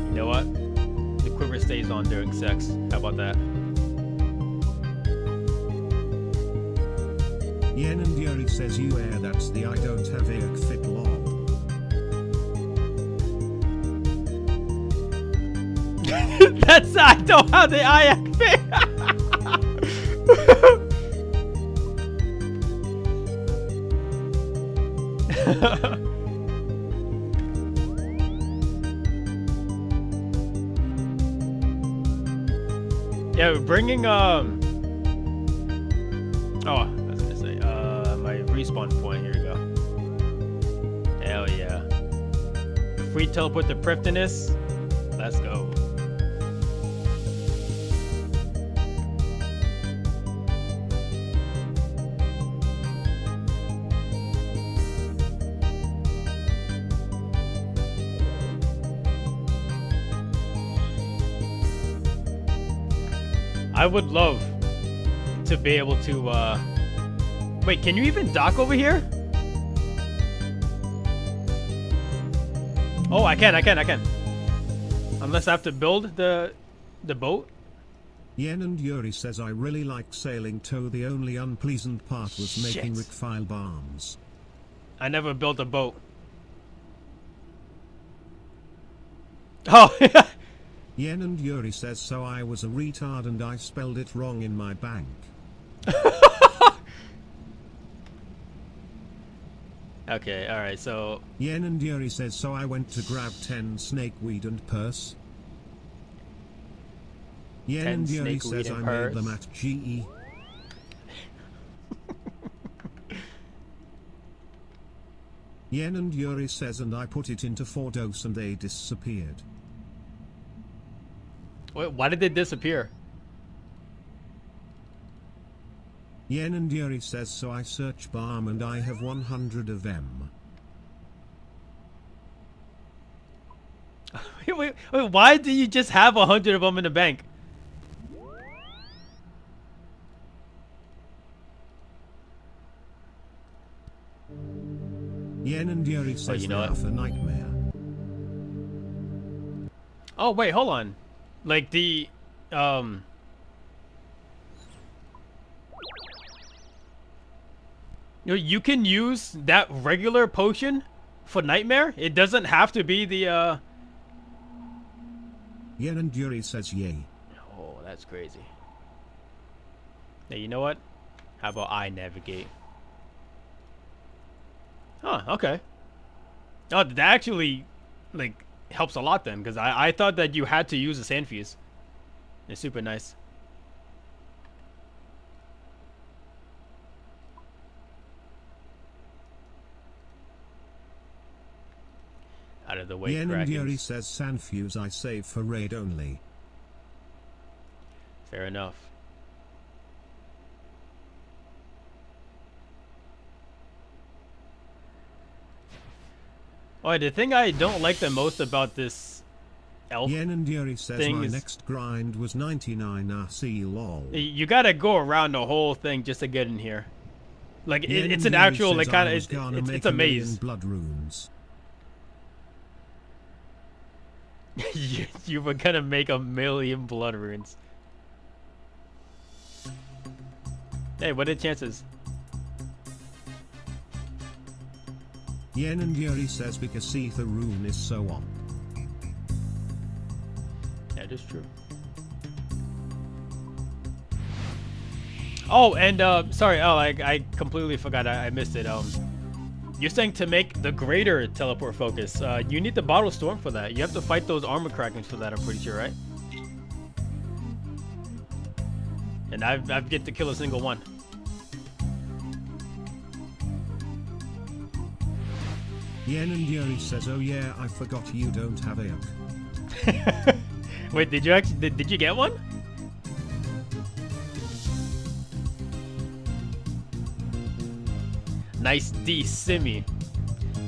You know what? The quiver stays on during sex. How about that? Yen and Yuri says you air that's the I don't have a fit lol. That's I don't have the IAC fit. Yeah, bringing oh, I was gonna say my respawn point. Here we go. Hell yeah! Free teleport to Prifddinas. Let's go. I would love to be able to, wait, can you even dock over here? Oh, I can. Unless I have to build the boat. Yen and Yuri says I really like sailing too. The only unpleasant part was making Shit. Rickfile bombs. I never built a boat. Oh, Yen and Yuri says so I was a retard and I spelled it wrong in my bank. okay, alright, so... Yen and Yuri says so I went to grab 10 snakeweed and purse. Yen 10 and Yuri snakeweed says I and made them purse. at GE. Yen and Yuri says and I put it into 4DOS and they disappeared. Wait, why did they disappear? Yen and Yuri says so I search balm and I have 100 of them. wait, why do you just have 100 of them in the bank? Yen and Yuri says you know they what? are for nightmare. Oh, wait, hold on. Like the, you can use that regular potion for Nightmare? It doesn't have to be the, Yen and Yuri says yay. Oh, that's crazy. Hey, you know what? How about I navigate? Huh, okay. Oh, that actually, like, helps a lot then, because I thought that you had to use the sand fuse. It's super nice. Out of the way, Yen and Yuri Krakens. says Sandfuse I save for raid only. Fair enough. Oh, the thing I don't like the most about this elf Yen and Yuri says thing my is next grind was 99 RC lol. you gotta go around the whole thing just to get in here. Like Yen it's and an Yuri actual says like I kind was of gonna it's make a a million maze. blood runes. you were gonna make 1,000,000 blood runes. Hey, what are the chances? Yen and Yuri says because the rune is so on. That is true. Oh, and sorry, I completely forgot. I missed it. You're saying to make the greater teleport focus, you need the bottle storm for that. You have to fight those armor krakens for that, I'm pretty sure, right? And I've yet to kill a single one. Yen and Yuri says, oh yeah, I forgot you don't have a yoke. Wait, did you actually did you get one? Nice D Simi.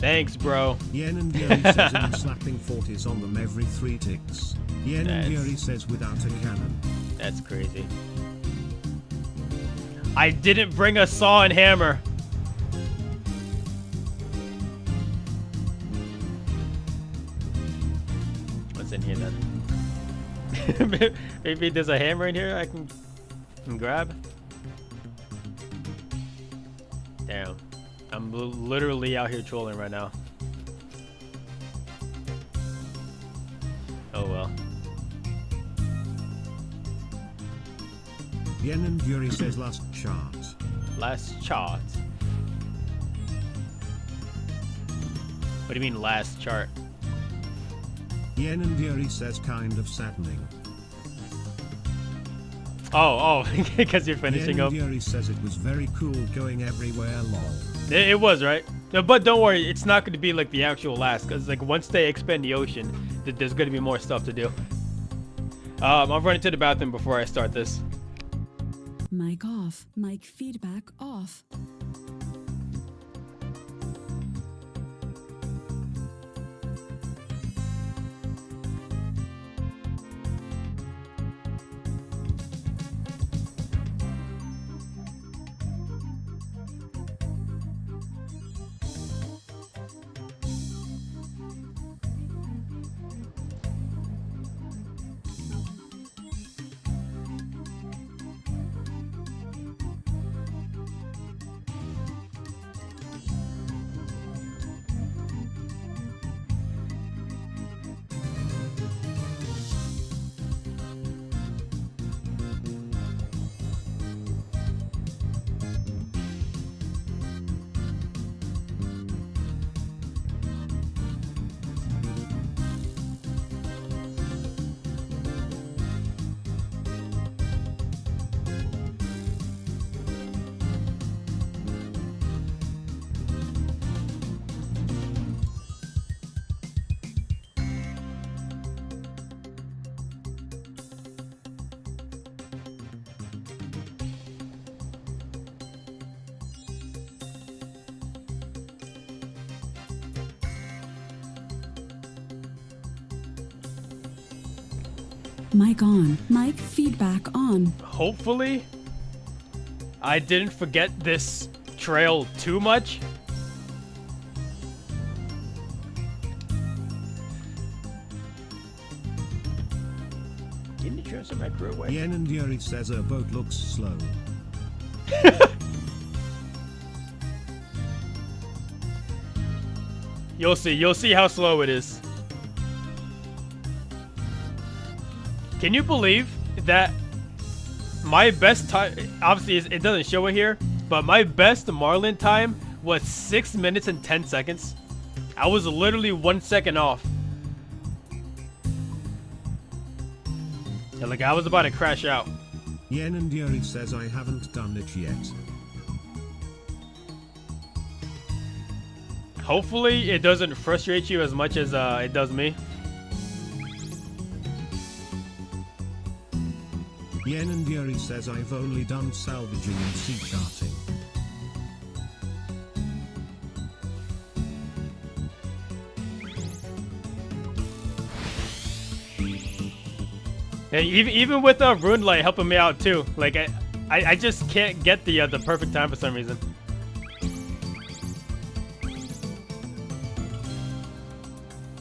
Thanks, bro. Yen and Yuri says I'm slapping 40s on them every 3 ticks. Yen and Yuri says without a cannon. That's crazy. I didn't bring a saw and hammer. What's in here then? Maybe there's a hammer in here I can grab. Damn. I'm literally out here trolling right now. Oh well. Yen and Yuri says last chart. Last chart? What do you mean last chart? Yen and Yuri says kind of saddening. Oh, because you're finishing up. Yen and Yuri says it was very cool going everywhere, lol. It was, right? But don't worry, it's not going to be like the actual last, because like once they expand the ocean, there's going to be more stuff to do. I'm running to the bathroom before I start this. Mic off. Mic feedback off. Mic on. Mic feedback on. Hopefully, I didn't forget this trail too much. Can you transfer my crew away? Yen and Yuri says her boat looks slow. You'll see how slow it is. Can you believe that my best time, obviously it doesn't show it here, but my best Marlin time was 6 minutes and 10 seconds. I was literally 1 second off. Yeah, like I was about to crash out. Yen and Yuri says I haven't done it yet. Hopefully it doesn't frustrate you as much as it does me. Yen and Yuri says I've only done salvaging and sea charting. And even with Rune Light helping me out too, like I just can't get the perfect time for some reason.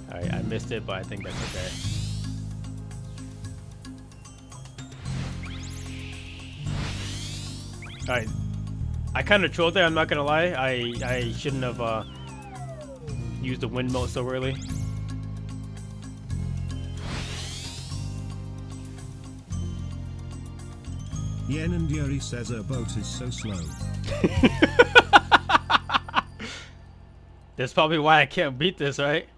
Alright, I missed it, but I think that's okay. Alright, I kind of trolled there. I'm not gonna lie. I shouldn't have used the wind mode so early. Yen and Yuri says her boat is so slow. That's probably why I can't beat this, right?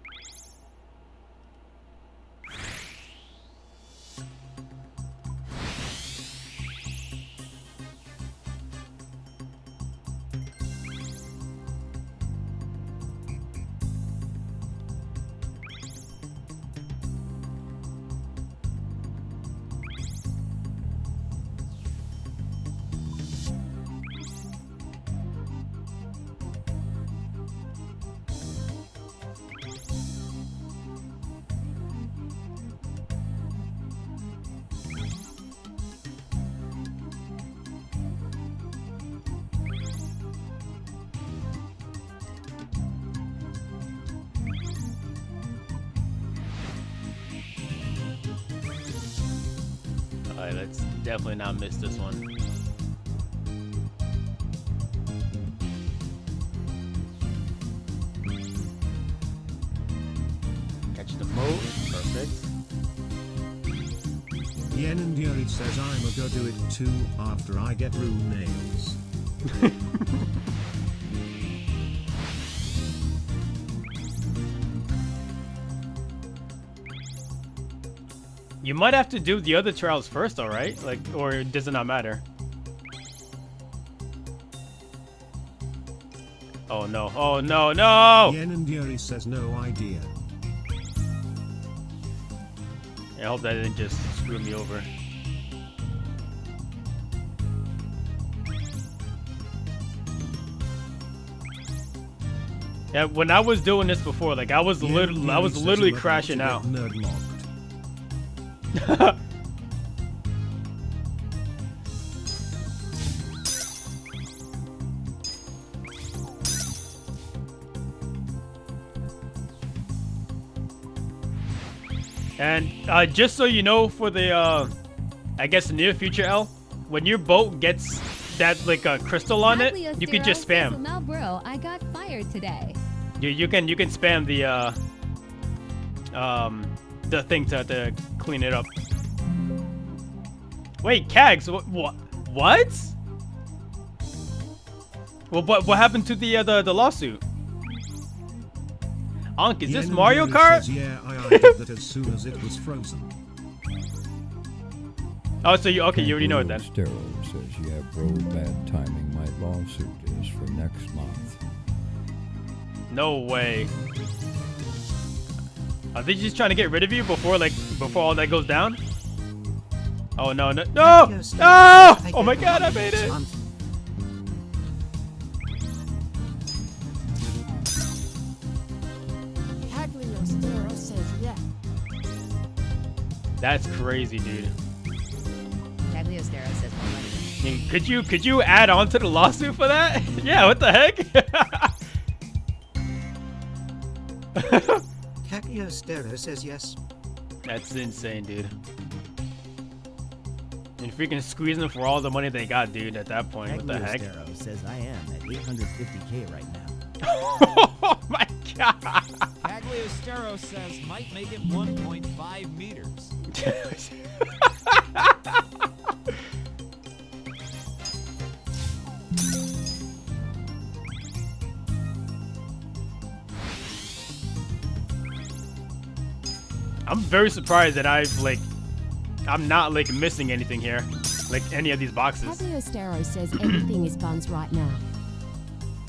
Alright, let's definitely not miss this one. Catch the moat. Perfect. Yen and Yuri says I'ma go do it too after I get rune nails. You might have to do the other trials first, alright? Like, or does it not matter? Oh no, oh no, no! Yen and Yuri says no idea. I hope that didn't just screw me over. Yeah, when I was doing this before, like I was literally crashing out. And just so you know, for the I guess near future L, when your boat gets that like a crystal on it, you can just spam. Now, bro, I got fired today. You can spam the thing to clean it up. Wait, Kags, what? Well, what happened to the lawsuit? Ankh, is this Mario Kart? Says, yeah, I did that as soon as it was frozen. Oh, so you already know it then. Stero says, yeah, bro, bad timing. My lawsuit is for next month. No way. Are they just trying to get rid of you before all that goes down? Oh no, no, no! No! Oh my god, I made it! Cagliostero says yeah. That's crazy, dude. Cagliostero says more money. Could you add on to the lawsuit for that? Yeah, what the heck? Cagliostero says yes. That's insane, dude. And freaking squeezing for all the money they got, dude, at that point. What the heck? Cagliostero says I am at 850k right now. Oh my god! Cagliostero says might make it 1.5 meters. I'm very surprised that I'm not like missing anything here, like any of these boxes. Cagliostero says everything is buns right now.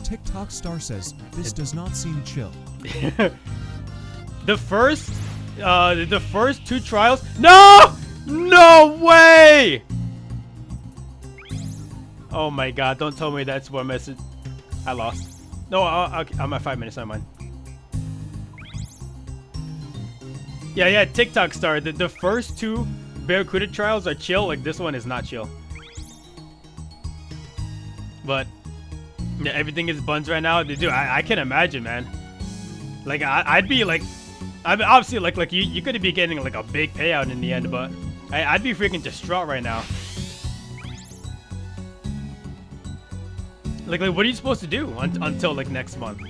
TikTok Star says this does not seem chill. The first two trials. No! No way! Oh my god! Don't tell me that's what message. I lost. No, I'm at 5 minutes. Never mind. Yeah, TikTok Star. The first two Barracuda trials are chill. Like this one is not chill. But yeah, everything is buns right now. Dude, I can imagine, man. Like I'd be like, obviously like you could be getting like a big payout in the end, but I'd be freaking distraught right now. Like what are you supposed to do until like next month?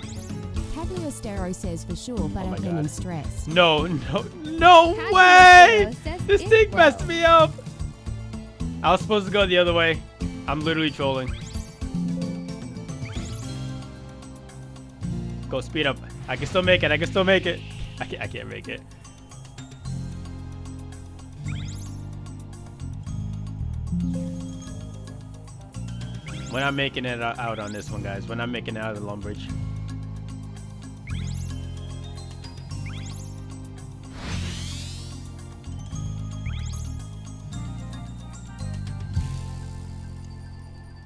Cagliostero says for sure, but I've been stressed. No way! This thing messed me up. I was supposed to go the other way. I'm literally trolling. Go speed up. I can still make it. I can still make it. I can't make it. We're not making it out on this one, guys. We're not making it out of the Lumbridge.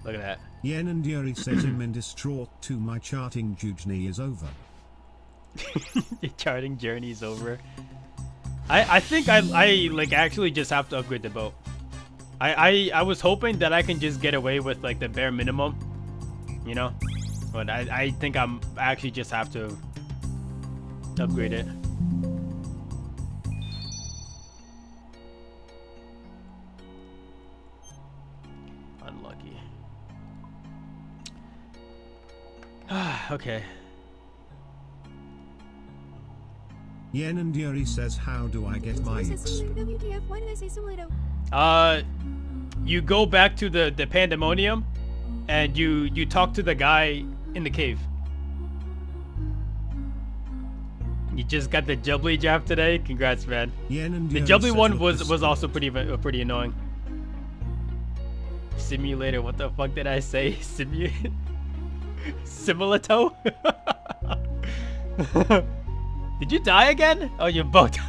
Look at that. Yen and Yuri says I'm in distraught too. My charting journey is over. Your charting journey is over. I think I like actually just have to upgrade the boat. I was hoping that I can just get away with like the bare minimum, you know, but I think I'm actually just have to upgrade it. Unlucky. Okay. Yen and Yuri says, how do I get my XP? WTF, why did I say Solito? You go back to the Pandemonium and you talk to the guy in the cave. You just got the Jubbly jab today. Congrats, man. The Jubbly one was also pretty annoying. Simulator, what the fuck did I say? Simulato? Did you die again? Oh, you both died.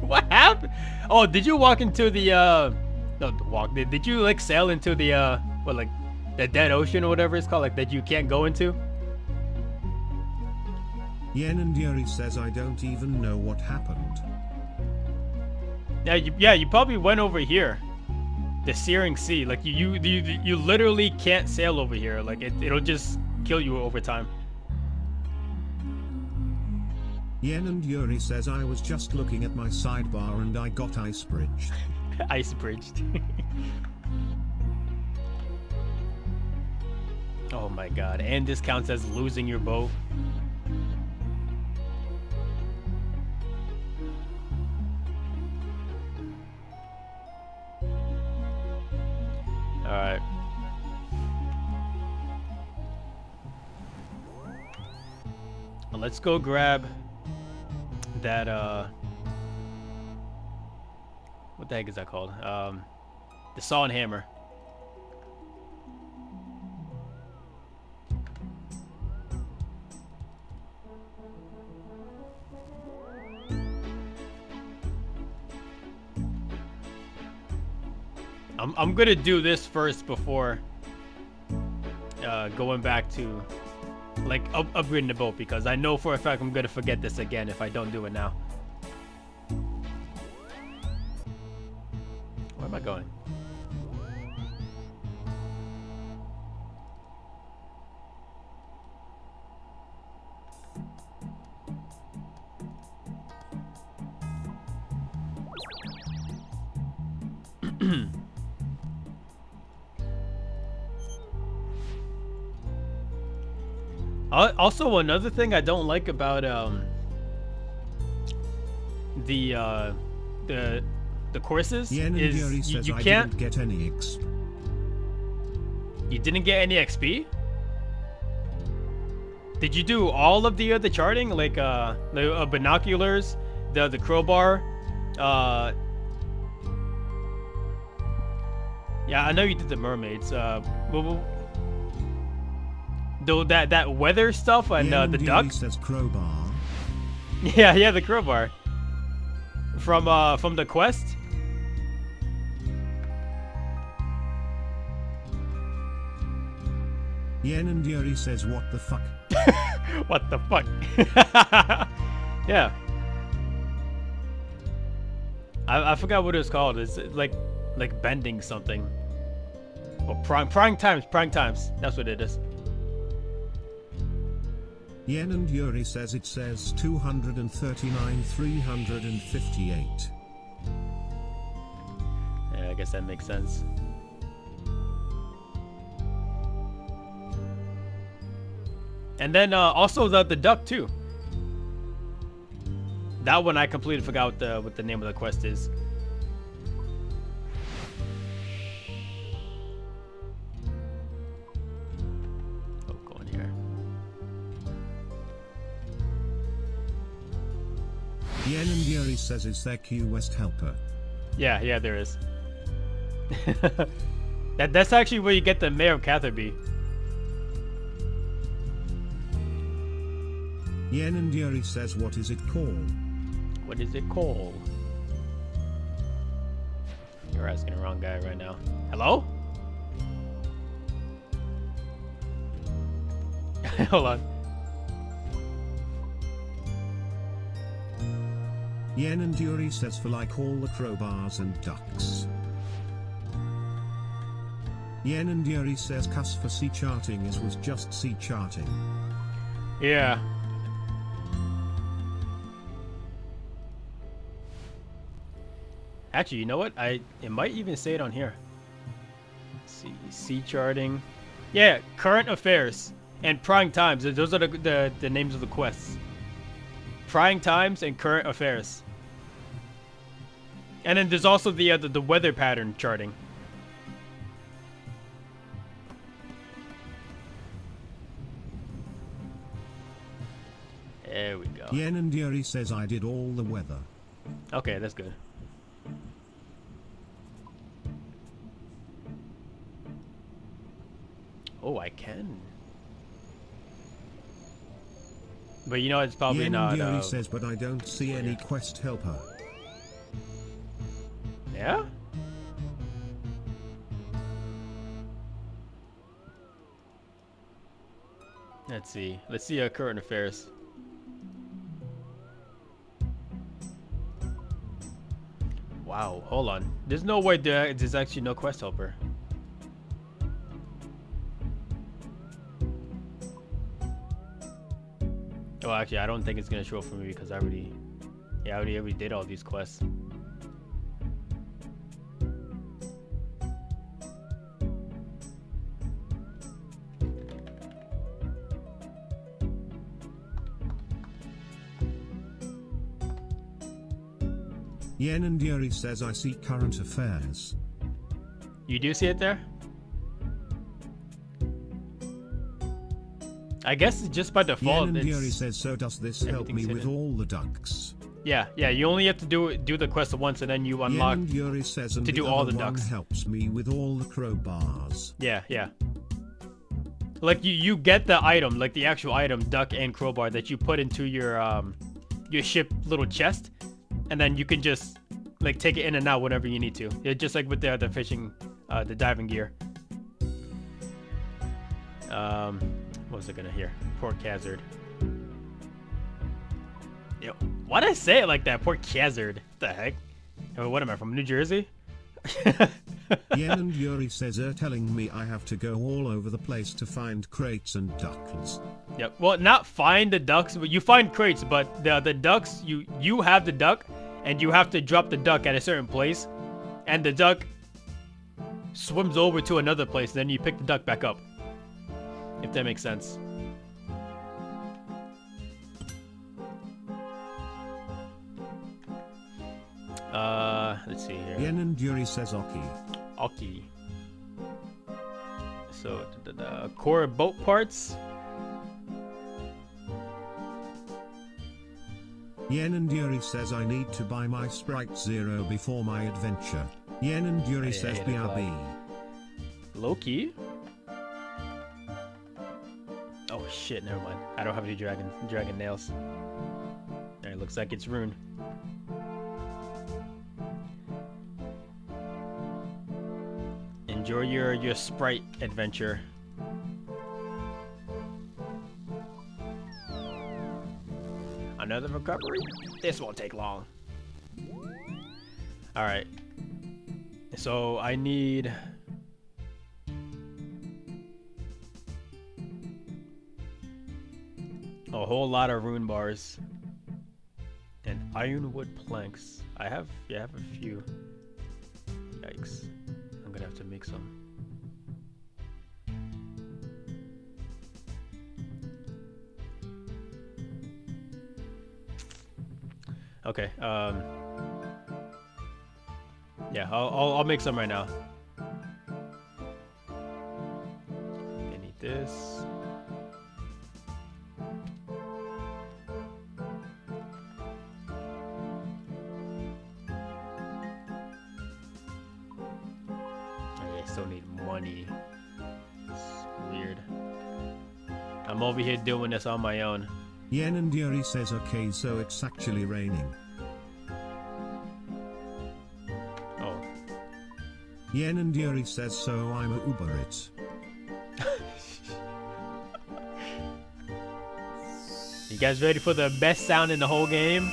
What happened? Oh, did you walk into the no, walk. Did you like sail into the what, like the dead ocean or whatever it's called, like that you can't go into? Yen and Yuri says I don't even know what happened. Yeah, you probably went over here, the Searing Sea. Like you literally can't sail over here. Like it'll just kill you over time. Yen and Yuri says I was just looking at my sidebar and I got ice bridged. Ice bridged. Oh my god, and this counts as losing your boat. Alright. Let's go grab that what the heck is that called? The saw and hammer. I'm gonna do this first before going back to like upgrading the boat, because I know for a fact I'm gonna forget this again if I don't do it now. Where am I going? Also, another thing I don't like about the courses is you can't get any XP. You didn't get any XP? Did you do all of the charting, like the binoculars, the crowbar? Yeah, I know you did the mermaids. Though that weather stuff and the duck. Says crowbar. Yeah, the crowbar. From the quest. Yen and Yuri says, what the fuck? What the fuck? Yeah. I forgot what it was called. It's like bending something. Oh, prying times. That's what it is. Yen and Yuri says it says 239 358. Yeah, I guess that makes sense. And then also the duck too. That one I completely forgot what the name of the quest is. Oh, go in here. Yen and Yuri says, is there Q West helper? Yeah, there is. That's actually where you get the Mayor of Catherby. Yen and Yuri says, what is it called? What is it called? You're asking the wrong guy right now. Hello? Hold on. Yen and Yuri says, for like all the crowbars and ducks. Yen and Yuri says, cuss for C charting is was just C charting. Yeah. Actually, you know what? It might even say it on here. C charting. Yeah, current affairs and prying times. Those are the names of the quests. Prying times and current affairs. And then there's also the weather pattern charting. There we go. Yen and Yuri says, I did all the weather. Okay, that's good. Oh, I can. But you know, it's probably Yen not. And Yuri says, but I don't see any quest helper. Yeah? Let's see. Let's see current affairs. Wow, hold on. There's no way there's actually no quest helper. Oh, actually, I don't think it's gonna show up for me because I already did all these quests. Yen and Yuri says, I see current affairs. You do see it there? I guess it's just by default. Yen and Yuri says, so does this help me with all the ducks? Yeah, you only have to do the quest once and then you unlock Yen and Yuri says, and to do the all other the one ducks. helps me with all the crowbars. Yeah. Like you get the item, like the actual item, duck and crowbar that you put into your ship little chest, and then you can just like take it in and out whenever you need to. It's just like with the fishing, the diving gear. What was I gonna hear? Port Hazard. Yo, why'd I say it like that? Port Hazard. What the heck? Oh, what am I, from New Jersey? Yen and Yuri says, they're telling me I have to go all over the place to find crates and ducks. Yep. Well, not find the ducks, but you find crates. But the ducks, you have the duck, and you have to drop the duck at a certain place, and the duck swims over to another place. Then you pick the duck back up. If that makes sense. Let's see here. Yen and Yuri says, Oki. Oki. So the core boat parts. Yen and Yuri says, I need to buy my Sprite Zero before my adventure. Yen and Yuri says, BRB. Loki. Oh shit, never mind. I don't have any dragon nails. Alright, looks like it's ruined. Enjoy your Sprite adventure. Another recovery? This won't take long. Alright. So I need a whole lot of rune bars and ironwood planks. I have a few. Yikes. I'm gonna have to make some. Okay. Yeah, I'll make some right now. I need this. I still need money. It's weird. I'm over here doing this on my own. Yen and Yuri says okay, so it's actually raining. Oh. Yen and Yuri says so I'm a Uber Eats. You guys ready for the best sound in the whole game?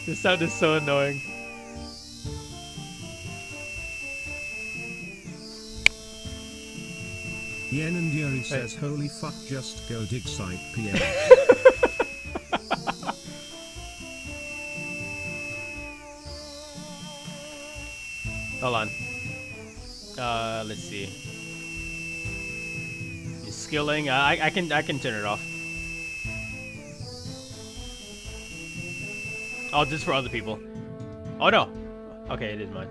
This sound is so annoying. Yen and Yuri says holy fuck, just go dig site PM. Hold on. Let's see. Skilling. I can turn it off. Oh, this is for other people. Oh no. Okay, it is mine.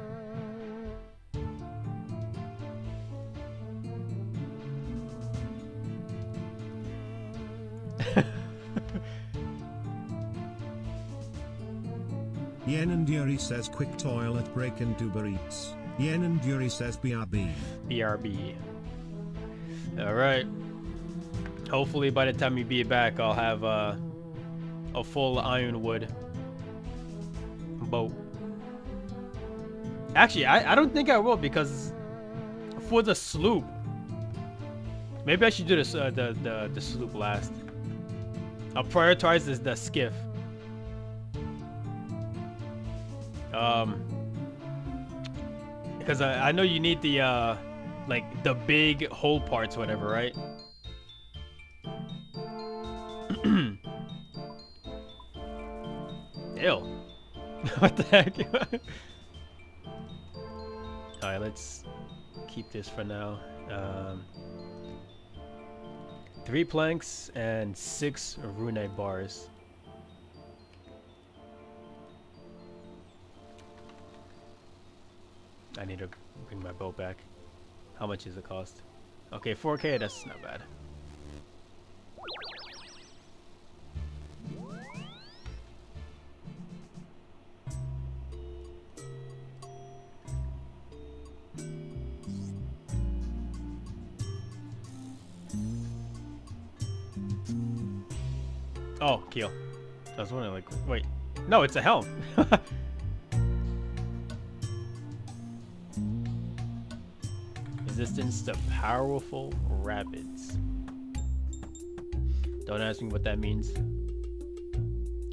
Yen and Yuri says quick toilet break and Uber Eats. Yen and Yuri says BRB. BRB. Alright. Hopefully by the time you be back, I'll have a full ironwood boat. Actually, I don't think I will, because for the sloop, maybe I should do this the sloop last. I'll prioritize the skiff. Because I know you need the like the big hull parts, whatever, right? Ew. What the heck? Alright, let's keep this for now. 3 planks and 6 runite bars. I need to bring my boat back. How much does it cost? Okay, 4K, that's not bad. Oh, keel. I was wondering, like, wait. No, it's a helm. Resistance to powerful rapids. Don't ask me what that means.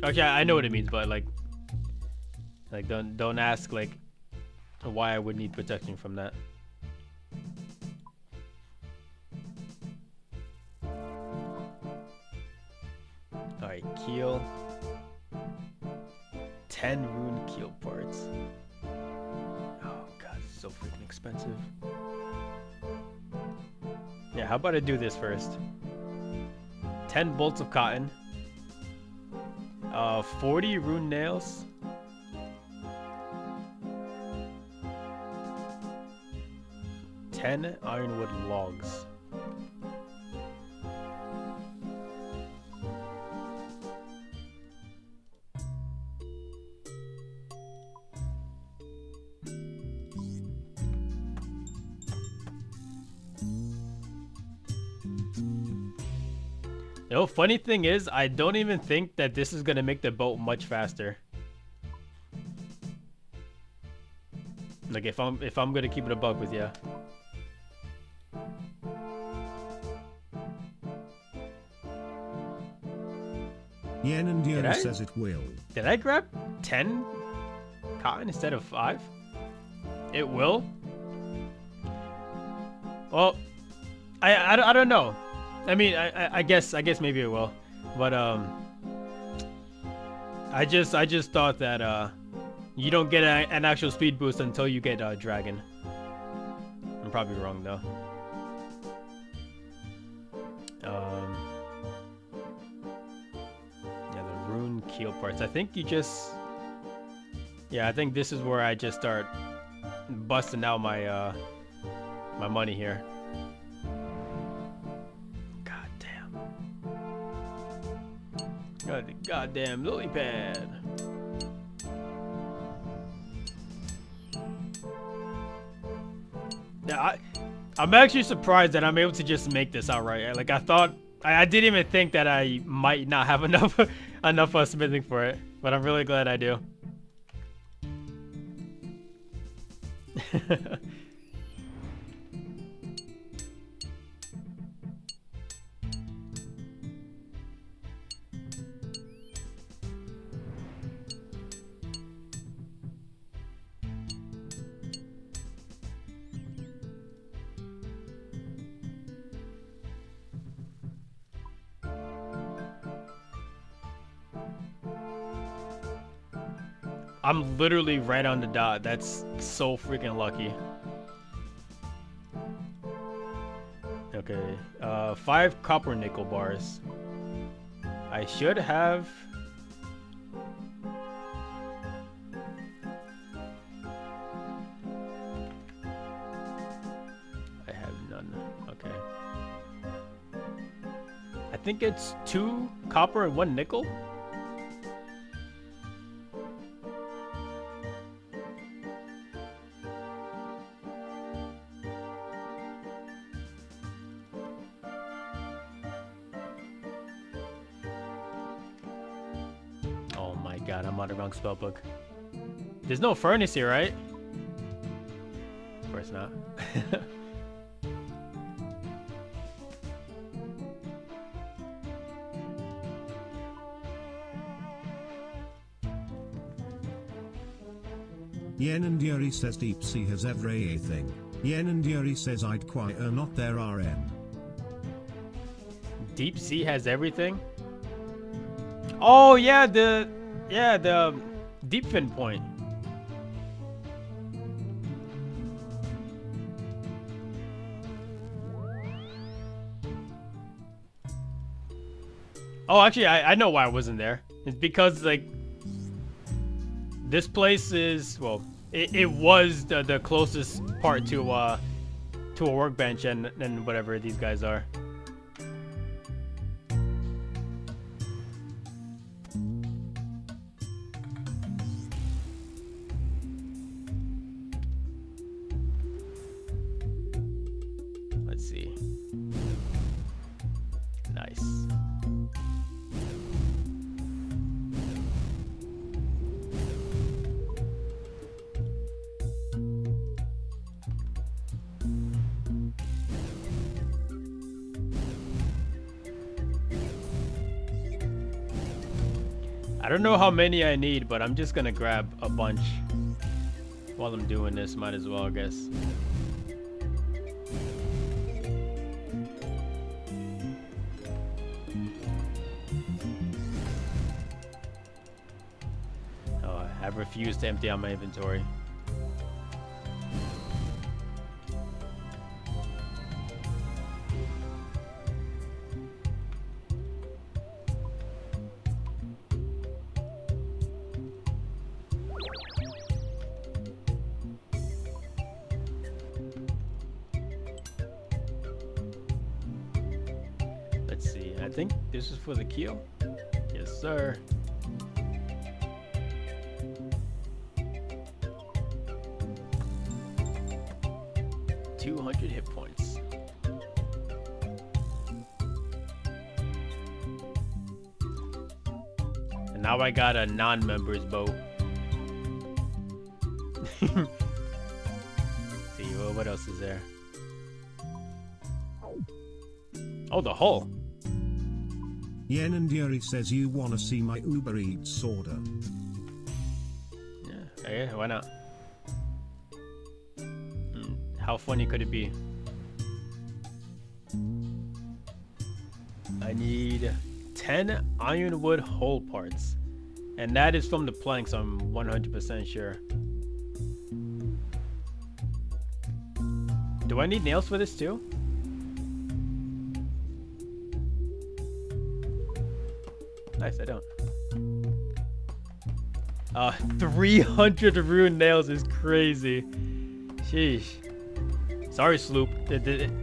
Okay, I know what it means, but like don't ask like why I would need protection from that. Alright, keel. 10 rune keel parts. Oh god, it's so freaking expensive. Yeah, how about I do this first? 10 bolts of cotton. 40 rune nails. $10 ironwood logs. You know, funny thing is, I don't even think that this is gonna make the boat much faster. Like if I'm gonna keep it a buck with you. Yen and Yuri says it will. Did I grab 10 cotton instead of 5? It will? Well, I don't know. I mean, I guess maybe it will, but I just thought that you don't get an actual speed boost until you get dragon. I'm probably wrong though. Yeah, the rune heal parts. I think you just... Yeah, I think this is where I just start busting out my my money here. God damn. Goddamn lily pad. Yeah, I'm actually surprised that I'm able to just make this outright. Like I thought, I didn't even think that I might not have enough smithing for it, but I'm really glad I do. I'm literally right on the dot. That's so freaking lucky. Okay, 5 copper nickel bars. I should have... I have none. Okay. I think it's 2 copper and 1 nickel. God, I'm on the wrong spellbook. There's no furnace here, right? Of course not. Yen and Yuri says Deep Sea has everything. Yen and Yuri says I'd quite not there RN. Deep Sea has everything? Oh yeah, the deep fin point. Oh, actually, I know why I wasn't there. It's because, like, this place is, well, it was the closest part to a workbench and whatever these guys are. I don't know how many I need, but I'm just gonna grab a bunch while I'm doing this. Might as well, I guess. Oh, I refuse to empty out my inventory. I think this is for the keel. Yes, sir. $200 hit points. And now I got a non-member's boat. See, what else is there? Oh, the hull. Yen and Yuri says you wanna see my Uber Eats order. Yeah, why not? How funny could it be? I need 10 ironwood hull parts. And that is from the planks, I'm 100% sure. Do I need nails for this too? Nice, I don't. 300 rune nails is crazy. Sheesh. Sorry, Sloop.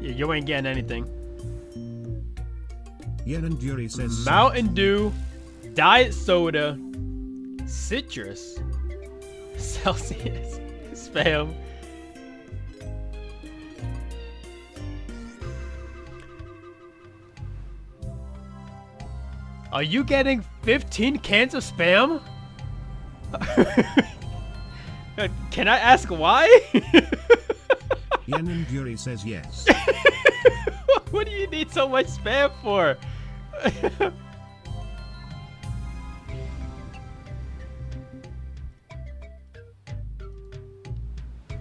You ain't getting anything. Yen and Yuri says Mountain Dew, Diet Soda, Citrus, Celsius, Spam. Are you getting 15 cans of Spam? Can I ask why? Yen and Yuri says yes. What do you need so much Spam for?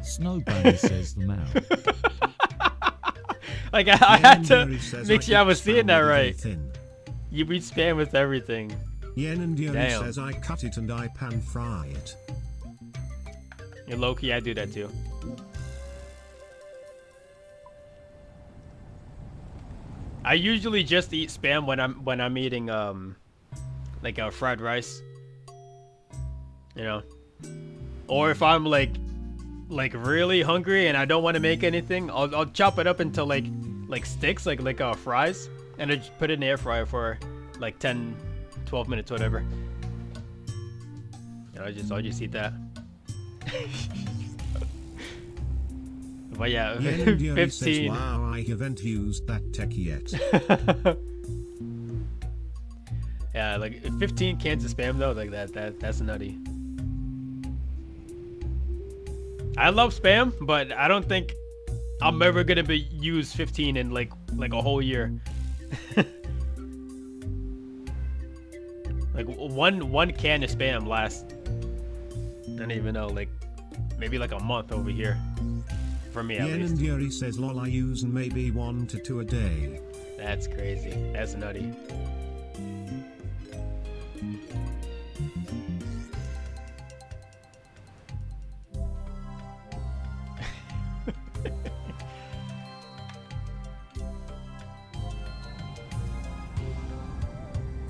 Snow Bunny says the mouth. Like I had to make sure I was seeing that right. You beat Spam with everything. Yen and Yuri Damn. says I cut it and I pan fry it. Yeah, low-key, I do that too. I usually just eat Spam when I'm eating like fried rice. You know. Or if I'm like really hungry and I don't want to make anything, I'll chop it up into like sticks, like fries, and I just put it in the air fryer for like 10-12 minutes, whatever. And I'll just eat that. But yeah, Yen and Yuri 15. says, wow, I haven't used that tech yet. Yeah, like 15 cans of Spam though, like that's nutty. I love Spam, but I don't think I'm ever gonna use 15 in like a whole year. Like one can of Spam lasts, I don't even know, like maybe like a month over here. For me at Yen least. and Yuri says lol, I use maybe 1 to 2 a day. That's crazy. That's nutty.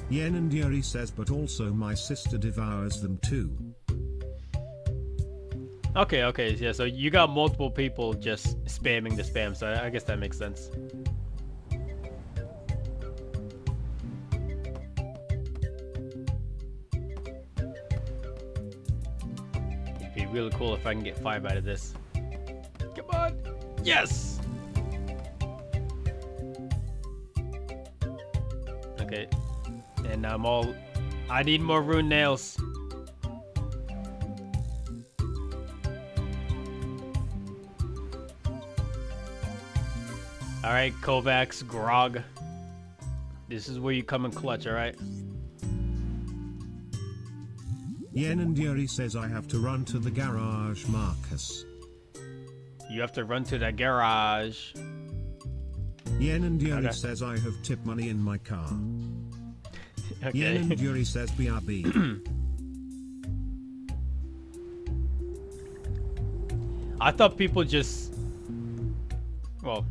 Yen and Yuri says but also my sister devours them too. Okay, yeah, so you got multiple people just spamming the Spam, so I guess that makes sense. It'd be really cool if I can get 5 out of this. Come on! Yes! Okay, and I need more rune nails. Alright, Kovacs, Grog. This is where you come and clutch, alright? Yen and Yuri says I have to run to the garage, Marcus. You have to run to the garage. Yen and Yuri Okay. says I have tip money in my car. Okay. Yen and Yuri says BRB. I thought people just... Well...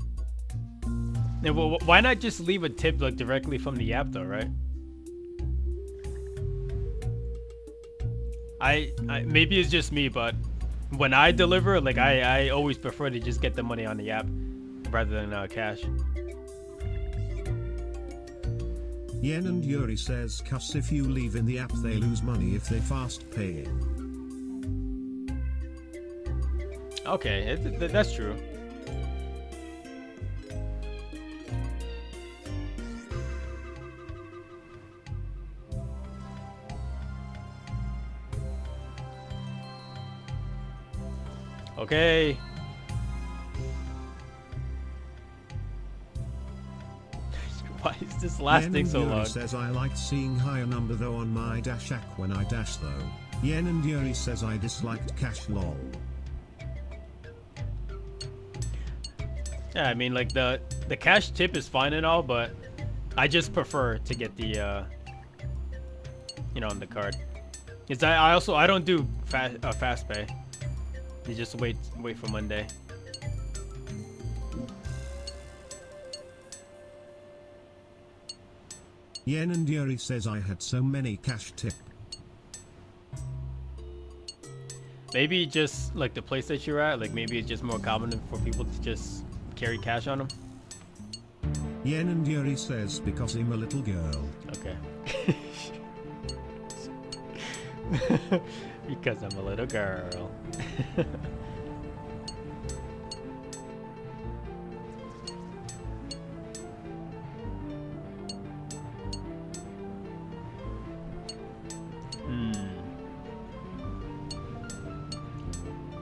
Yeah, well, why not just leave a tip like directly from the app though, right? I maybe it's just me, but when I deliver, like I always prefer to just get the money on the app rather than cash. Yen and Yuri says cuss if you leave in the app they lose money if they fast paying. Okay, that's true. Okay. Why is this lasting Yen and so Yuri long? says I like seeing higher number though on my dash app when I dash though. Yen and Yuri says I disliked cash lol. Yeah, I mean like the cash tip is fine and all, but I just prefer to get the you know, on the card. Cause I don't do fast pay. You just wait for Monday. Yen and Yuri says I had so many cash tip. Maybe just like the place that you're at, like maybe it's just more common for people to just carry cash on them. Yen and Yuri says because I'm a little girl. Okay. Because I'm a little girl.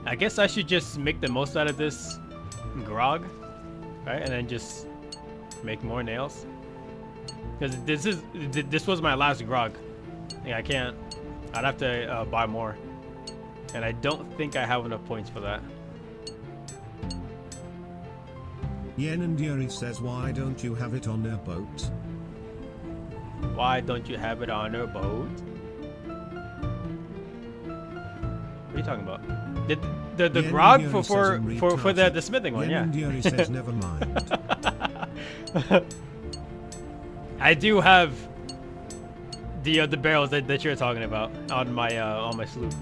I guess I should just make the most out of this grog, right? And then just make more nails. Because this was my last grog. Yeah, I can't. I'd have to buy more, and I don't think I have enough points for that. Yen and Yuri says, why don't you have it on a boat? Why don't you have it on a boat? What are you talking about? The grog for the smithing one, yeah. Yen and Yuri says, never mind. I do have the barrels that you're talking about on my sloop.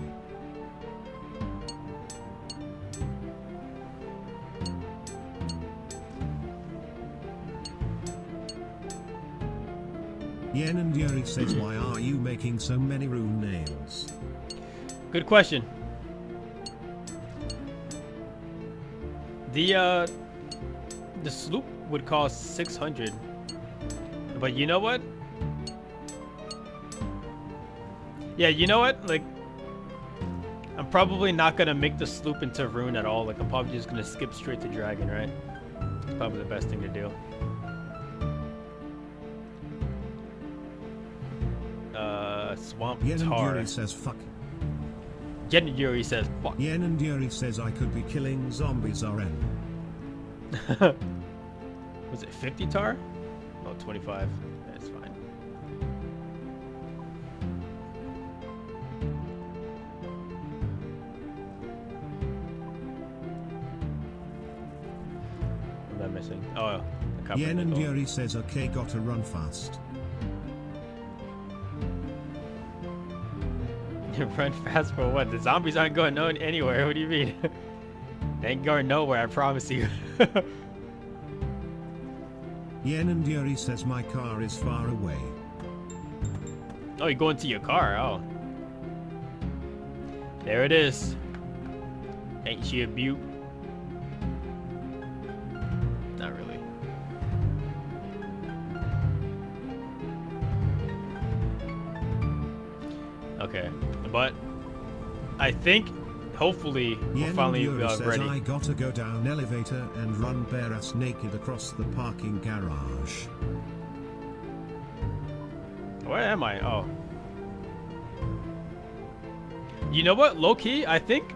Yen and Yuri says, why are you making so many rune nails? Good question. The sloop would cost 600, but you know what? Yeah, you know what? Like, I'm probably not gonna make the sloop into rune at all. Like, I'm probably just gonna skip straight to dragon, right? It's probably the best thing to do. Swamp Yen and tar. Yuri says, fuck. Yen and Yuri says, fuck. Yen and Yuri says, I could be killing zombies RN. Was it 50 tar? Oh, 25. That's fine. What am I missing? Oh, the copper Yen and nickel. Yuri says, okay, gotta run fast. Run fast for what? The zombies aren't going anywhere. What do you mean? They ain't going nowhere, I promise you. Yen and Yuri says, my car is far away. Oh, you're going to your car. Oh. There it is. Ain't she a beaut? Not really. Okay. But I think, hopefully, we'll finally be says, ready. I gotta go down elevator and run bare ass naked across the parking garage. Where am I? Oh. You know what? Low key, I think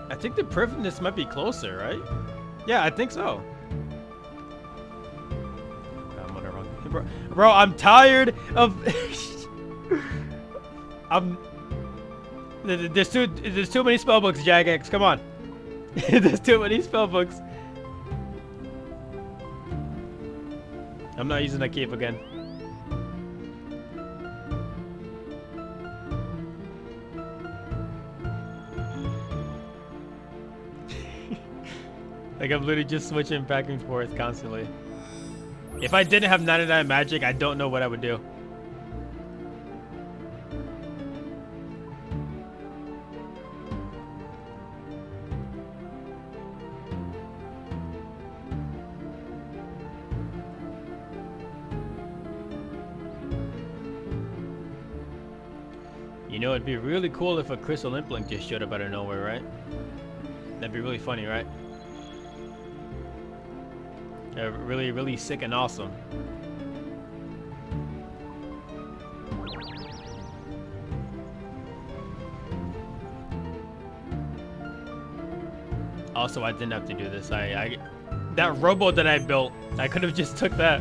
the perfectness might be closer, right? Yeah, I think so. I'm on the wrong. Bro, I'm tired of. There's too many spellbooks, Jagex. Come on. There's too many spellbooks. I'm not using that cape again. Like, I'm literally just switching back and forth constantly. If I didn't have 99 magic, I don't know what I would do. You know, it'd be really cool if a Crystal Implink just showed up out of nowhere, right? That'd be really funny, right? Really, really sick and awesome. Also, I didn't have to do this. That rowboat that I built, I could have just took that.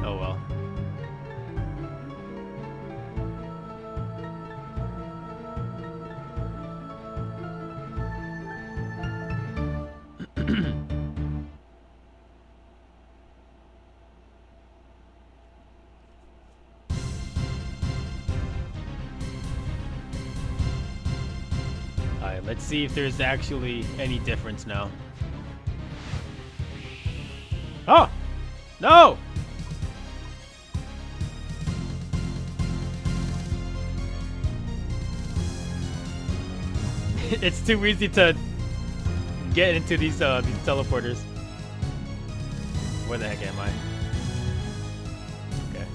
Oh well. Alright, let's see if there's actually any difference now. Oh! No! It's too easy to get into these teleporters. Where the heck am I? Okay.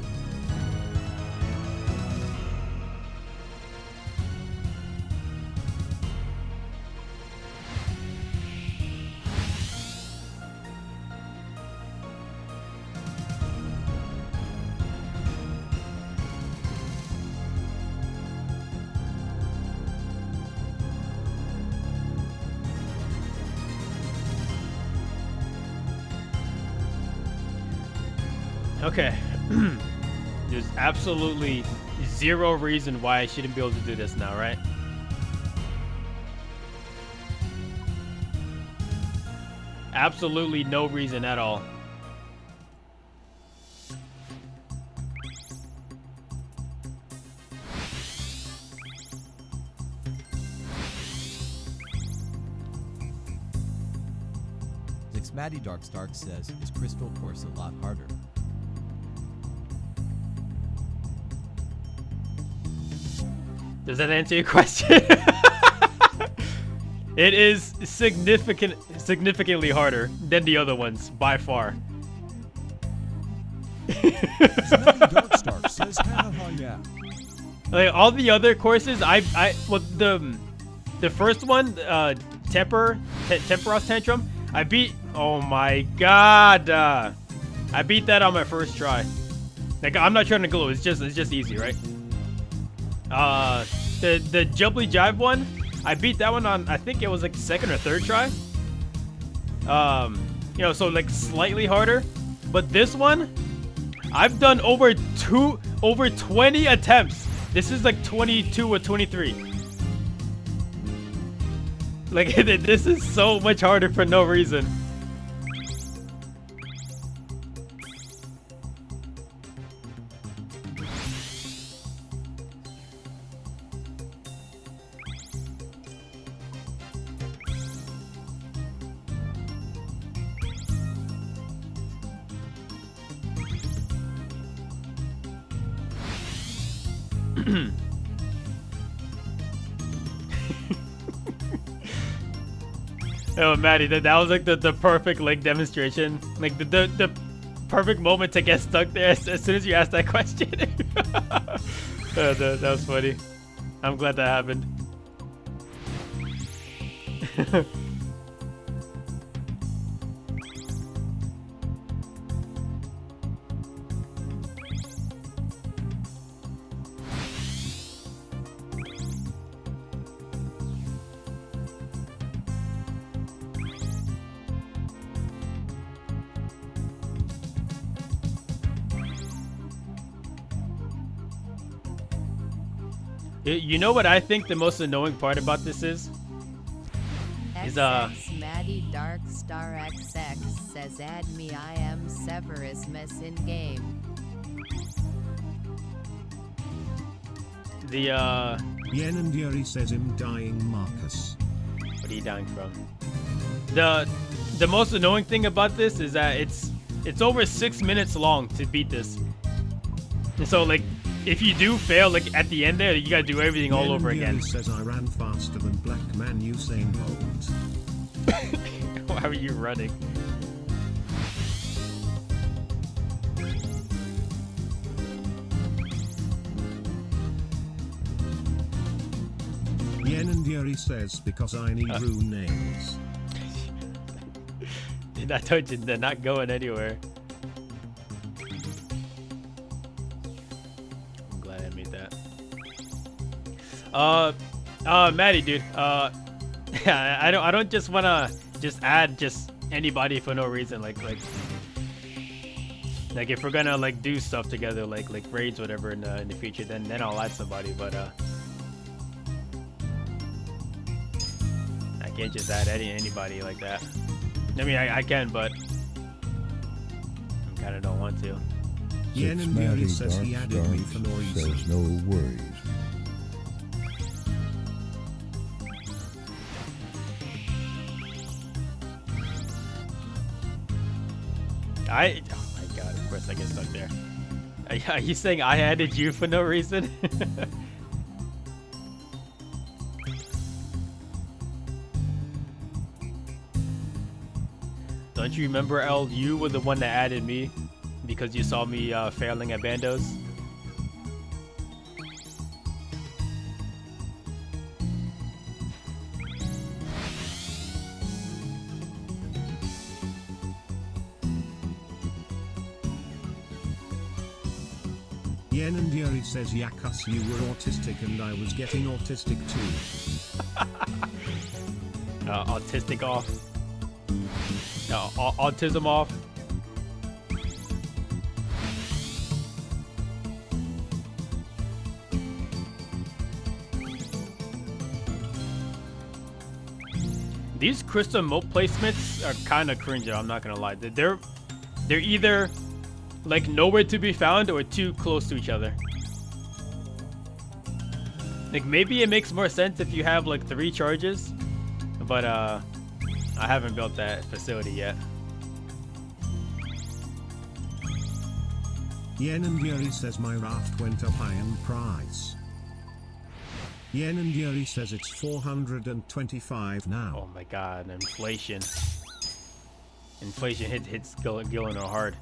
Okay. There's absolutely zero reason why I shouldn't be able to do this now, right? Absolutely no reason at all. Maddie Darkstark says, is Crystal Course a lot harder? Does that answer your question? It is significantly harder than the other ones, by far. Darkstark says, yeah. Like all the other courses, well, the first one, Temperos Tantrum, I beat. Oh my god! I beat that on my first try. Like I'm not trying to glow. It's just easy, right? The Jubbly Jive one, I beat that one on, I think it was like second or third try. You know, so like slightly harder. But this one, I've done over 20 attempts. This is like 22 or 23. Like this is so much harder for no reason. Oh, Maddie, that was like the perfect like demonstration, like the perfect moment to get stuck there as soon as you asked that question. That was funny. I'm glad that happened. You know what I think the most annoying part about this is Maddie Darkstar XX says, add me, I am Severus Mess in game. Yen and Yuri says him dying Marcus. What are you dying from? The most annoying thing about this is that it's over 6 minutes long to beat this. And so like if you do fail, like at the end there, you gotta do everything all over again. Says I ran faster than Black Man Usain Bolt. Why are you running? Yen and Yuri says because I need rune nails. I told you they're not going anywhere. Maddie, dude. I don't just wanna just add just anybody for no reason. Like if we're gonna like do stuff together, like raids, whatever in the future, then I'll add somebody. But I can't just add anybody like that. I mean, I can, but I kind of don't want to. Yen and Yuri says he added me for no reason. Says no worries. Oh my god, of course I get stuck there. Are you saying I added you for no reason? Don't you remember, El? You were the one that added me because you saw me failing at Bandos. Yen and Yuri says, Yakus, you were autistic and I was getting autistic too. Autistic off. Autism off. These crystal moat placements are kind of cringe. I'm not gonna lie. They're either like nowhere to be found or too close to each other. Like maybe it makes more sense if you have like 3 charges, but I haven't built that facility yet. Yen and Yuri says my raft went up in price. Yen and Yuri says it's 425 now. Oh my god, inflation. Inflation hits Gillen hard.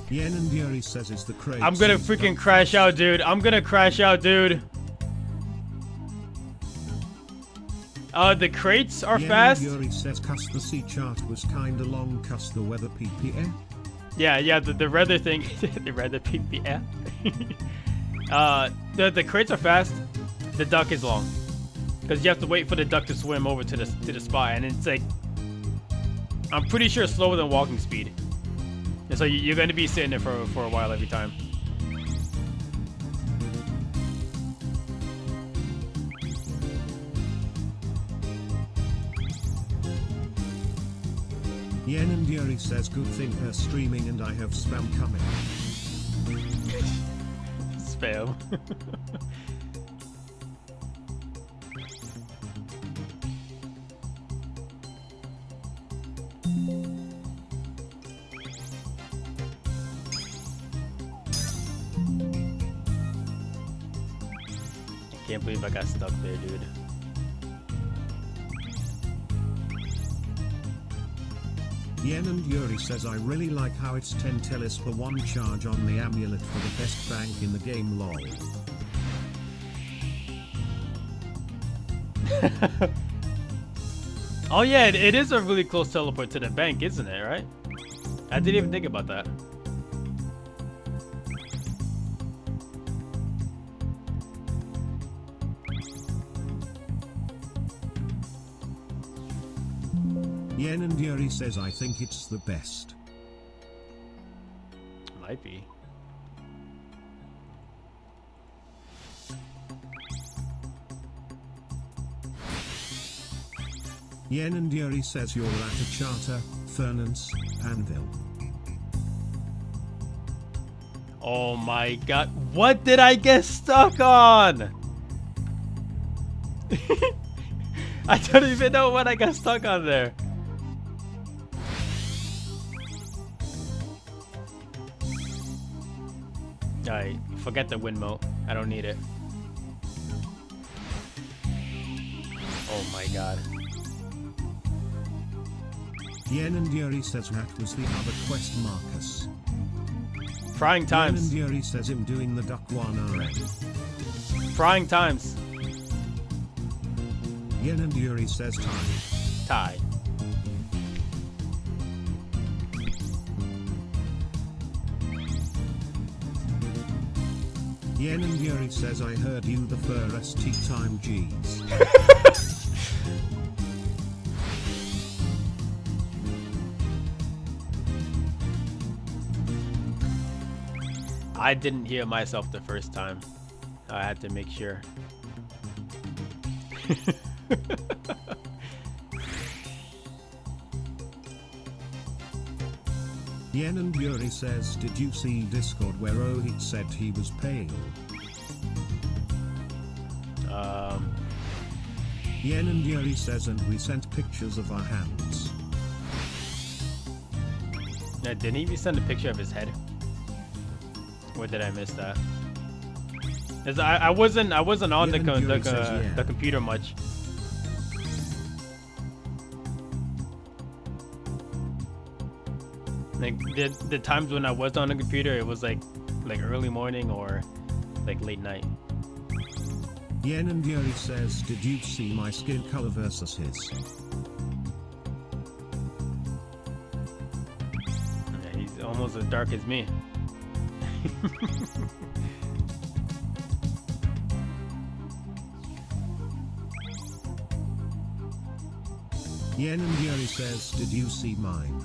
Yen and Yuri says it's the crates. I'm gonna freaking crash out, dude. I'm gonna crash out, dude. The crates are Yen fast. And Yuri says cuss the sea chart was kinda long, cuss the weather PPA. Yeah, the weather thing. The weather PPA. The crates are fast. The duck is long. Because you have to wait for the duck to swim over to the spot, and it's like, I'm pretty sure slower than walking speed. And so you're going to be sitting there for a while every time. Yen and Yuri says good thing they're streaming and I have spam coming. Spam. Can't believe I got stuck there, dude. Yen and Yuri says I really like how it's 10 tellis for 1 charge on the amulet for the best bank in the game, lol. Oh yeah, it is a really close teleport to the bank, isn't it, right? I didn't even think about that. Yen and Yuri says I think it's the best. Might be. Yen and Yuri says you're at a charter, Fernance, Anvil. Oh my god, what did I get stuck on? I don't even know what I got stuck on there. Alright, forget the wind moat. I don't need it. Oh my god. Yen and Yuri says that was the other quest, Marcus. Frying times. Yen and Yuri says him doing the duck 1 RM. Frying times. Yen and Yuri says tie. Tie. Yen and Yuri says I heard you the first time G's. I didn't hear myself the first time. I had to make sure. Yen and Yuri says, did you see Discord where Ohit said he was pale? Yen and Yuri says, and we sent pictures of our hands. Now, didn't he even send a picture of his head? Or did I miss that? 'Cause I wasn't on the computer much. Like the times when I was on the computer, it was like early morning or like late night. Yen and Yuri says, did you see my skin color versus his? Yeah, he's almost as dark as me. Yen and Yuri says, did you see mine?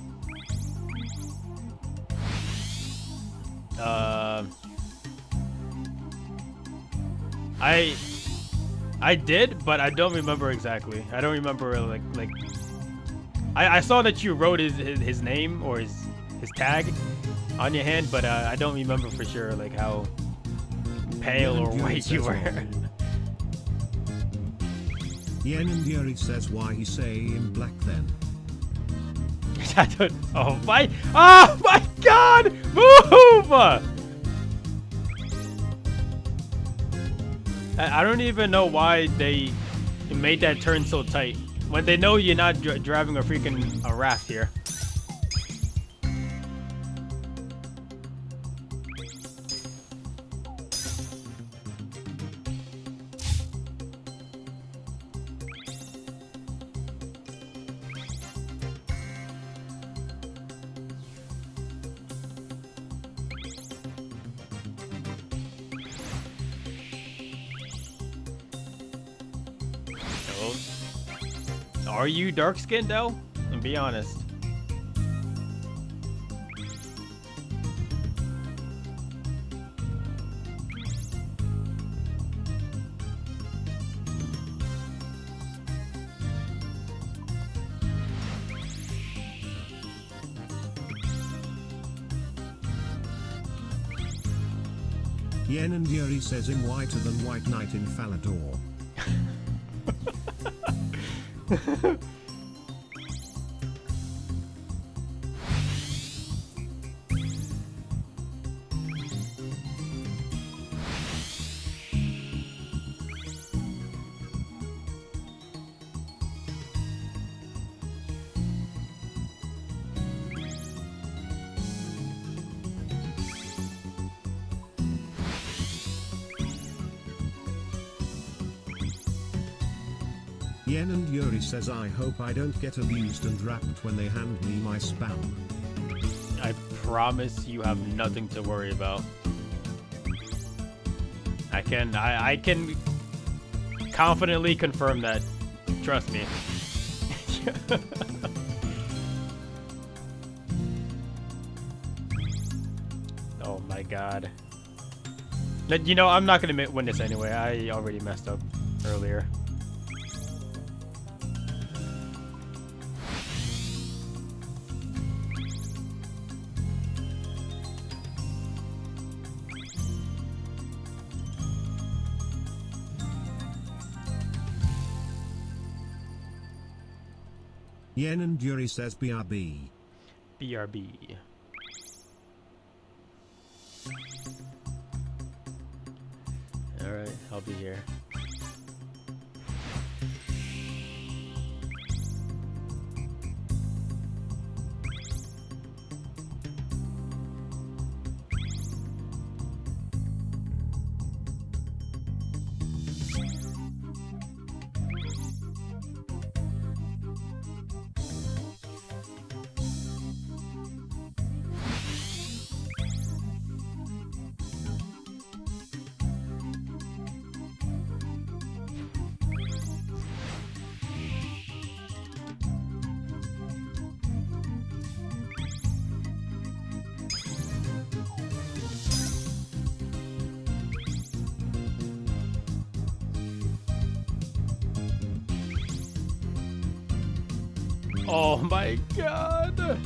I did, but I don't remember exactly. I don't remember like I saw that you wrote his name or his tag on your hand, but I don't remember for sure like how pale or white you were. Yen and Yuri says, why he say in black then? I don't. Oh my God! Move! I don't even know why they made that turn so tight when they know you're not driving a raft here. Are you dark skinned though? And be honest. Yen and Yuri says, I'm whiter than White Knight in Falador. Yen and Yuri says, I hope I don't get abused and rapped when they hand me my spam. I promise you have nothing to worry about. I can confidently confirm that. Trust me. Oh my God. You know, I'm not gonna win this anyway. I already messed up earlier. Yen and Yuri says, BRB. BRB. Alright, I'll be here. Oh my god.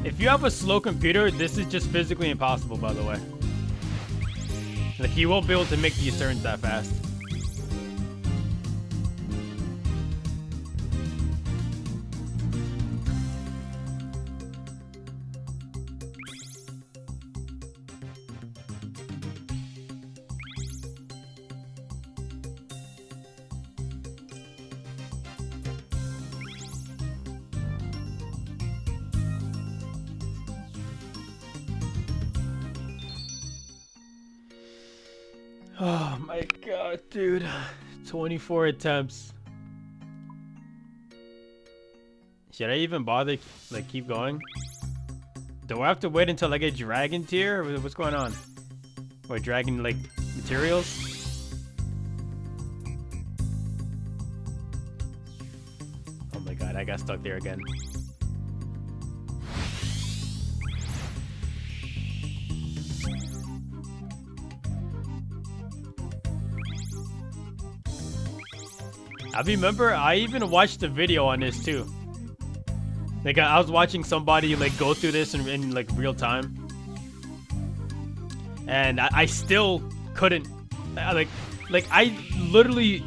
If you have a slow computer, this is just physically impossible, by the way. Like, you won't be able to make these turns that fast. Oh my god, dude. 24 attempts. Should I even bother, like, keep going? Do I have to wait until I get dragon tier? What's going on? Wait, dragon, like, materials? Oh my god, I got stuck there again. I remember I even watched a video on this too. Like, I was watching somebody like go through this in like real time, and I still couldn't. Like I literally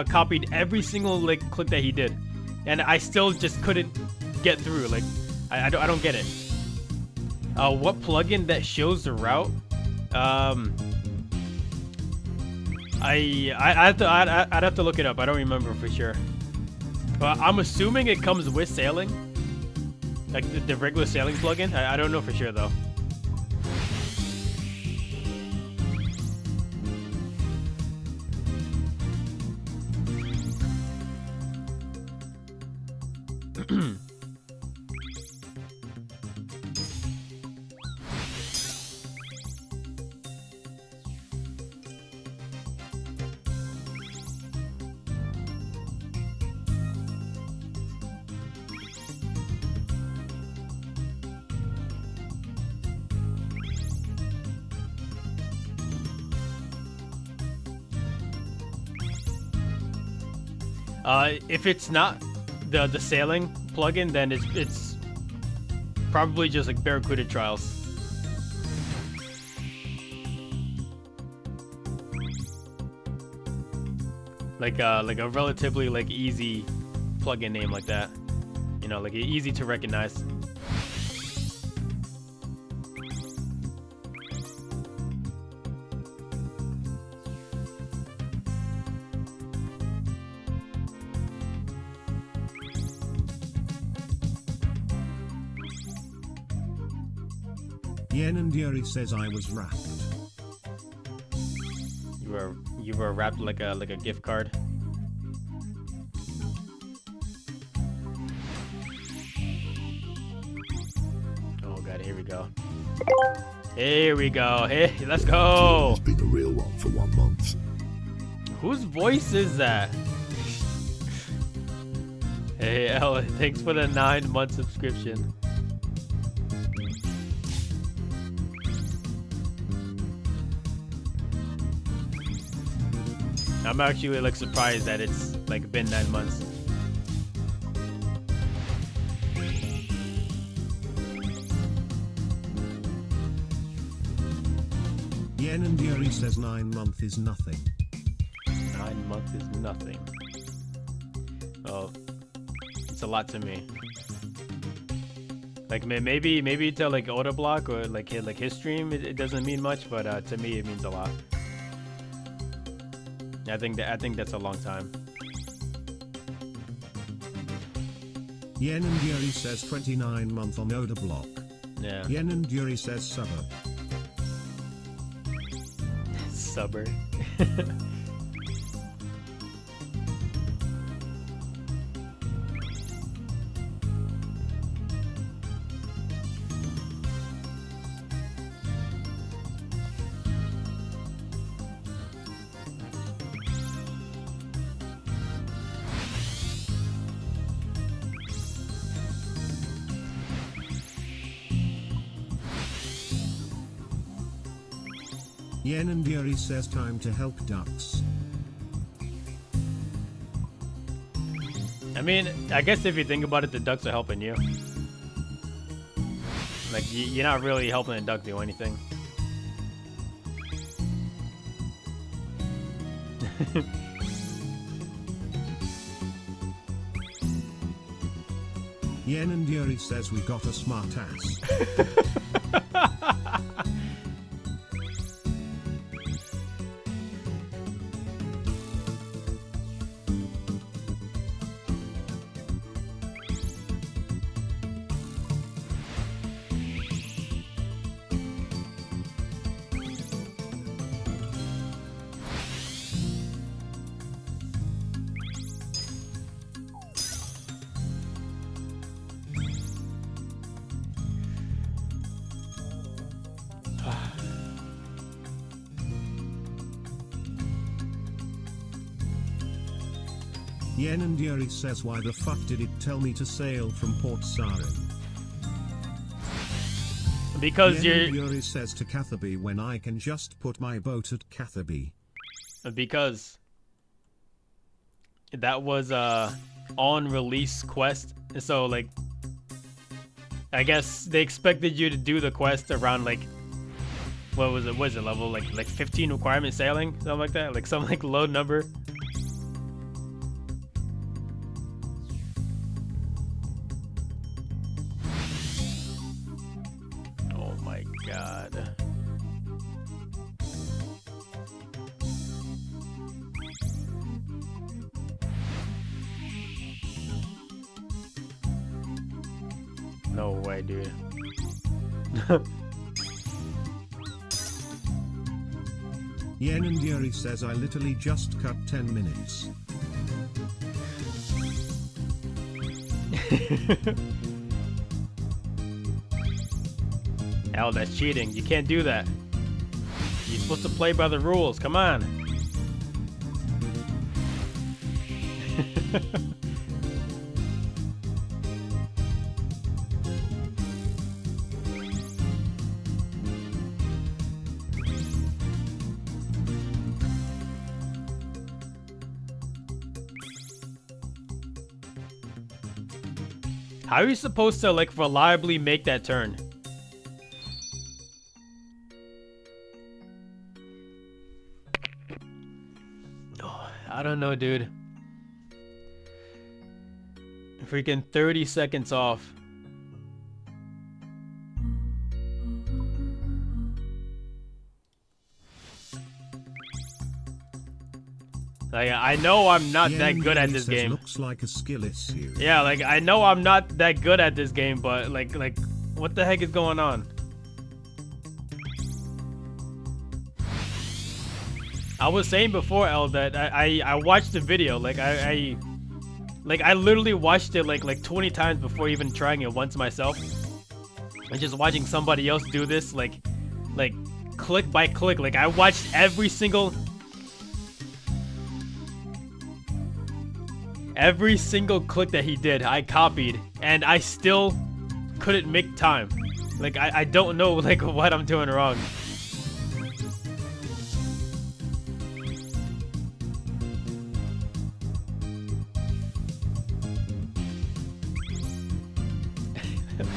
copied every single like click that he did, and I still just couldn't get through. Like I don't get it. What plugin that shows the route? I'd have to look it up. I don't remember for sure. But I'm assuming it comes with sailing, like the regular sailing plugin. I don't know for sure though. If it's not the sailing plugin, then it's probably just like Barracuda Trials. Like a relatively like easy plugin name like that, you know, like easy to recognize. Yen and Yuri says I was wrapped. You were wrapped like a gift card. Oh god, here we go. Here we go. Hey, let's go. It's been a real one for 1 month. Whose voice is that? Hey, Ella, thanks for the 9-month subscription. I'm actually like surprised that it's like been 9 months. Yen and Yuri says 9 month is nothing. 9 months is nothing. Oh, it's a lot to me. Like maybe to like Oda Block or like his stream, it doesn't mean much, but to me it means a lot. I think that's a long time. Yen and Yuri says 29 month on Oda Block. Yeah. Yen and Yuri says subber. Subber. Yen and Yuri says time to help ducks. I I mean, I guess if you think about it, the ducks are helping you. Like, you're not really helping the duck do anything. Yen and Yuri says we got a smart ass. Yen and Yuri says why the fuck did it tell me to sail from Port Sarim? Because Yen and Yuri says to Catherby when I can just put my boat at Catherby. Because that was on release quest, so like I guess they expected you to do the quest around like what was it level like 15 requirement sailing, something like that, like some like low number. Oh my god. No way, dude. Yen and Yuri says I literally just cut 10 minutes. Hell, that's cheating. You can't do that. You're supposed to play by the rules. Come on. How are you supposed to like reliably make that turn? Oh, I don't know, dude. Freaking 30 seconds off. Like, I know I'm not that good at this game. Looks like a skill issue. Yeah, like I know I'm not that good at this game, but like what the heck is going on? I was saying before, El, that I watched the video. Like I literally watched it like 20 times before even trying it once myself. And just watching somebody else do this like click by click. Like I watched every single click that he did. I copied, and I still couldn't make time. Like I don't know like what I'm doing wrong.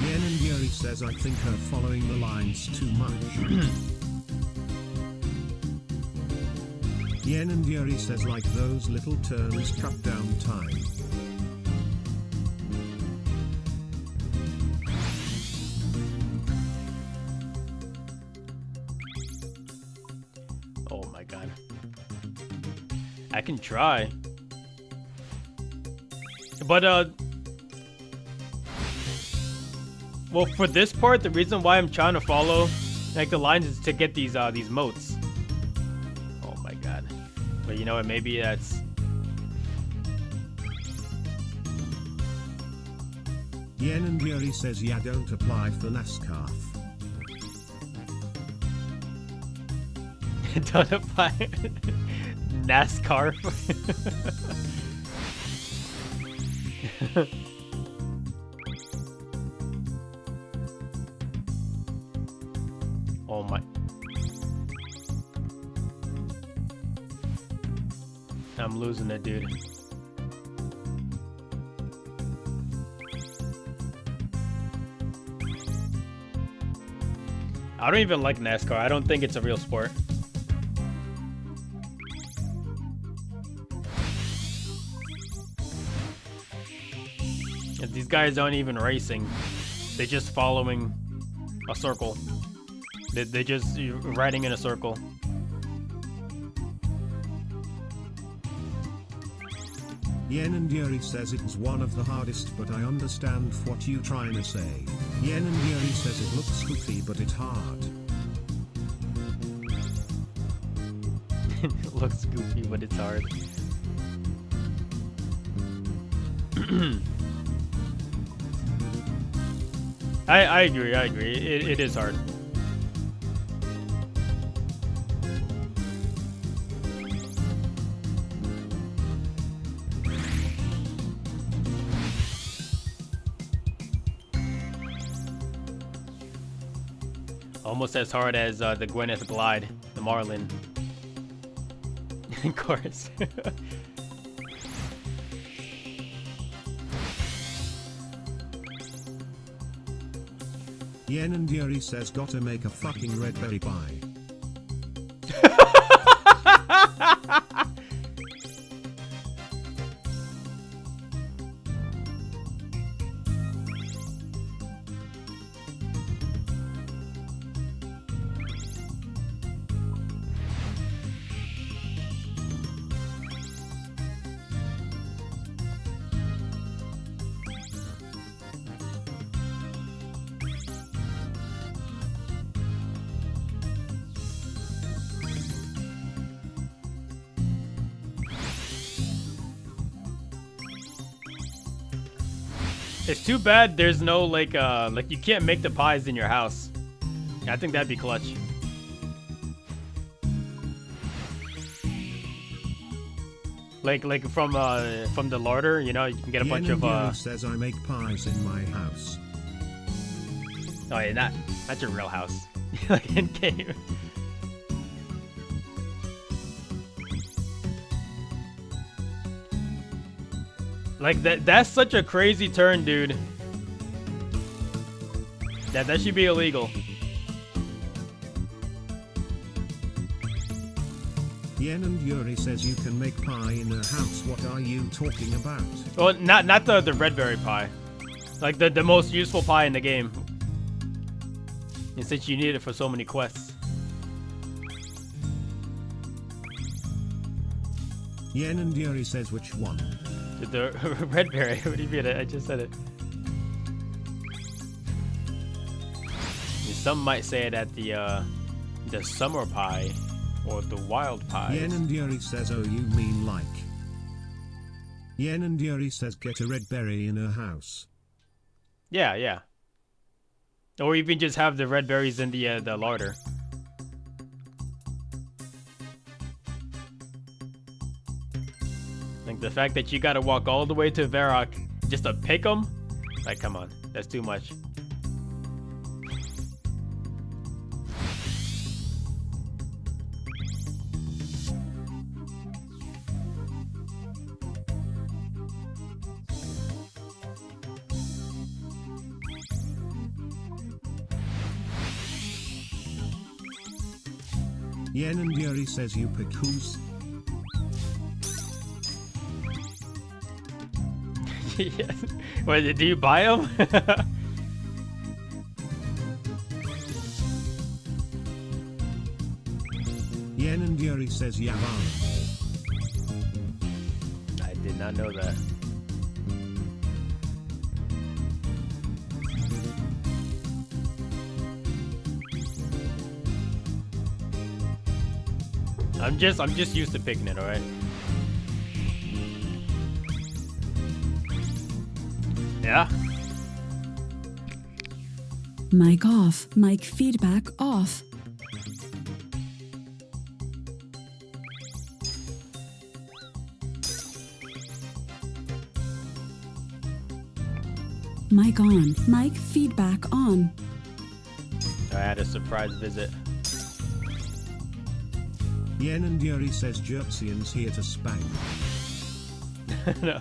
Yen and Yuri says I think her following the lines too much. Yen and Yuri says like those little turns cut down time. Oh my god. I can try. But well, for this part, the reason why I'm trying to follow like the lines is to get these motes. Oh my god. But you know what, maybe that's Yen and Yuri says yeah, don't apply for NASCAR. don't apply NASCAR. Oh my. I'm losing it, dude. I don't even like NASCAR. I don't think it's a real sport. These guys aren't even racing. They're just following a circle. They're just riding in a circle. Yen and Yuri says it's one of the hardest, but I understand what you trying to say. Yen and Yuri says it looks goofy, but it's hard. It looks goofy, but it's hard. I agree. It is hard. Almost as hard as the Gwyneth Glide, the Marlin. Of course. Yen and Yuri says gotta make a fucking red berry pie. It's too bad there's no like you can't make the pies in your house. I think that'd be clutch. Like from the larder, you know, you can get a bunch of says I make pies in my house. Oh yeah, that's your real house. Like in game. Like that's such a crazy turn, dude. That should be illegal. Yen and Yuri says you can make pie in a house. What are you talking about? Well, not the red berry pie. Like the most useful pie in the game. And since you need it for so many quests. Yen and Yuri says which one? The red berry. What do you mean? I just said it. Some might say it at the summer pie or the wild pie. Yen and Yuri says, oh, you mean like. Yen and Yuri says get a red berry in her house. Yeah. Or even just have the red berries in the larder. Like the fact that you gotta walk all the way to Varrock just to pick them? Like, come on. That's too much. Yen and Yuri says you pick who's. Yes. Wait, do you buy them? Yen and Yuri says Yavan. I did not know that. I'm just used to picking it, alright? Yeah. Mic off. Mic feedback off. Mic on. Mic feedback on. I had a surprise visit. Yen and Yuri says Jerpsian's here to spank. No.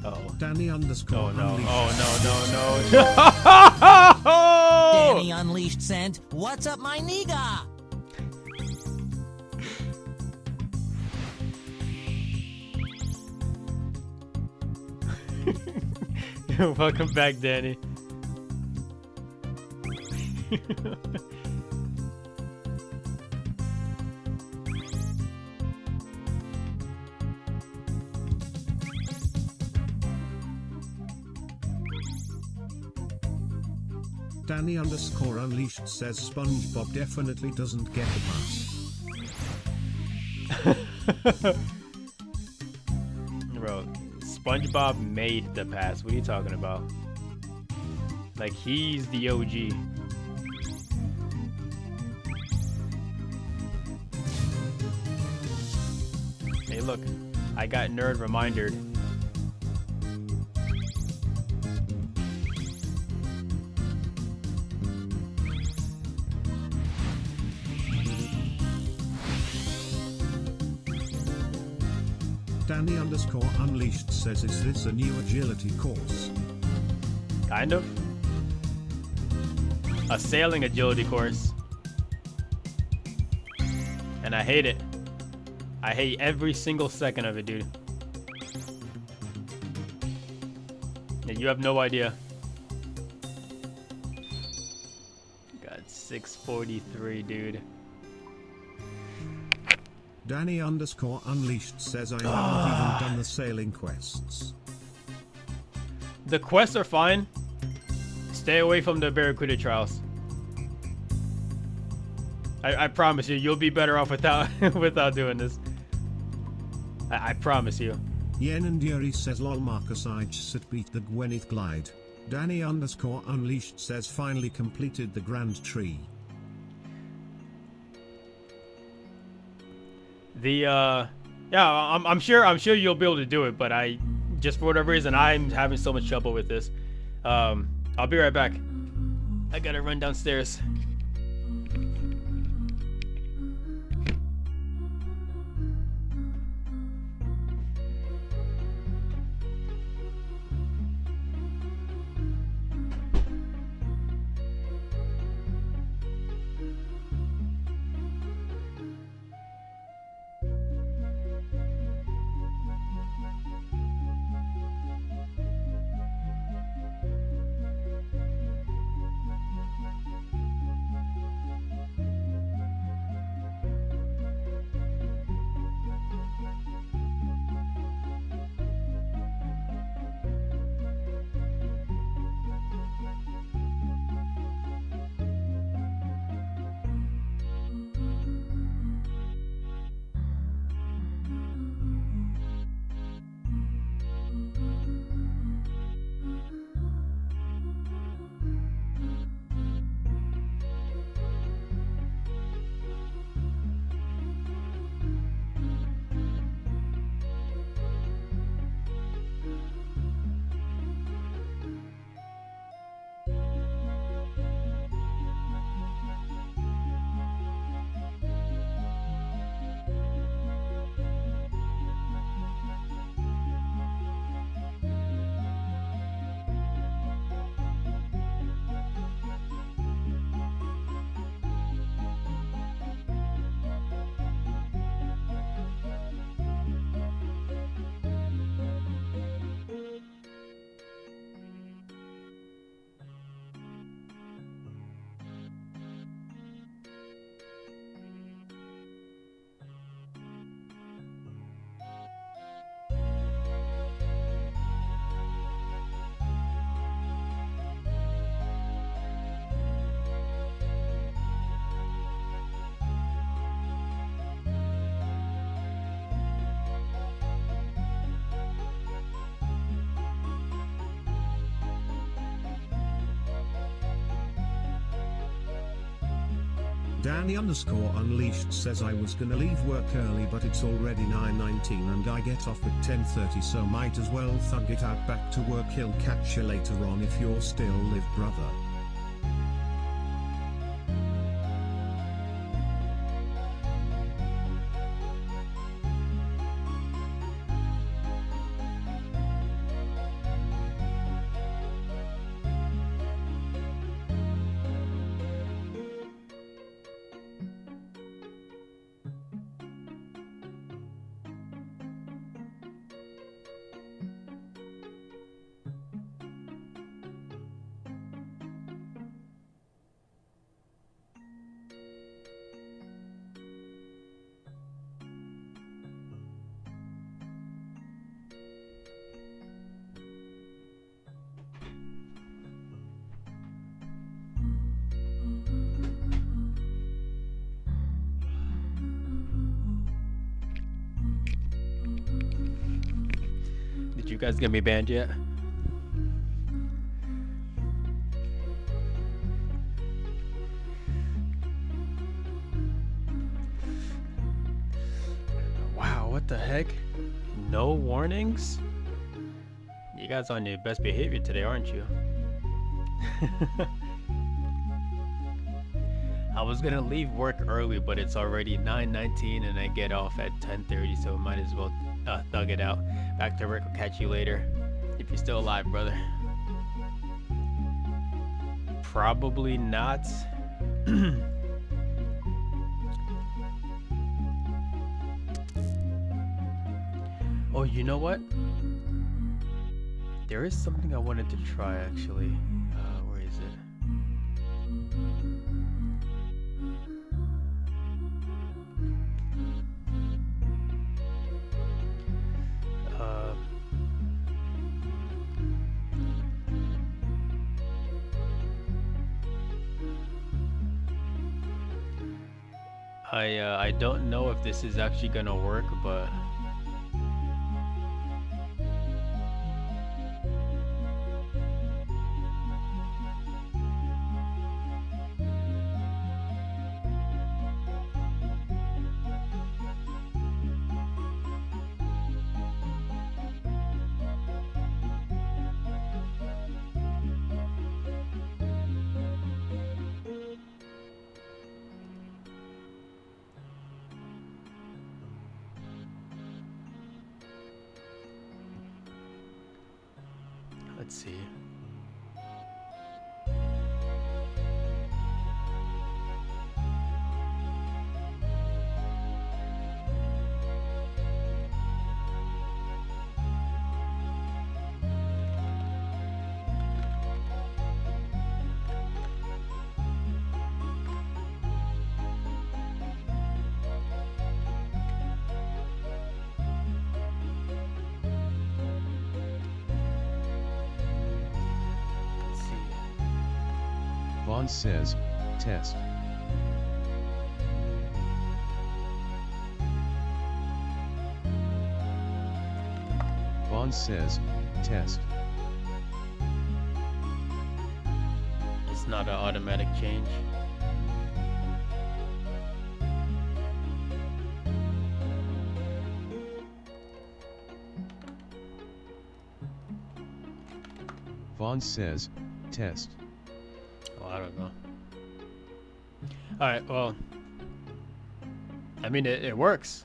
Uh-oh. Danny underscore Oh no! unleashed. Oh no! No! No! Danny Unleashed sent, "What's up, my nigga?" Welcome back, Danny. Danny underscore unleashed says SpongeBob definitely doesn't get a pass. Bro, SpongeBob made the pass. What are you talking about? Like, he's the OG. Hey, look, I got nerd reminded. Danny underscore unleashed says, is this a new agility course? Kind of. A sailing agility course. And I hate it. I hate every single second of it, dude. Yeah, you have no idea. Got 643, dude. Danny underscore unleashed says, I haven't even done the sailing quests. The quests are fine. Stay away from the Barracuda trials. I promise you, you'll be better off without without doing this. I promise you. Yen and Yuri says, lol Marcus I just beat the Gwyneth Glide. Danny underscore unleashed says, finally completed the Grand Tree. Yeah, I'm sure you'll be able to do it, but I just for whatever reason I'm having so much trouble with this. I'll be right back. I gotta run downstairs. Danny underscore unleashed says, I was gonna leave work early but it's already 9:19 and I get off at 10:30, so might as well thug it out back to work. He'll catch you later on if you're still live, brother. You guys gonna be banned yet? Wow, what the heck? No warnings? You guys on your best behavior today, aren't you? I was gonna leave work early, but it's already 9:19 and I get off at 10:30, so might as well thug it out. Back to work, I'll catch you later. If you're still alive, brother. Probably not. Oh, you know what? There is something I wanted to try actually. Where is it? I don't know if this is actually gonna work, but let's see. Vaughn says, test. Vaughn says, test. It's not an automatic change. Vaughn says, test. Oh, I don't know. Alright, well, I mean, it works.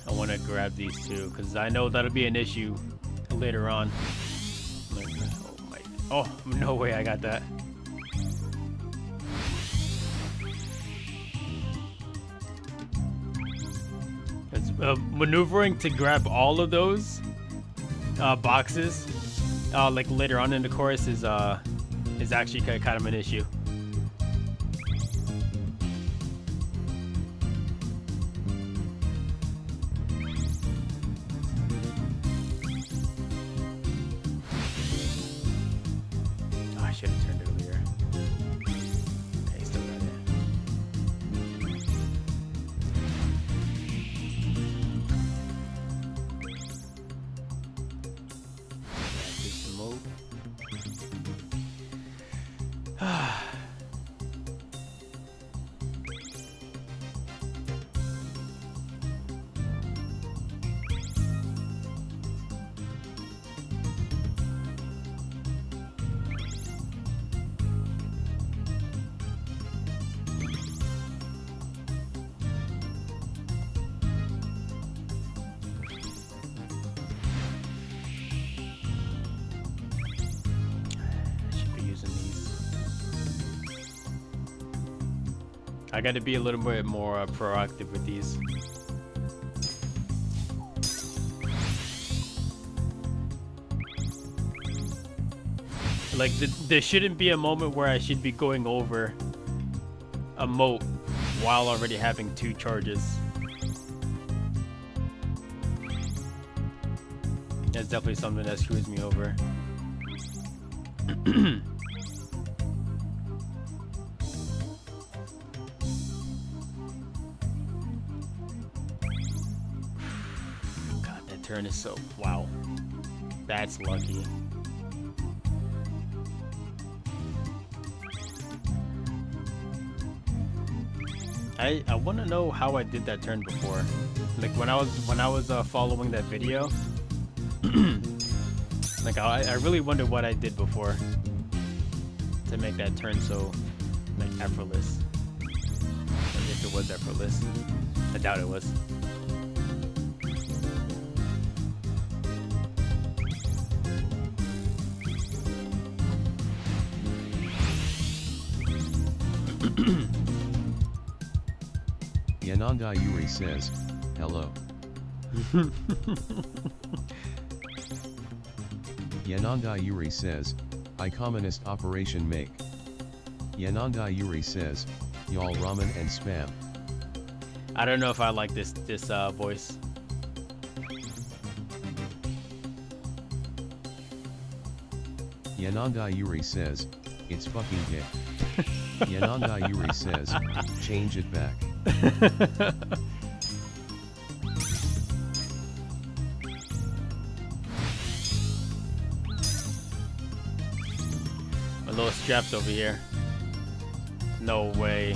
I want to grab these two because I know that'll be an issue later on. Oh, no way I got that. It's, maneuvering to grab all of those boxes like later on in the course is actually kind of an issue. I should have turned earlier. Okay, still got it. Yeah, do some move. I got to be a little bit more proactive with these. Like, there shouldn't be a moment where I should be going over a moat while already having 2 charges. That's definitely something that screws me over. God, that turn is so... Wow. That's lucky. I want to know how I did that turn before. Like when I was following that video. Like I really wonder what I did before to make that turn so like effortless. Like, if it was effortless. I doubt it was. Yananda Yuri says, hello. Yananda Yuri says, I communist operation make. Yananda Yuri says, y'all ramen and spam. I don't know if I like this voice. Yananda Yuri says, it's fucking gay. Yananda Yuri says, change it back. My little straps over here. No way.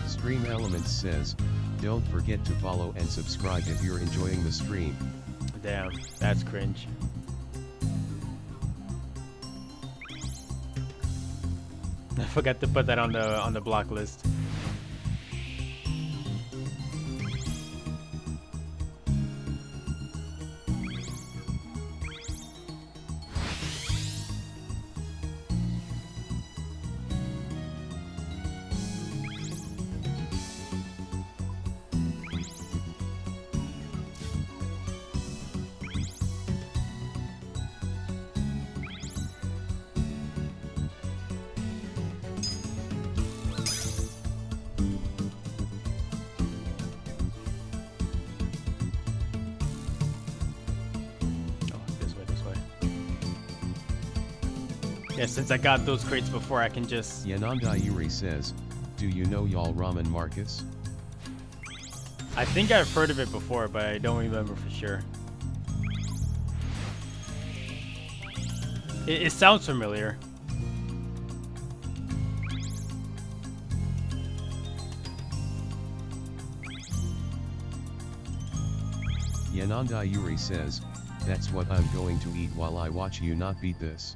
Stream Elements says, don't forget to follow and subscribe if you're enjoying the stream. Damn, that's cringe. I forgot to put that on the block list. Yeah, since I got those crates before, I can just... Yananda Yuri says, do you know y'all ramen Marcus? I think I've heard of it before, but I don't remember for sure. It sounds familiar. Yananda Yuri says, that's what I'm going to eat while I watch you not beat this.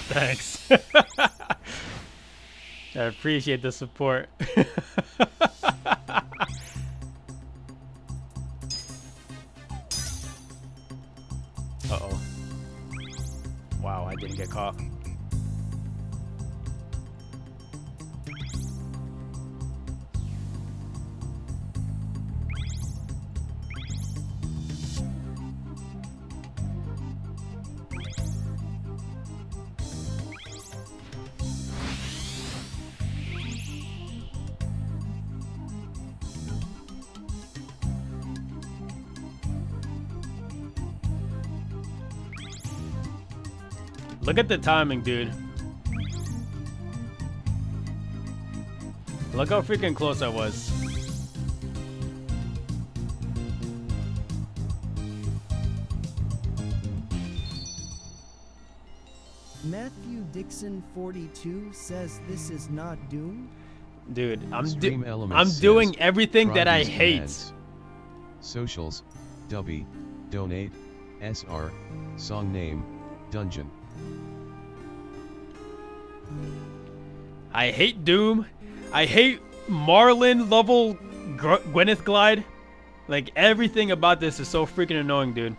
Thanks. I appreciate the support. Uh-oh. Wow, I didn't get caught. Look at the timing, dude. Look how freaking close I was. Matthew Dixon 42 says this is not Doom. Dude, I'm says, doing everything that I these hate. ads. Socials, Dubby, donate, SR, song name, dungeon. I hate Doom. I hate Marlin level Gwyneth Glide. Like, everything about this is so freaking annoying, dude.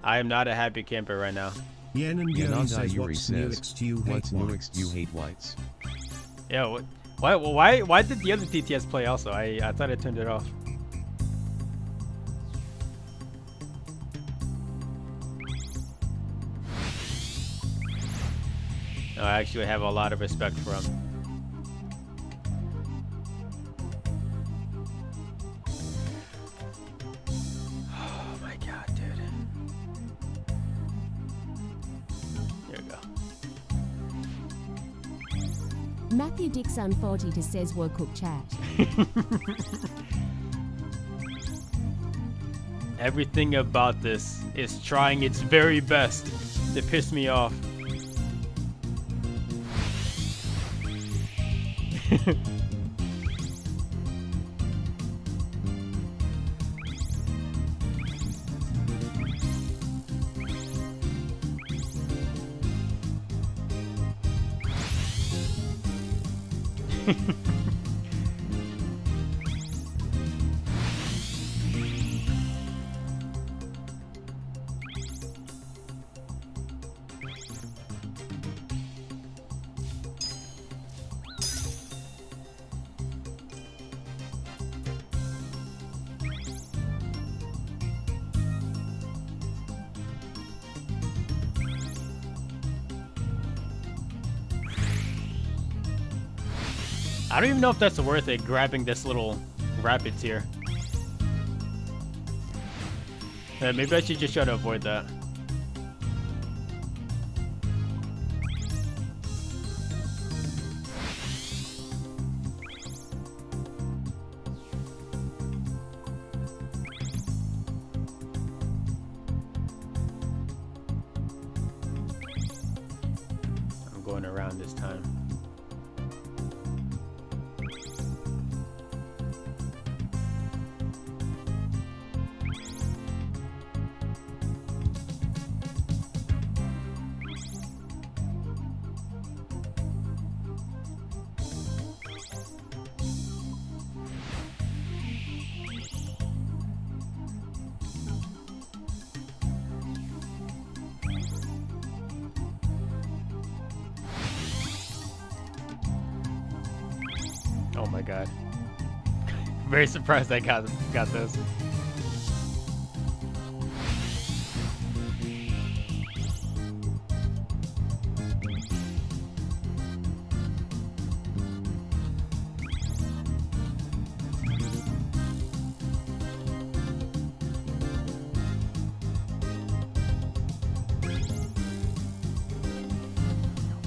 I am not a happy camper right now. Yen and Yuri Yananda says, Yuri what's says, newixt you hate what's newixt whites? you hate whites? Yeah, why did the other TTS play also? I thought I turned it off. No, I actually have a lot of respect for him. Oh my god, dude. There we go. Matthew Dixon 40 says we'll cook chat. Everything about this is trying its very best to piss me off. I don't even know if that's worth it, grabbing this little rapids here. Maybe I should just try to avoid that. I'm going around this time. Oh my god. Very surprised I got those.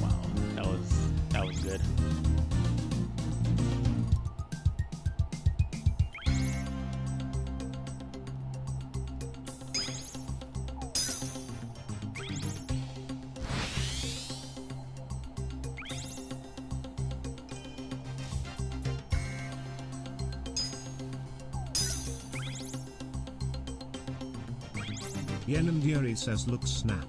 Wow, that was good. Yen and Yuri says, look snap.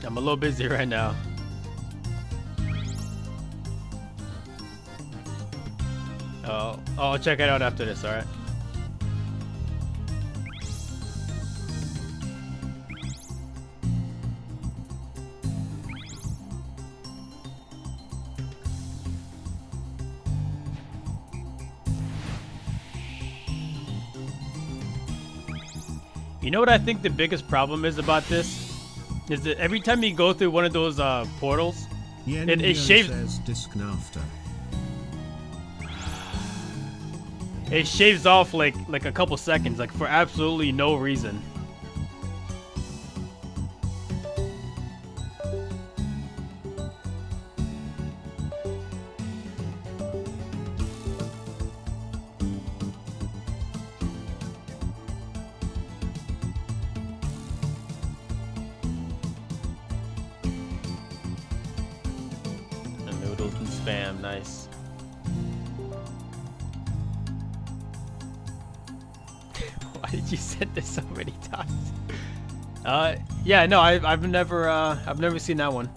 I'm a little busy right now. I'll check it out after this, alright? You know what I think the biggest problem is about this? Is that every time you go through one of those portals, it shaves. Says disc after. It shaves off like a couple seconds, like for absolutely no reason. The noodles and spam, nice. You said this so many times. Yeah, no, I've never seen that one.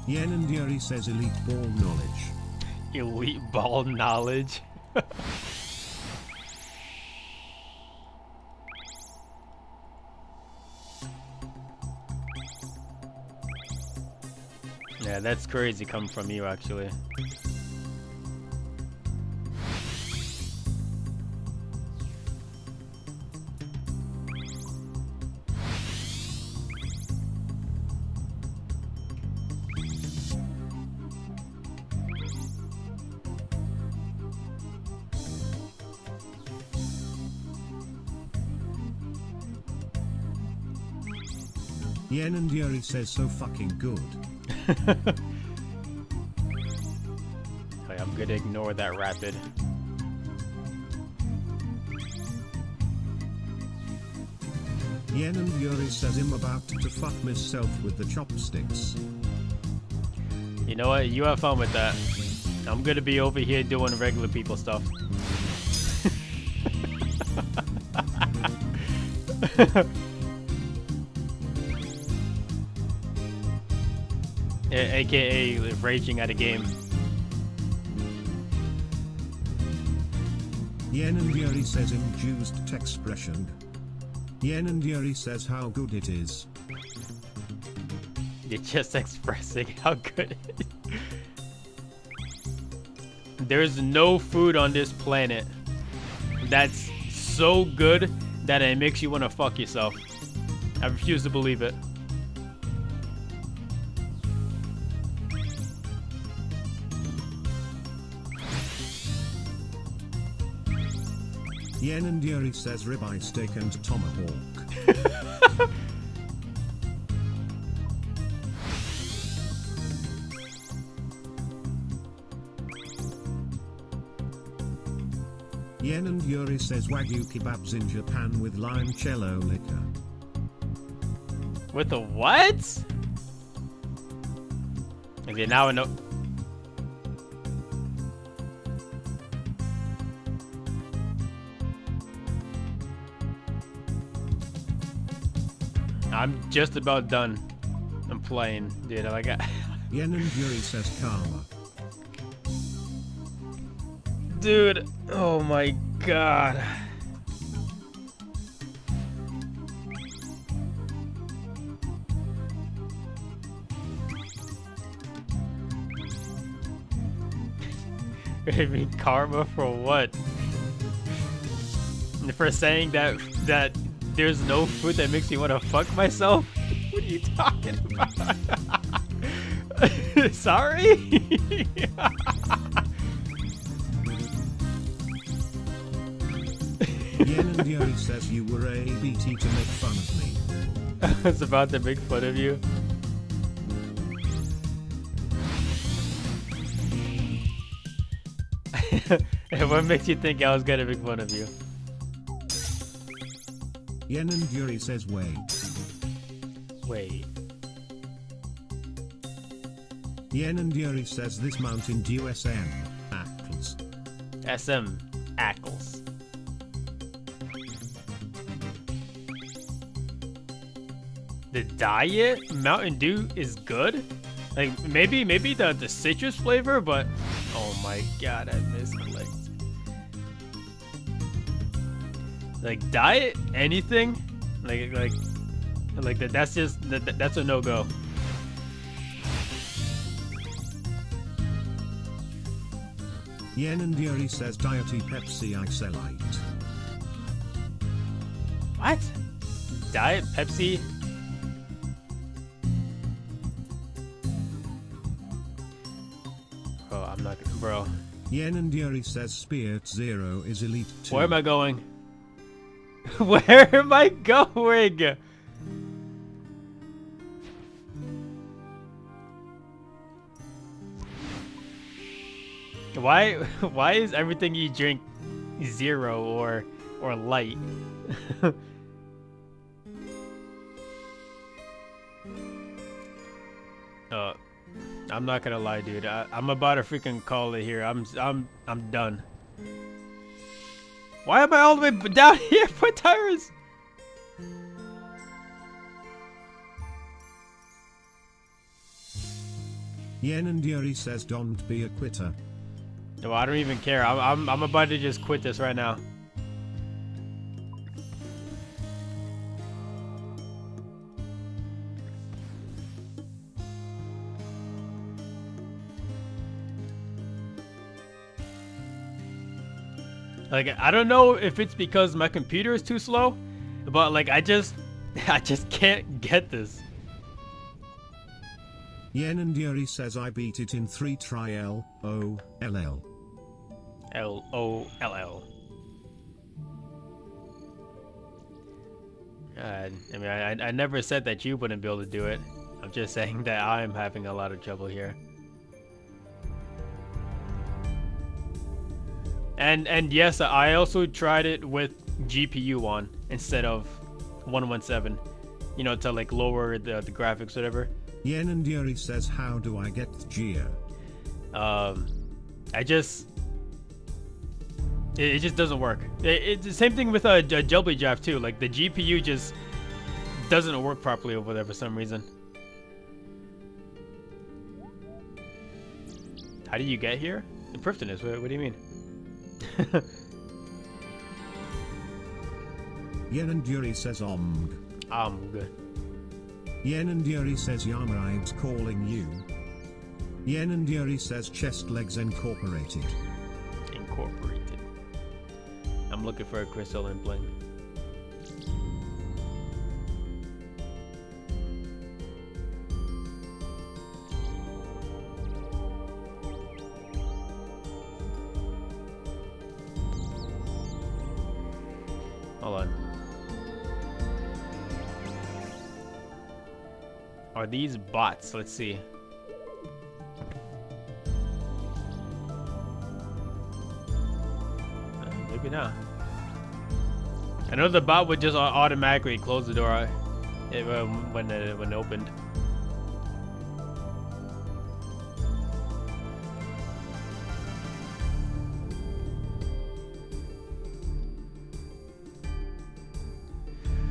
Yen and Yuri says elite ball knowledge. Elite ball knowledge. Yeah, that's crazy coming from you, actually. Yen and Yuri says so fucking good. Okay, I'm gonna ignore that rapid. Yen and Yuri says I'm about to fuck myself with the chopsticks. You know what? You have fun with that. I'm gonna be over here doing regular people stuff. AKA raging at a game. Yen and Yuri says induced expression. Yen and Yuri says how good it is. You're just expressing how good it is. There's no food on this planet that's so good that it makes you want to fuck yourself. I refuse to believe it. Yen and Yuri says ribeye steak and tomahawk. Yen and Yuri says Wagyu kebabs in Japan with limoncello liquor. With the what? Okay, now I know. I'm just about done. I'm playing, dude. I got. Yen and Yuri says karma. Dude, oh my god. I mean, karma for what? For saying that there's no food that makes me want to fuck myself? What are you talking about? Sorry? Yen and Yuri says you were ABT to make fun of me. I was about to make fun of you. What makes you think I was gonna make fun of you? Yen and Yuri says wait. Wait. Yen and Yuri says this Mountain Dew SM Ackles. SM Ackles. The diet Mountain Dew is good? Like maybe the citrus flavor, but oh my god, I misclicked. Like diet anything? Like that's just that's a no-go. Yen and Yuri says Diety Pepsi Isolite. What? Diet Pepsi? Bro, I'm not gonna, bro. Yen and Yuri says Spirit Zero is Elite 2. Where am I going? Where am I going? Why is everything you drink zero or light? I'm not gonna lie, dude. I'm about to freaking call it here. I'm done. Why am I all the way down here for Tyrus? Yen and Yuri says don't be a quitter. No, I don't even care. I'm about to just quit this right now. Like, I don't know if it's because my computer is too slow, but like I just can't get this. Yen and Yuri says I beat it in 3 try L-O-L-L. L-O-L-L. I mean, I never said that you wouldn't be able to do it. I'm just saying that I'm having a lot of trouble here. And yes, I also tried it with GPU on instead of 117, you know, to like lower the graphics, whatever. Yen and Yuri says, how do I get Gia? It just doesn't work. It's the same thing with a Jelly Draft too. Like the GPU just doesn't work properly over there for some reason. How do you get here? In Prifddinas, what do you mean? Yen and Yuri says Omg. Good. Yen and Yuri says Yamride's calling you. Yen and Yuri says Chest Legs Incorporated. Incorporated. I'm looking for a crystal and bling. Hold on. Are these bots? Let's see. Maybe not. I know the bot would just automatically close the door when it opened.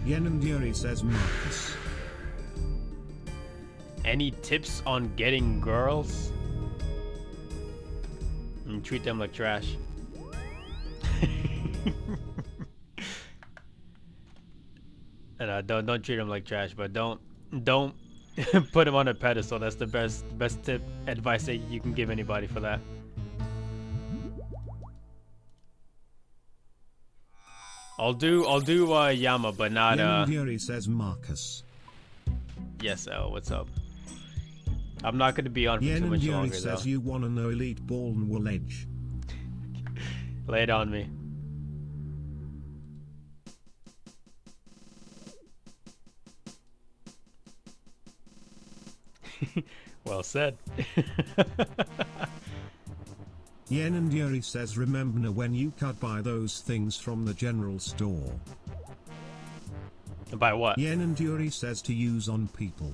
Yen and Yuri says Marcus. Any tips on getting girls? And treat them like trash. And don't treat them like trash, but don't put them on a pedestal. That's the best tip advice that you can give anybody for that. I'll do Yama, but not Yen and Yuri says Marcus. Yes, L, what's up? I'm not going to be on for too much longer, though. Says you wanna know Elite Ball and Wool Edge. Lay it on me. Well said. Yen and Yuri says remember when you could buy those things from the general store. Buy what? Yen and Yuri says to use on people.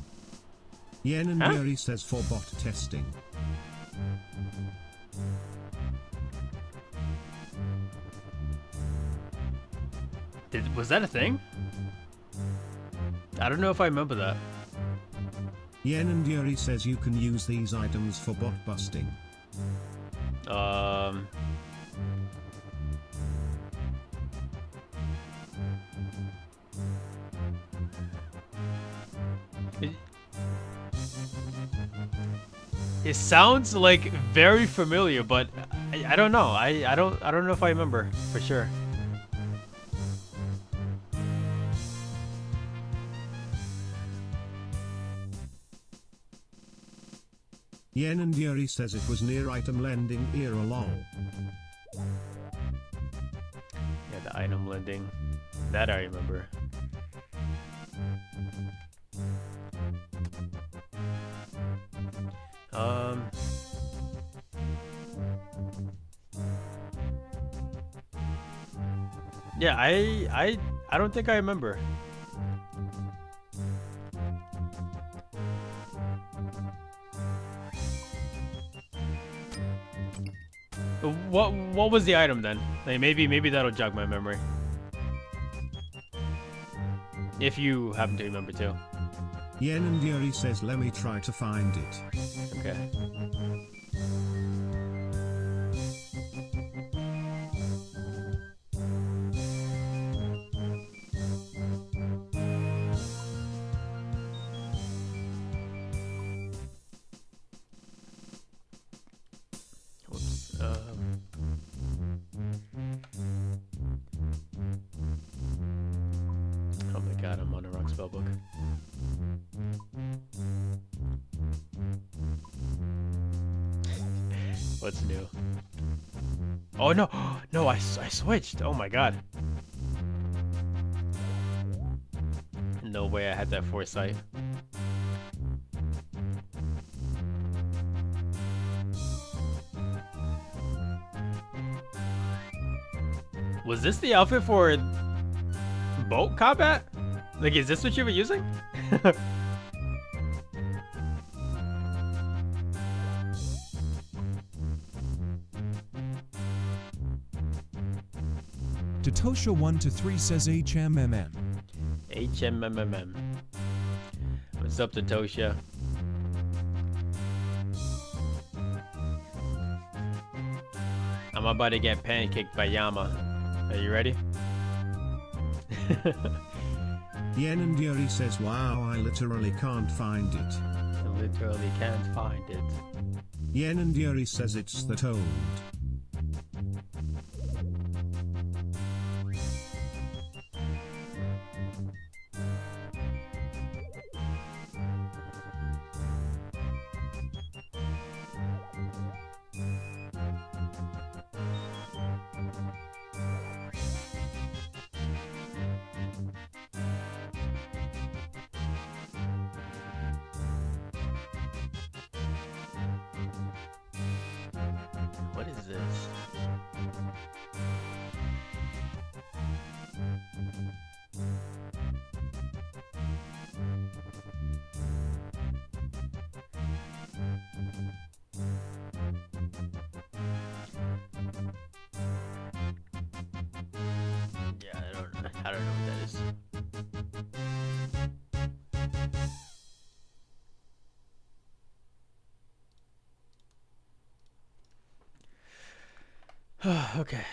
Yen and Yuri says for bot testing. Was that a thing? I don't know if I remember that. Yen and Yuri says you can use these items for bot busting. It sounds like very familiar, but I don't know. I don't know if I remember for sure. Yen and Yuri says it was near item lending era lol. Yeah, the item lending. That I remember. Yeah, I don't think I remember. What was the item then? Like maybe that'll jog my memory. If you happen to remember too. Yen and Yuri says let me try to find it. Okay. Whoops. Oh my god, I'm on the wrong spellbook. What's new? Oh no! No, I switched! Oh my god. No way I had that foresight. Was this the outfit for boat combat? Like, is this what you were using? Datosha123 says HMMM. HMMMM. What's up, Datosha? I'm about to get pancaked by Yama. Are you ready? Yen and Yuri says wow, I literally can't find it. I literally can't find it. Yen and Yuri says it's that old. What is this? Yeah, I don't know what that is. Okay.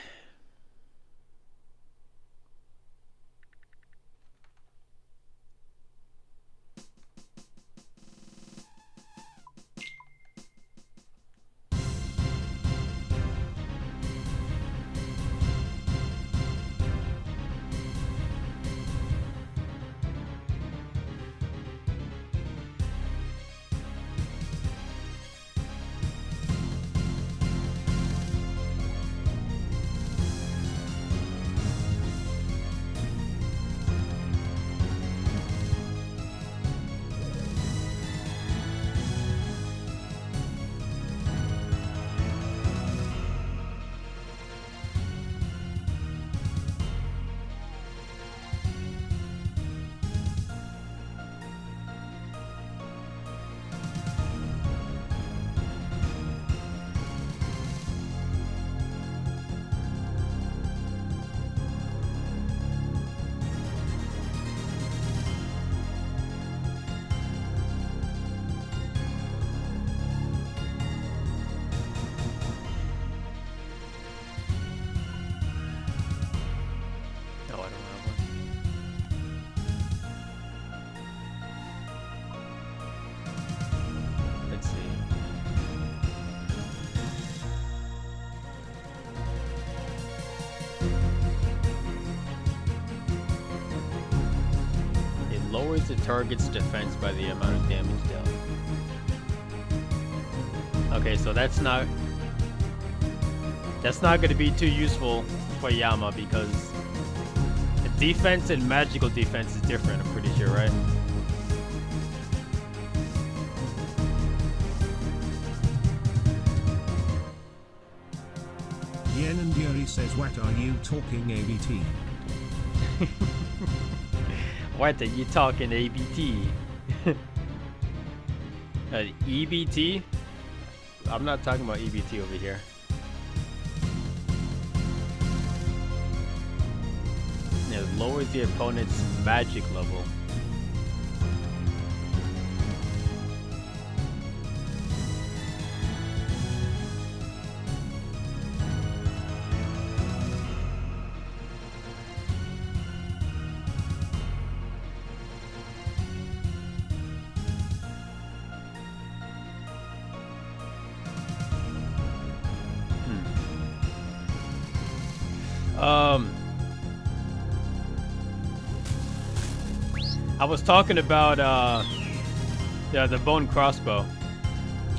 Lowers the target's defense by the amount of damage dealt. Okay, so that's not going to be too useful for Yama because defense and magical defense is different, I'm pretty sure, right? Yen and Yuri says what are you talking ABT? What are you talking ABT? EBT? I'm not talking about EBT over here. Lowers the opponent's magic level. I was talking about the bone crossbow.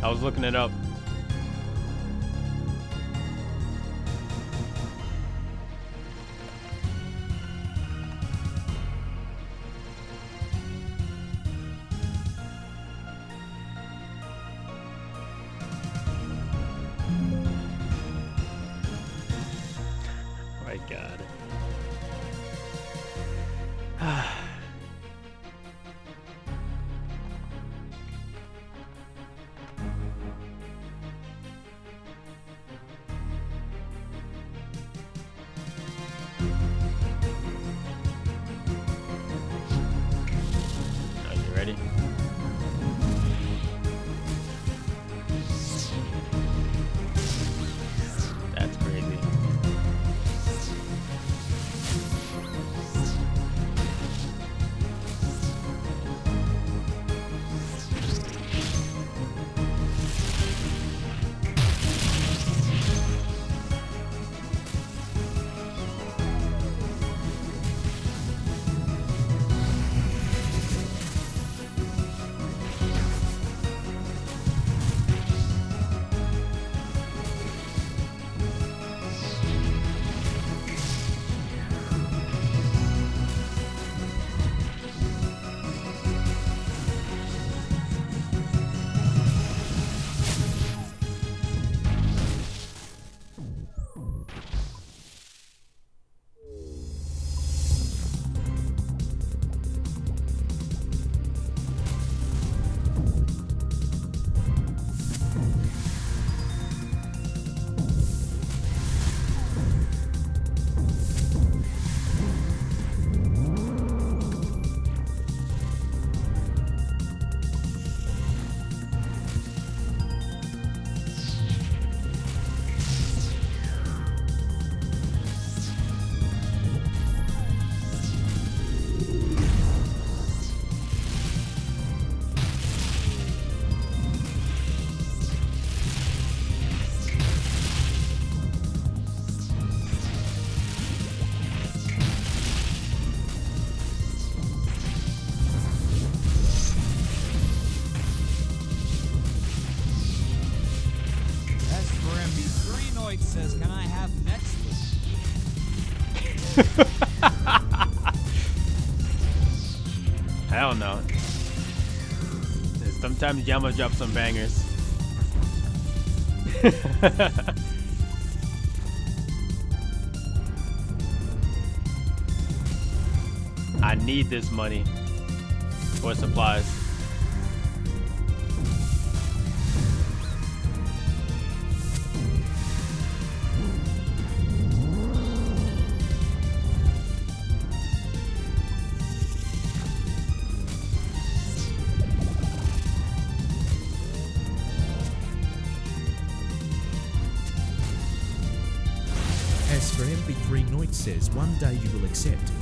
I was looking it up. My God. Are you ready? That's crazy. Noid says, can I have next I don't know. Sometimes Yama drops some bangers. I need this money for supplies. As for MP3 Noid says, one day you will accept.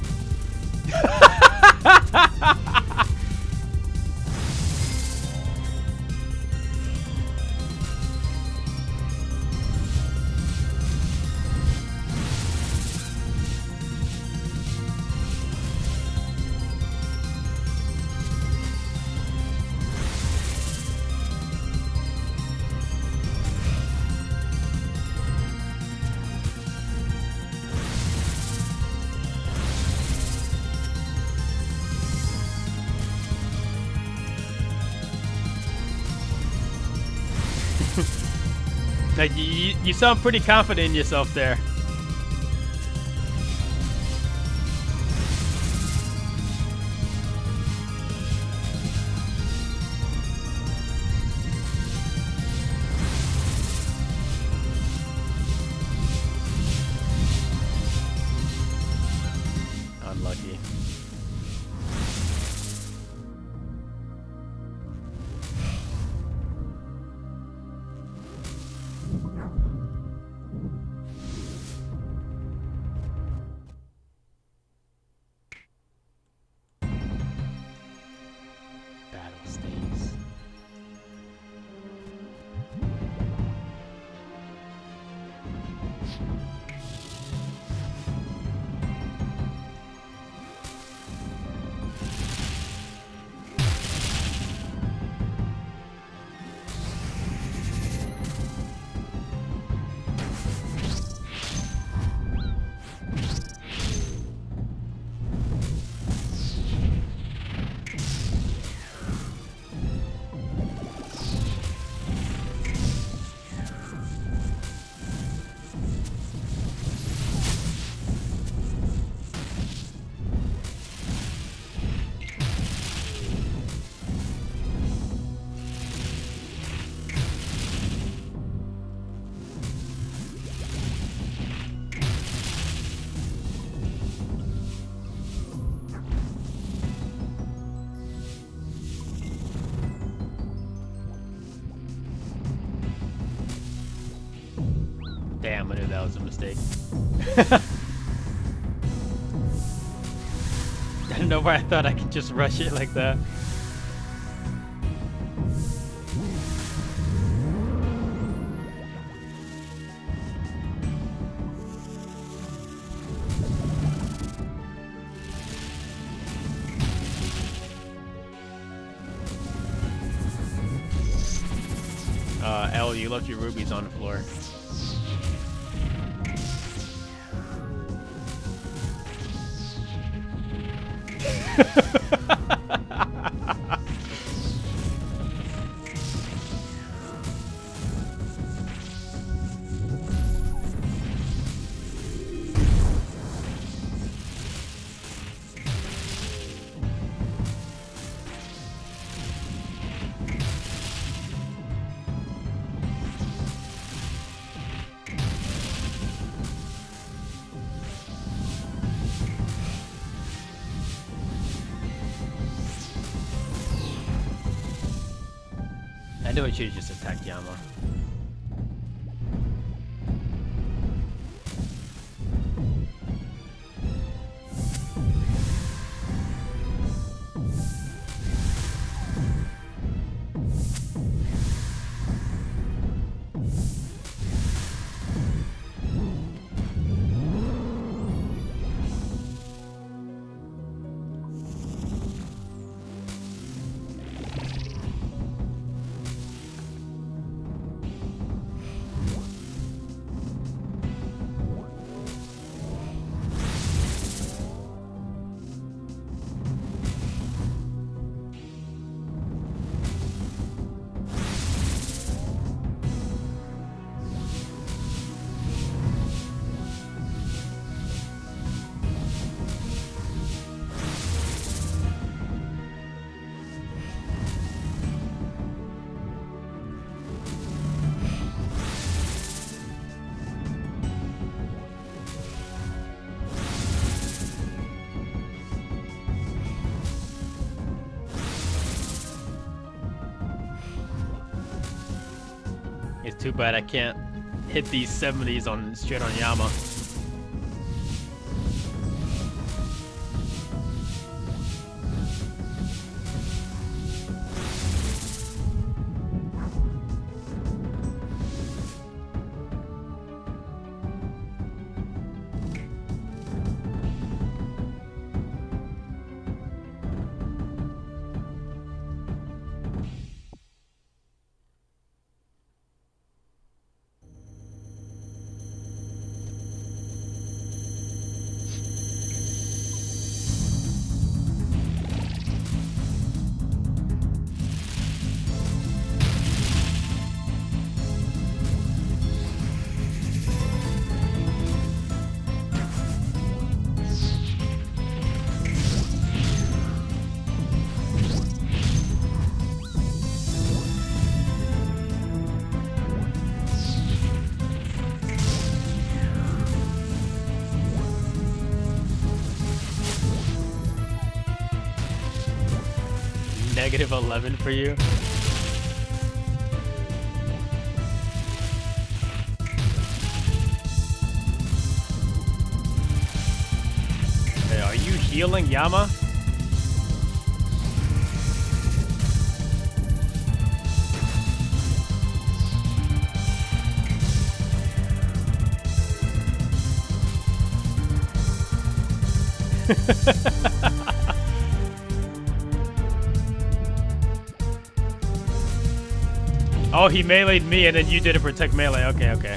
Like you sound pretty confident in yourself there. Unlucky. Damn, I knew that was a mistake. I don't know why I thought I could just rush it like that. L, you left your rubies on the floor. I knew I should have just attacked Yama. It's too bad I can't hit these 70s on straight on Yama. Negative 11 for you. Hey, are you healing Yama? Oh, he meleeed me and then you did a protect melee. Okay, okay.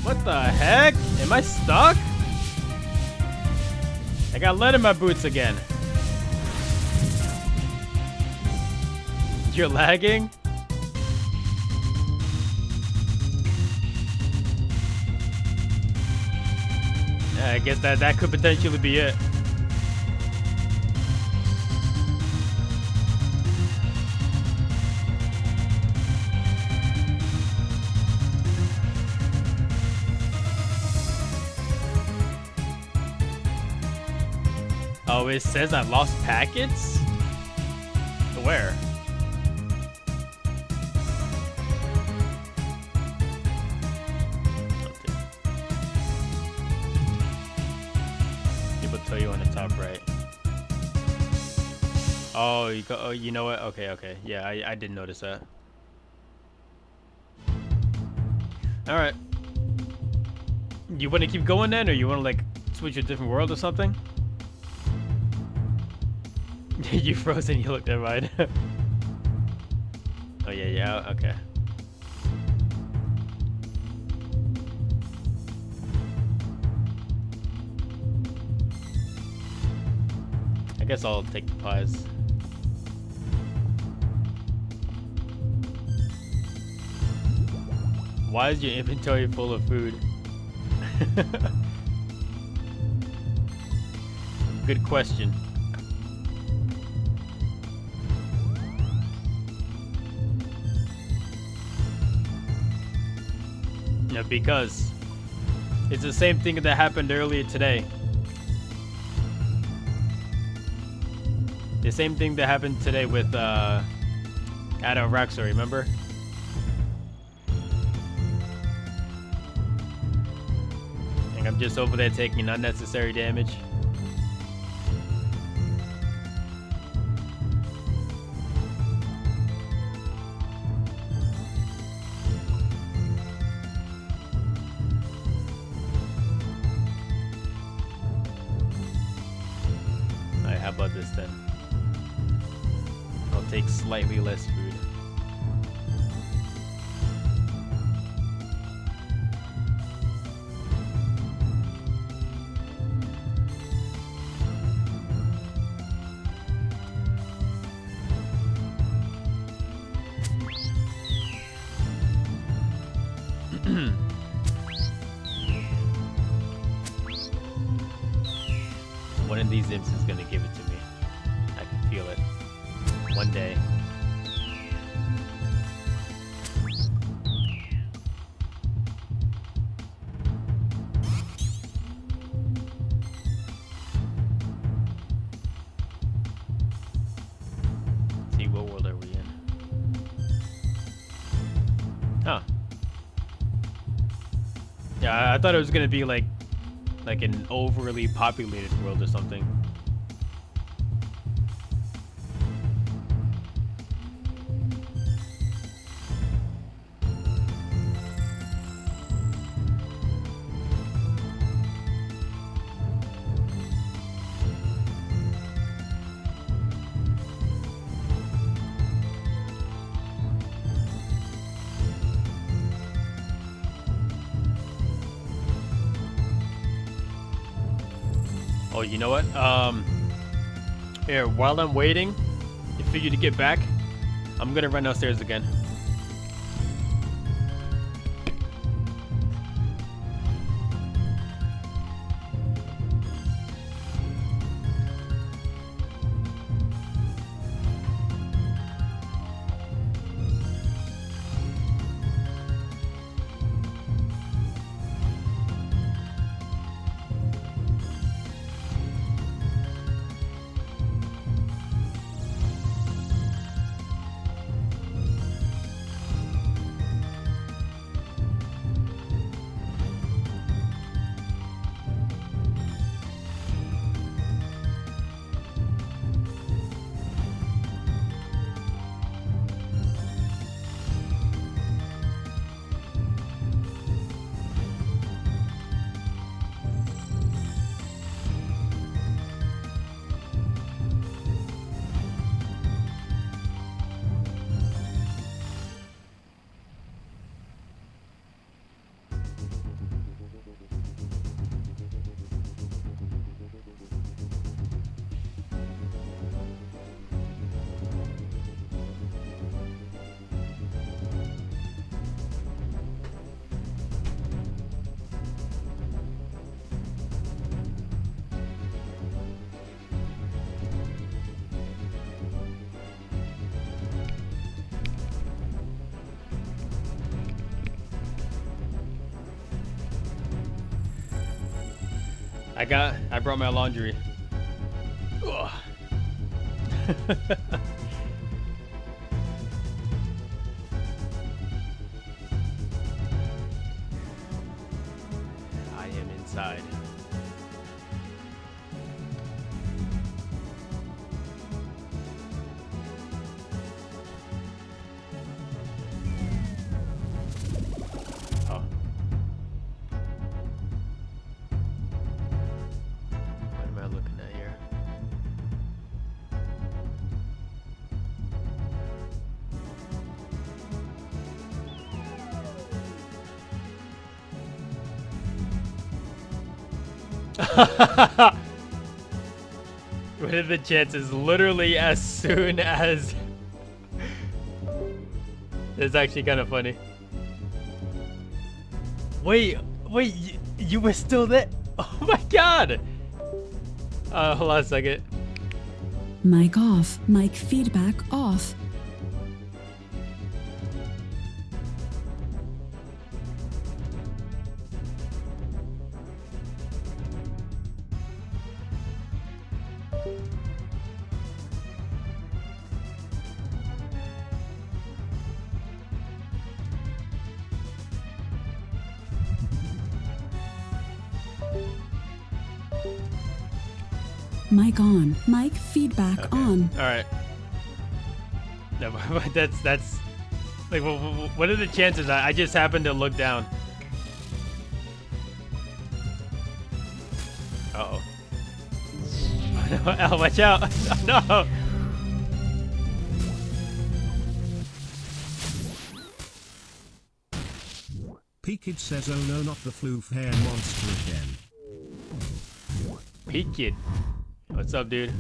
What the heck? Am I stuck? I got lead in my boots again. You're lagging? Yeah, I guess that could potentially be it. Oh, it says I lost packets? Where? People tell you on the top right. Oh, you go. Oh, you know what? Okay, okay. Yeah, I didn't notice that. All right. You want to keep going then, or you want to like switch to a different world or something? You frozen. You looked at mine. Oh yeah, yeah. Okay. I guess I'll take the pies. Why is your inventory full of food? Good question. Yeah, because it's the same thing that happened earlier today. The same thing that happened today with Adam Raxor, remember? And I'm just over there taking unnecessary damage. Alright, how about this then? I'll take slightly less food. One of these imps is gonna give it to me. I can feel it. One day. Let's see, what world are we in? Huh. Yeah, I thought it was gonna be like an overly populated world or something. Oh, you know what? Here, while I'm waiting for you to get back, I'm gonna run downstairs again. I brought my laundry. Ugh. I am inside. Oh. What am I looking at here? What are the chances? Literally as soon as... It's actually kind of funny. Wait, you were still there? Oh my god! Hold on a second. Mic off. Mic feedback off. Mic on. Mic feedback on. All right. No, but that's like, what are the chances? I just happened to look down. Uh-oh. Oh, no, Al, watch out! No. P-Kid says, oh no, not the floof hair monster again. P-Kid. What's up, dude?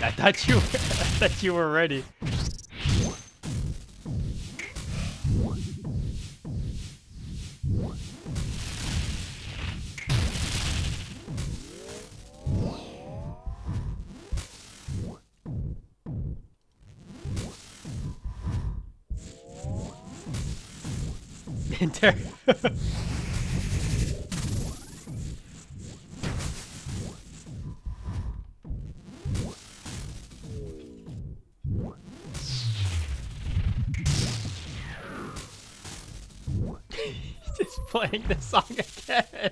I thought you were ready. Just playing the song again.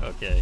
Okay.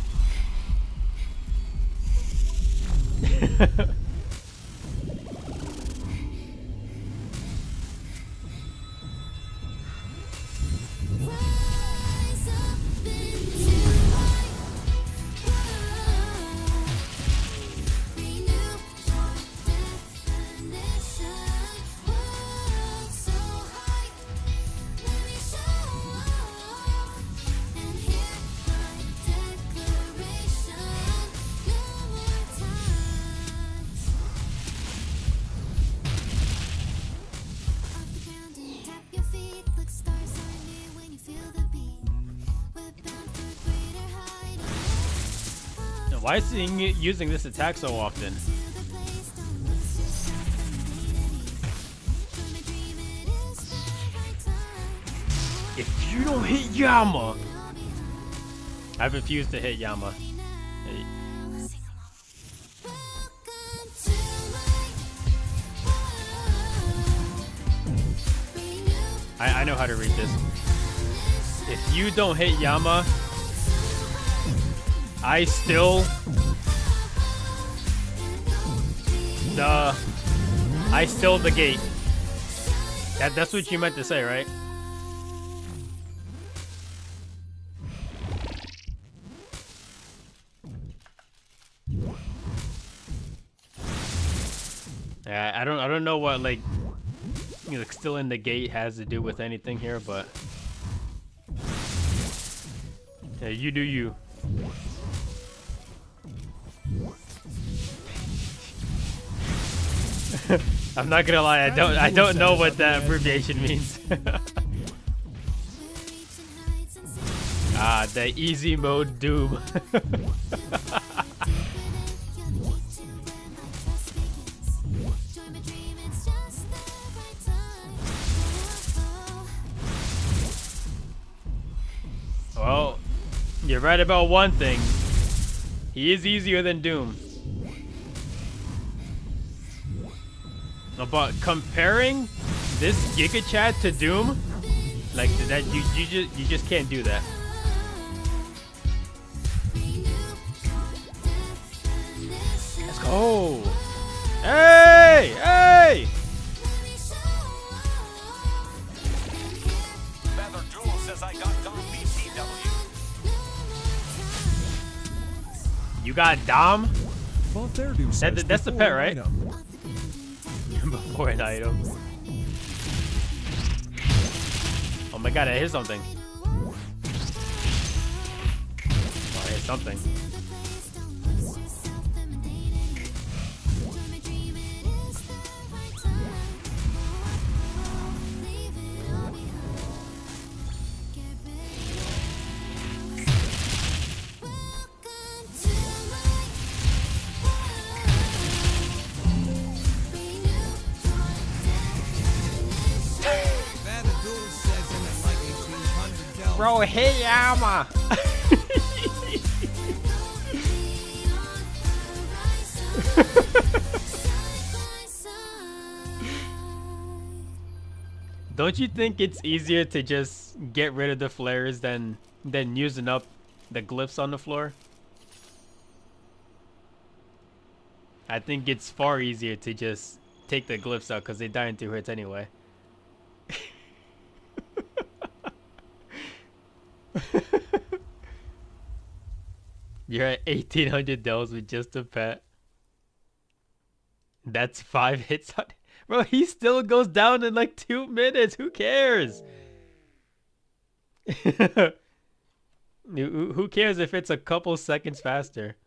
Why is he using this attack so often? If you don't hit Yama, I refuse to hit Yama. Hey. I know how to read this. If you don't hit Yama, I still the gate. That's what you meant to say, right? Yeah, I don't know what like still in the gate has to do with anything here, but yeah, you do you. I'm not gonna lie, I don't know what that abbreviation means. Ah, the easy mode Doom. Well, you're right about one thing. He is easier than Doom. But comparing this Giga Chat to Doom, like that, you just can't do that. Let's go! Hey! Hey! Feather Jewel says I got Dom BTW. You got Dom? Both there do. That's the pet, right? Before an item. Oh my god, I hit something. Oh, I hit something. Bro, hey, Alma. Don't you think it's easier to just get rid of the flares than using up the glyphs on the floor? I think it's far easier to just take the glyphs out because they die in 2 hits anyway. You're at 1800 dells with just a pet. That's 5 hits on. Bro, he still goes down in like 2 minutes. Who cares? Who cares if it's a couple seconds faster?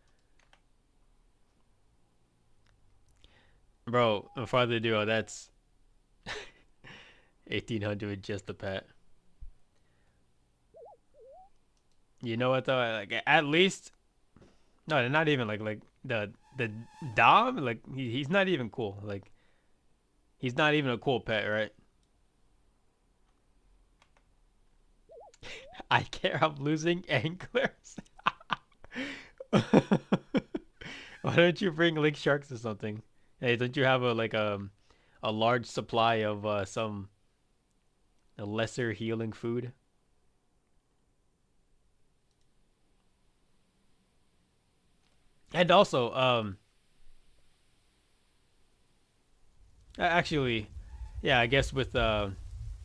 Bro, farther duo, that's 1800 with just a pet. You know what though? Like at least, no, they're not even like the Dom. Like he's not even cool. Like he's not even a cool pet, right? I care. I'm losing anglers. Why don't you bring link sharks or something? Hey, don't you have a large supply of a lesser healing food? And also, actually, yeah, I guess with the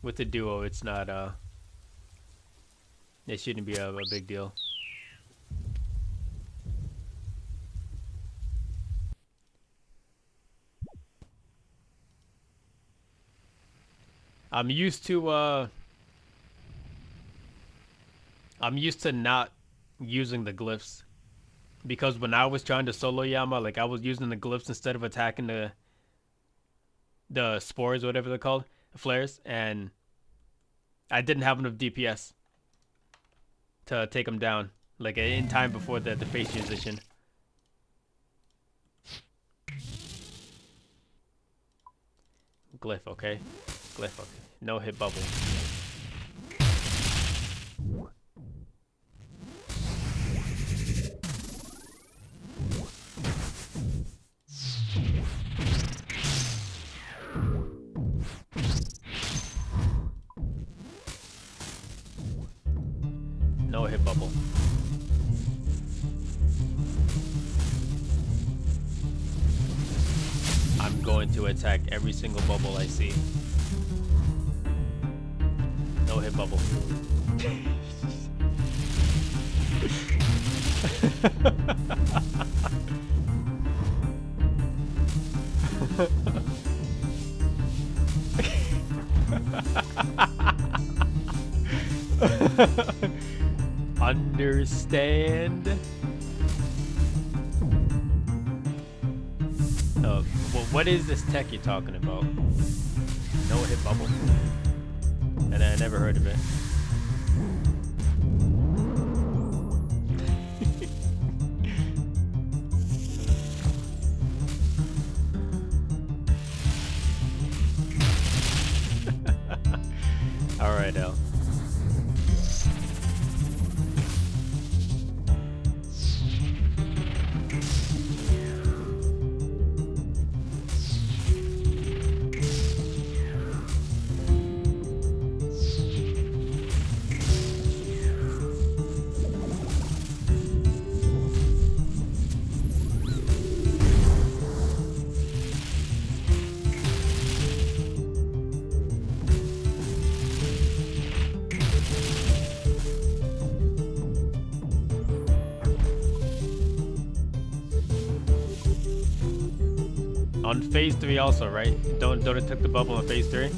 duo, it's not it shouldn't be a big deal. I'm used to not using the glyphs. Because when I was trying to solo Yama, like I was using the glyphs instead of attacking the spores or whatever they're called, the flares, and I didn't have enough DPS to take them down, like in time before the phase transition. Glyph, okay? Glyph, okay. No hit bubble. No hit bubble. I'm going to attack every single bubble I see. No hit bubble. Understand? What is this tech you're talking about? No hit bubble. And I never heard of it. All right, L. On phase 3 also, right? Don't it took the bubble on phase 3?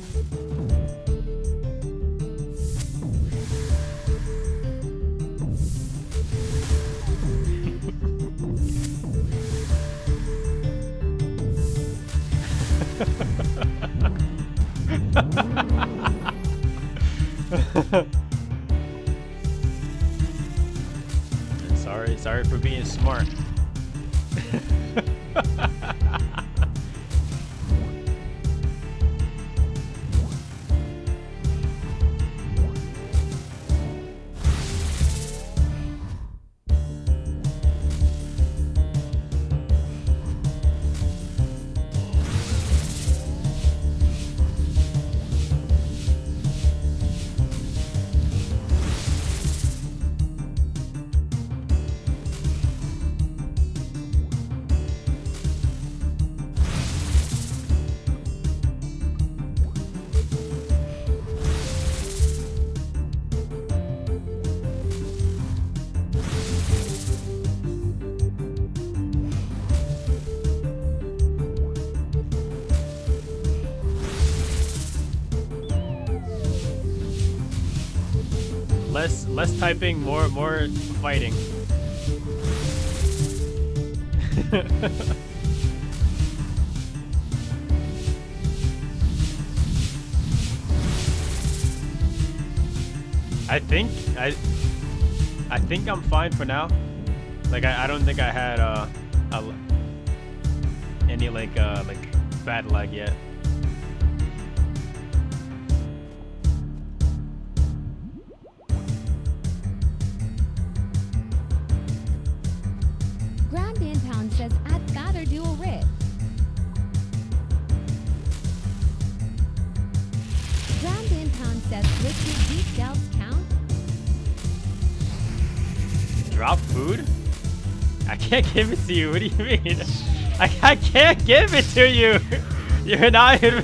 Sorry for being smart. Less typing, more fighting. I think I'm fine for now. Like I don't think I had any like bad lag yet. Grand in Town says add that or do a rip. Grand in Town says liquid deep delves count. Drop food? I can't give it to you. What do you mean? I can't give it to you. You're not even.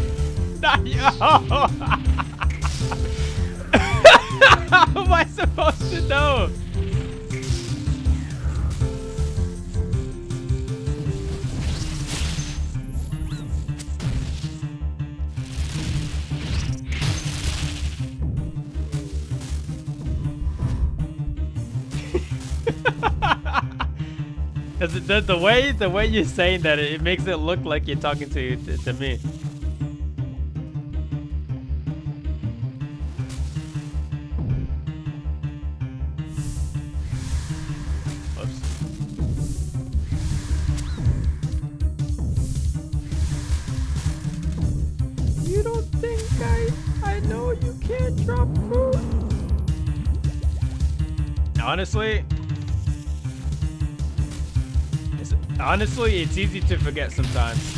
Not you. How am I supposed to know? The way you're saying that, it makes it look like you're talking to me. Oops. You don't think I know you can't drop food? Honestly, it's easy to forget sometimes.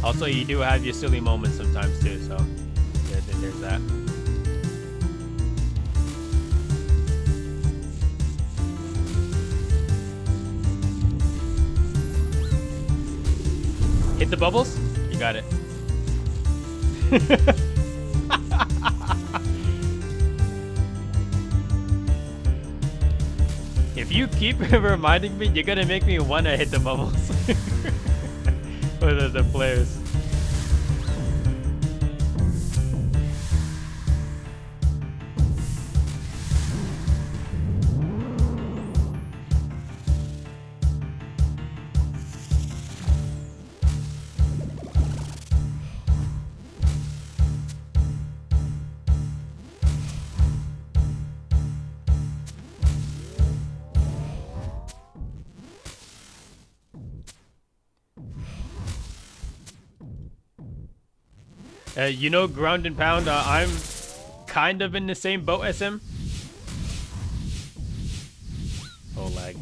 Also, you do have your silly moments sometimes too, so there's that. Hit the bubbles? You got it. If you keep reminding me, you're gonna make me wanna hit the bubbles. For the players. You know, ground and pound, I'm kind of in the same boat as him. Oh, lag.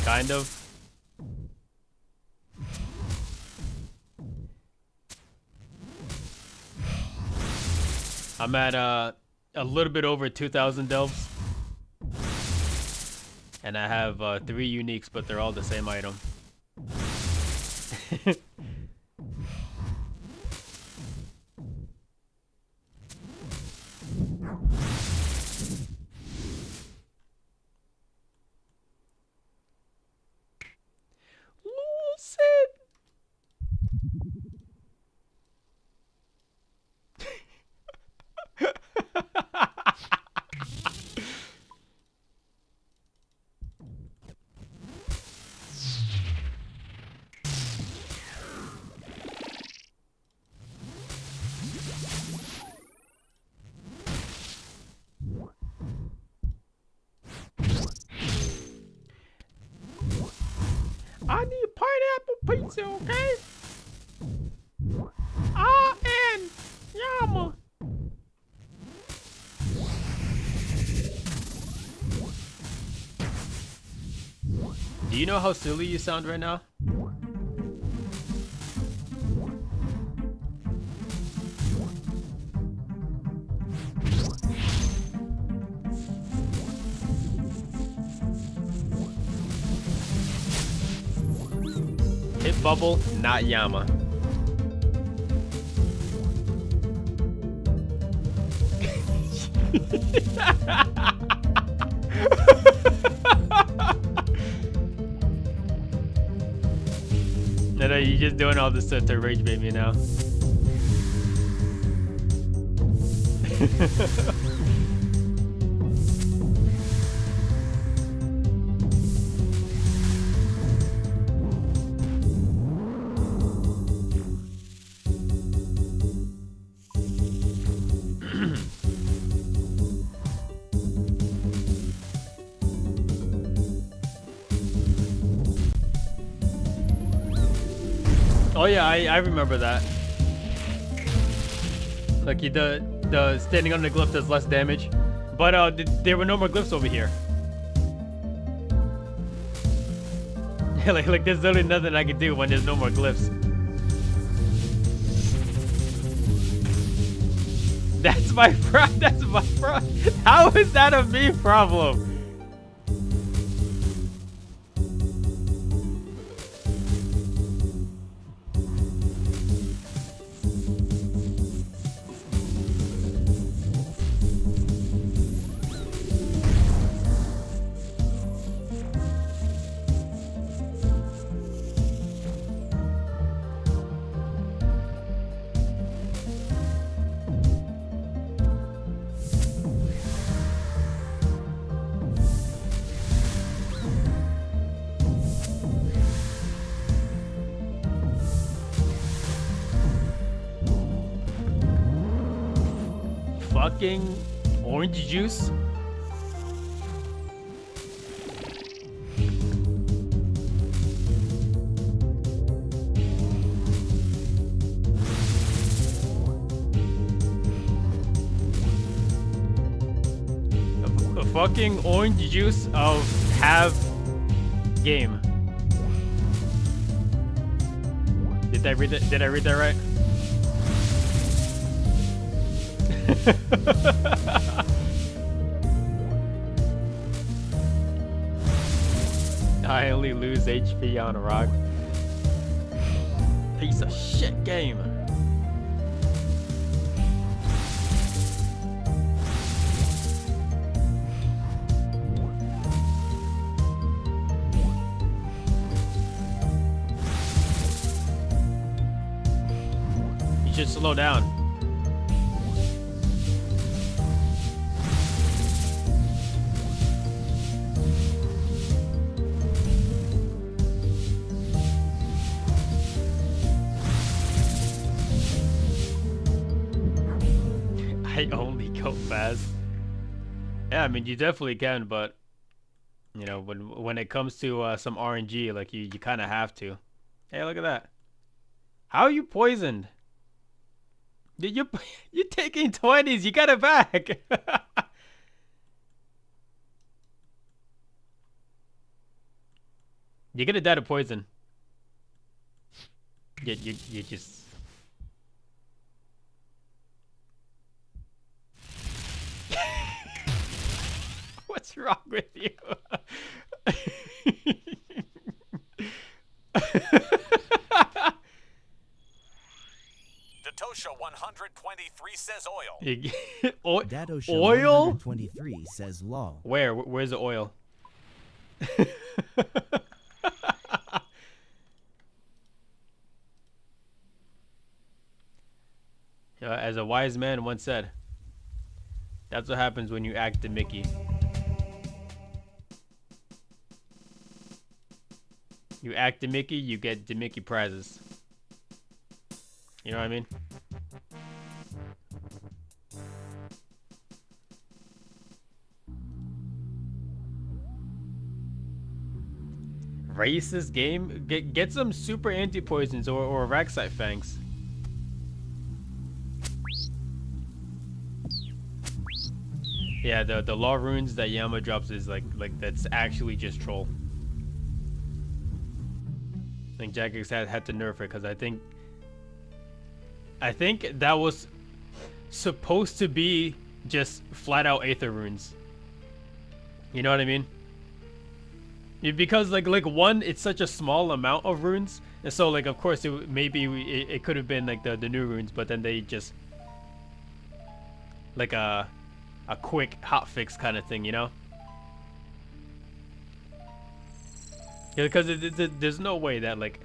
Kind of. I'm at a little bit over 2,000 delves. And I have 3 uniques, but they're all the same item. I need pineapple pizza, okay? And Yama. Do you know how silly you sound right now? Hit bubble, not Yama. No, you're just doing all this stuff to rage bait me now. Oh yeah, I remember that. Like the standing on the glyph does less damage, but there were no more glyphs over here. like there's literally nothing I can do when there's no more glyphs. That's my problem. That's my problem. How is that a me problem? Fucking orange juice. A fucking orange juice of have game. Did I read that? Did I read that right? I only lose HP on a rock. Piece of shit game. You should slow down. I only go fast. Yeah, I mean you definitely can, but you know when it comes to some RNG, like you kind of have to. Hey, look at that. How are you poisoned? You're taking 20s. You got it back. You're gonna die to poison. You just. What's wrong with you? Datosha 123 says oil. Datosha Oil? 123 says lol. Where's the oil? As a wise man once said, that's what happens when you act the Mickey. You act the Mickey, you get the Mickey prizes. You know what I mean? Racist game? Get some super anti-poisons or Raxite fangs. Yeah, the law runes that Yama drops is like that's actually just troll. I think Jagex had to nerf it because I think that was supposed to be just flat out Aether runes. You know what I mean? Because like one, it's such a small amount of runes, and so like of course it could have been like the new runes, but then they just like a quick hot fix kind of thing, you know? Yeah, because there's no way that like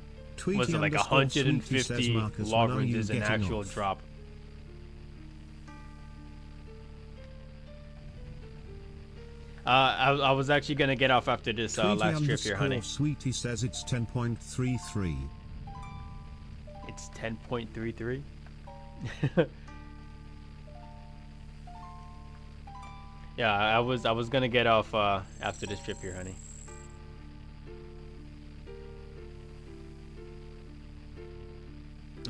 was it like 150 law runes is an actual drop. I was actually gonna get off after this last trip here, honey. Sweetie says it's 10.33. It's 10.33. Yeah, I was gonna get off after this trip here, honey.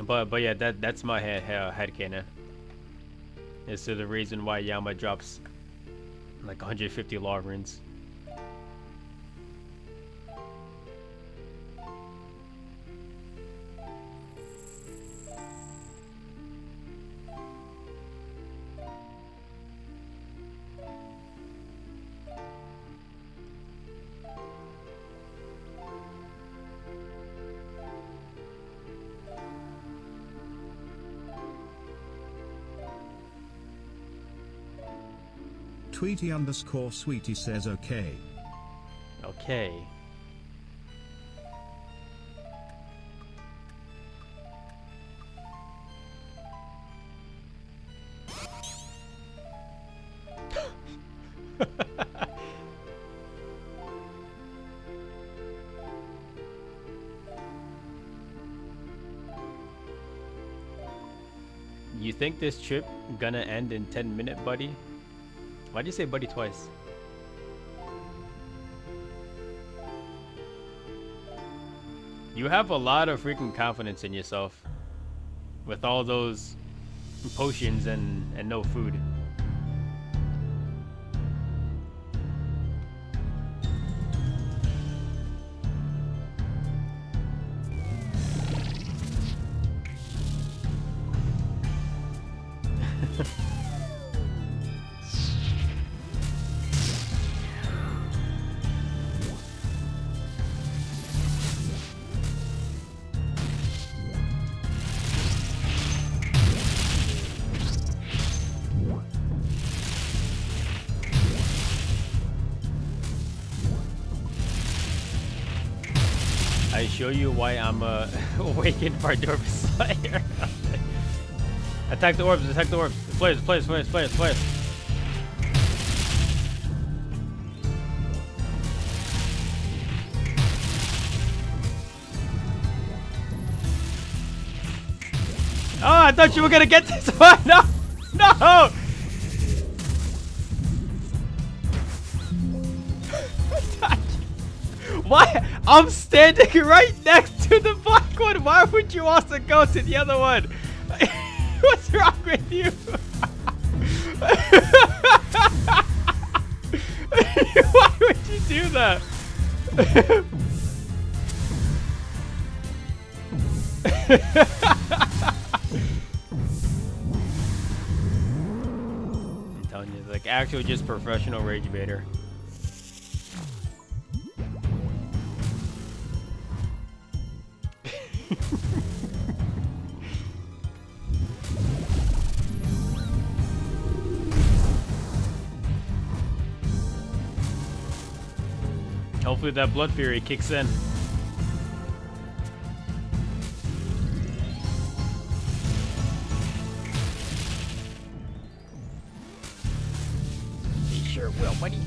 But yeah, that's my headcanon. It's the reason why Yama drops like 150 law runes. Tweety_Sweetie says okay. Okay. You think this trip gonna end in 10 minutes, buddy? Why'd you say buddy twice? You have a lot of freaking confidence in yourself with all those potions and no food. I show you why I'm awakened Vardorba Slayer. Attack the orbs, attack the orbs. Players. Oh, I thought you were gonna get this one. No! No! Why? I'm standing right next to the black one. Why would you also go to the other one? What's wrong with you? Why would you do that? I'm telling you, like actual just professional rage baiter. Hopefully that Blood Fury kicks in. He sure will, buddy.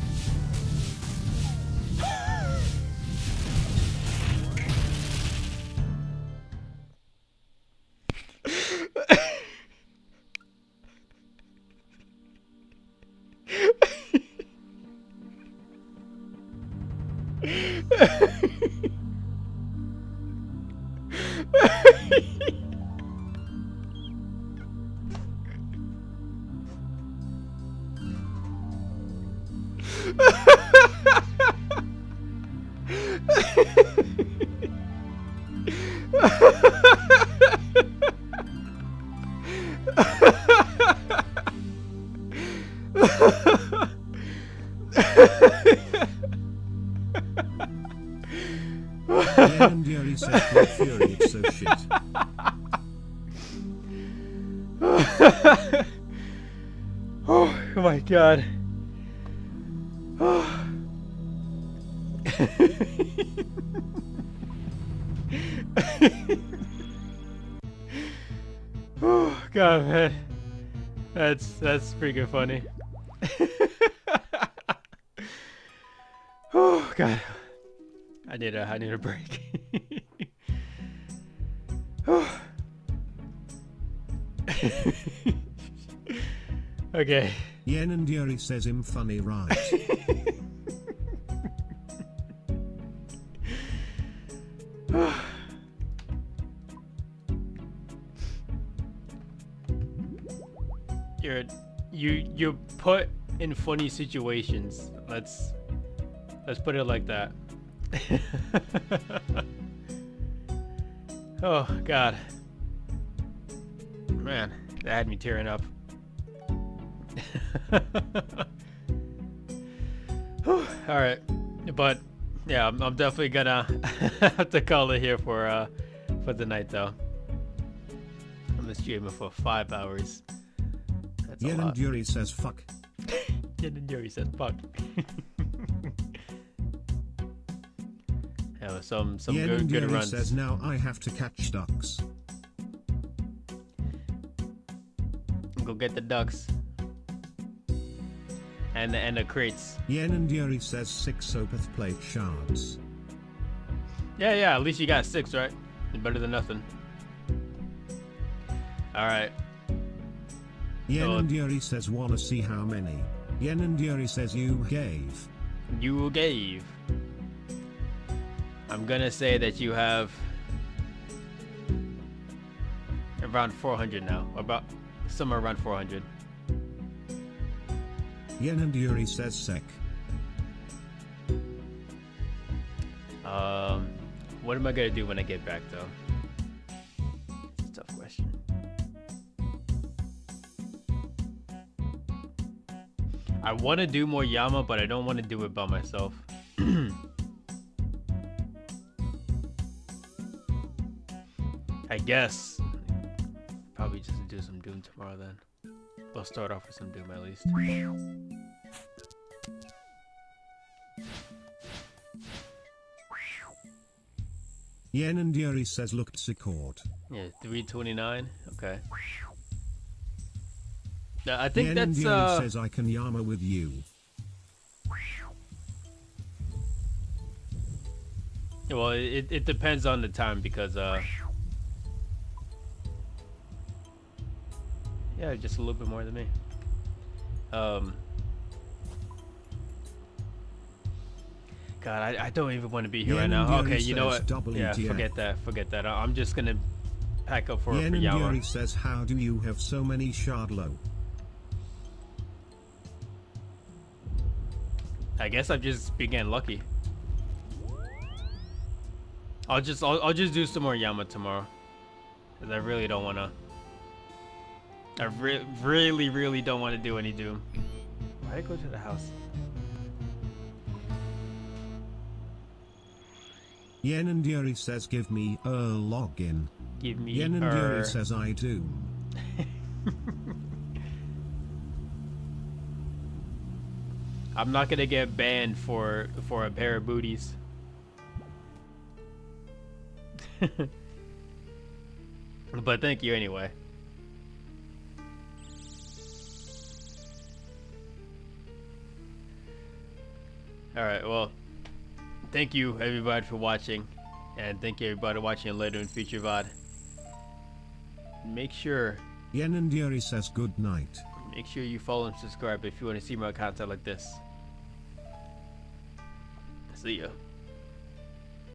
Legendary says Blood Fury, it's so shit. Oh my god. Oh. Oh god, man. That's freaking funny. Oh god. I need a break. Oh. Okay. Yen and Yuri says him funny, right? You put in funny situations. Let's put it like that. Oh god, man, that had me tearing up. All right, but yeah, I'm definitely gonna have to call it here for the night though. I'm gonna stream it for 5 hours. That's Yen a lot. and Yuri says fuck. Yen and Yuri says fuck. Yeah, some Yen good and runs. says now I have to catch ducks. Go get the ducks. And the crates. Yen and Yuri says 6 Opeth plate shards. Yeah, at least you got 6, right? Better than nothing. Alright. Yen and Yuri says wanna see how many. Yen and Yuri says you gave. You gave. I'm gonna say that you have around 400 now. About somewhere around 400. Yen and Yuri says sec. What am I gonna do when I get back though? It's a tough question. I want to do more Yama, but I don't want to do it by myself. I guess probably just do some Doom tomorrow then. I'll start off with some Doom at least. Yen and Yuri says looked secured. Yeah, 329. Okay. I think Yen that's and Yuri says I can Yama with you. Well, it depends on the time because yeah, just a little bit more than me. God, I don't even want to be here Yen right now. and Okay, Yuri you know says what? Yeah, WTF. forget that. I'm just gonna pack up for Yen and Yama. Yuri says, how do you have so many Shardlow? I guess I've just been getting lucky. I'll just do some more Yama tomorrow, cause I really don't wanna. I really don't want to do any Doom. Why did I go to the house? Yen and Yuri says, give me a login. Give me Yen and Yuri says, I do. I'm not gonna get banned for a pair of booties. But thank you anyway. Alright, well, thank you everybody for watching, and thank you everybody watching later in future VOD. Make sure Yen and Yuri says, good night. Make sure you follow and subscribe if you want to see more content like this. See ya.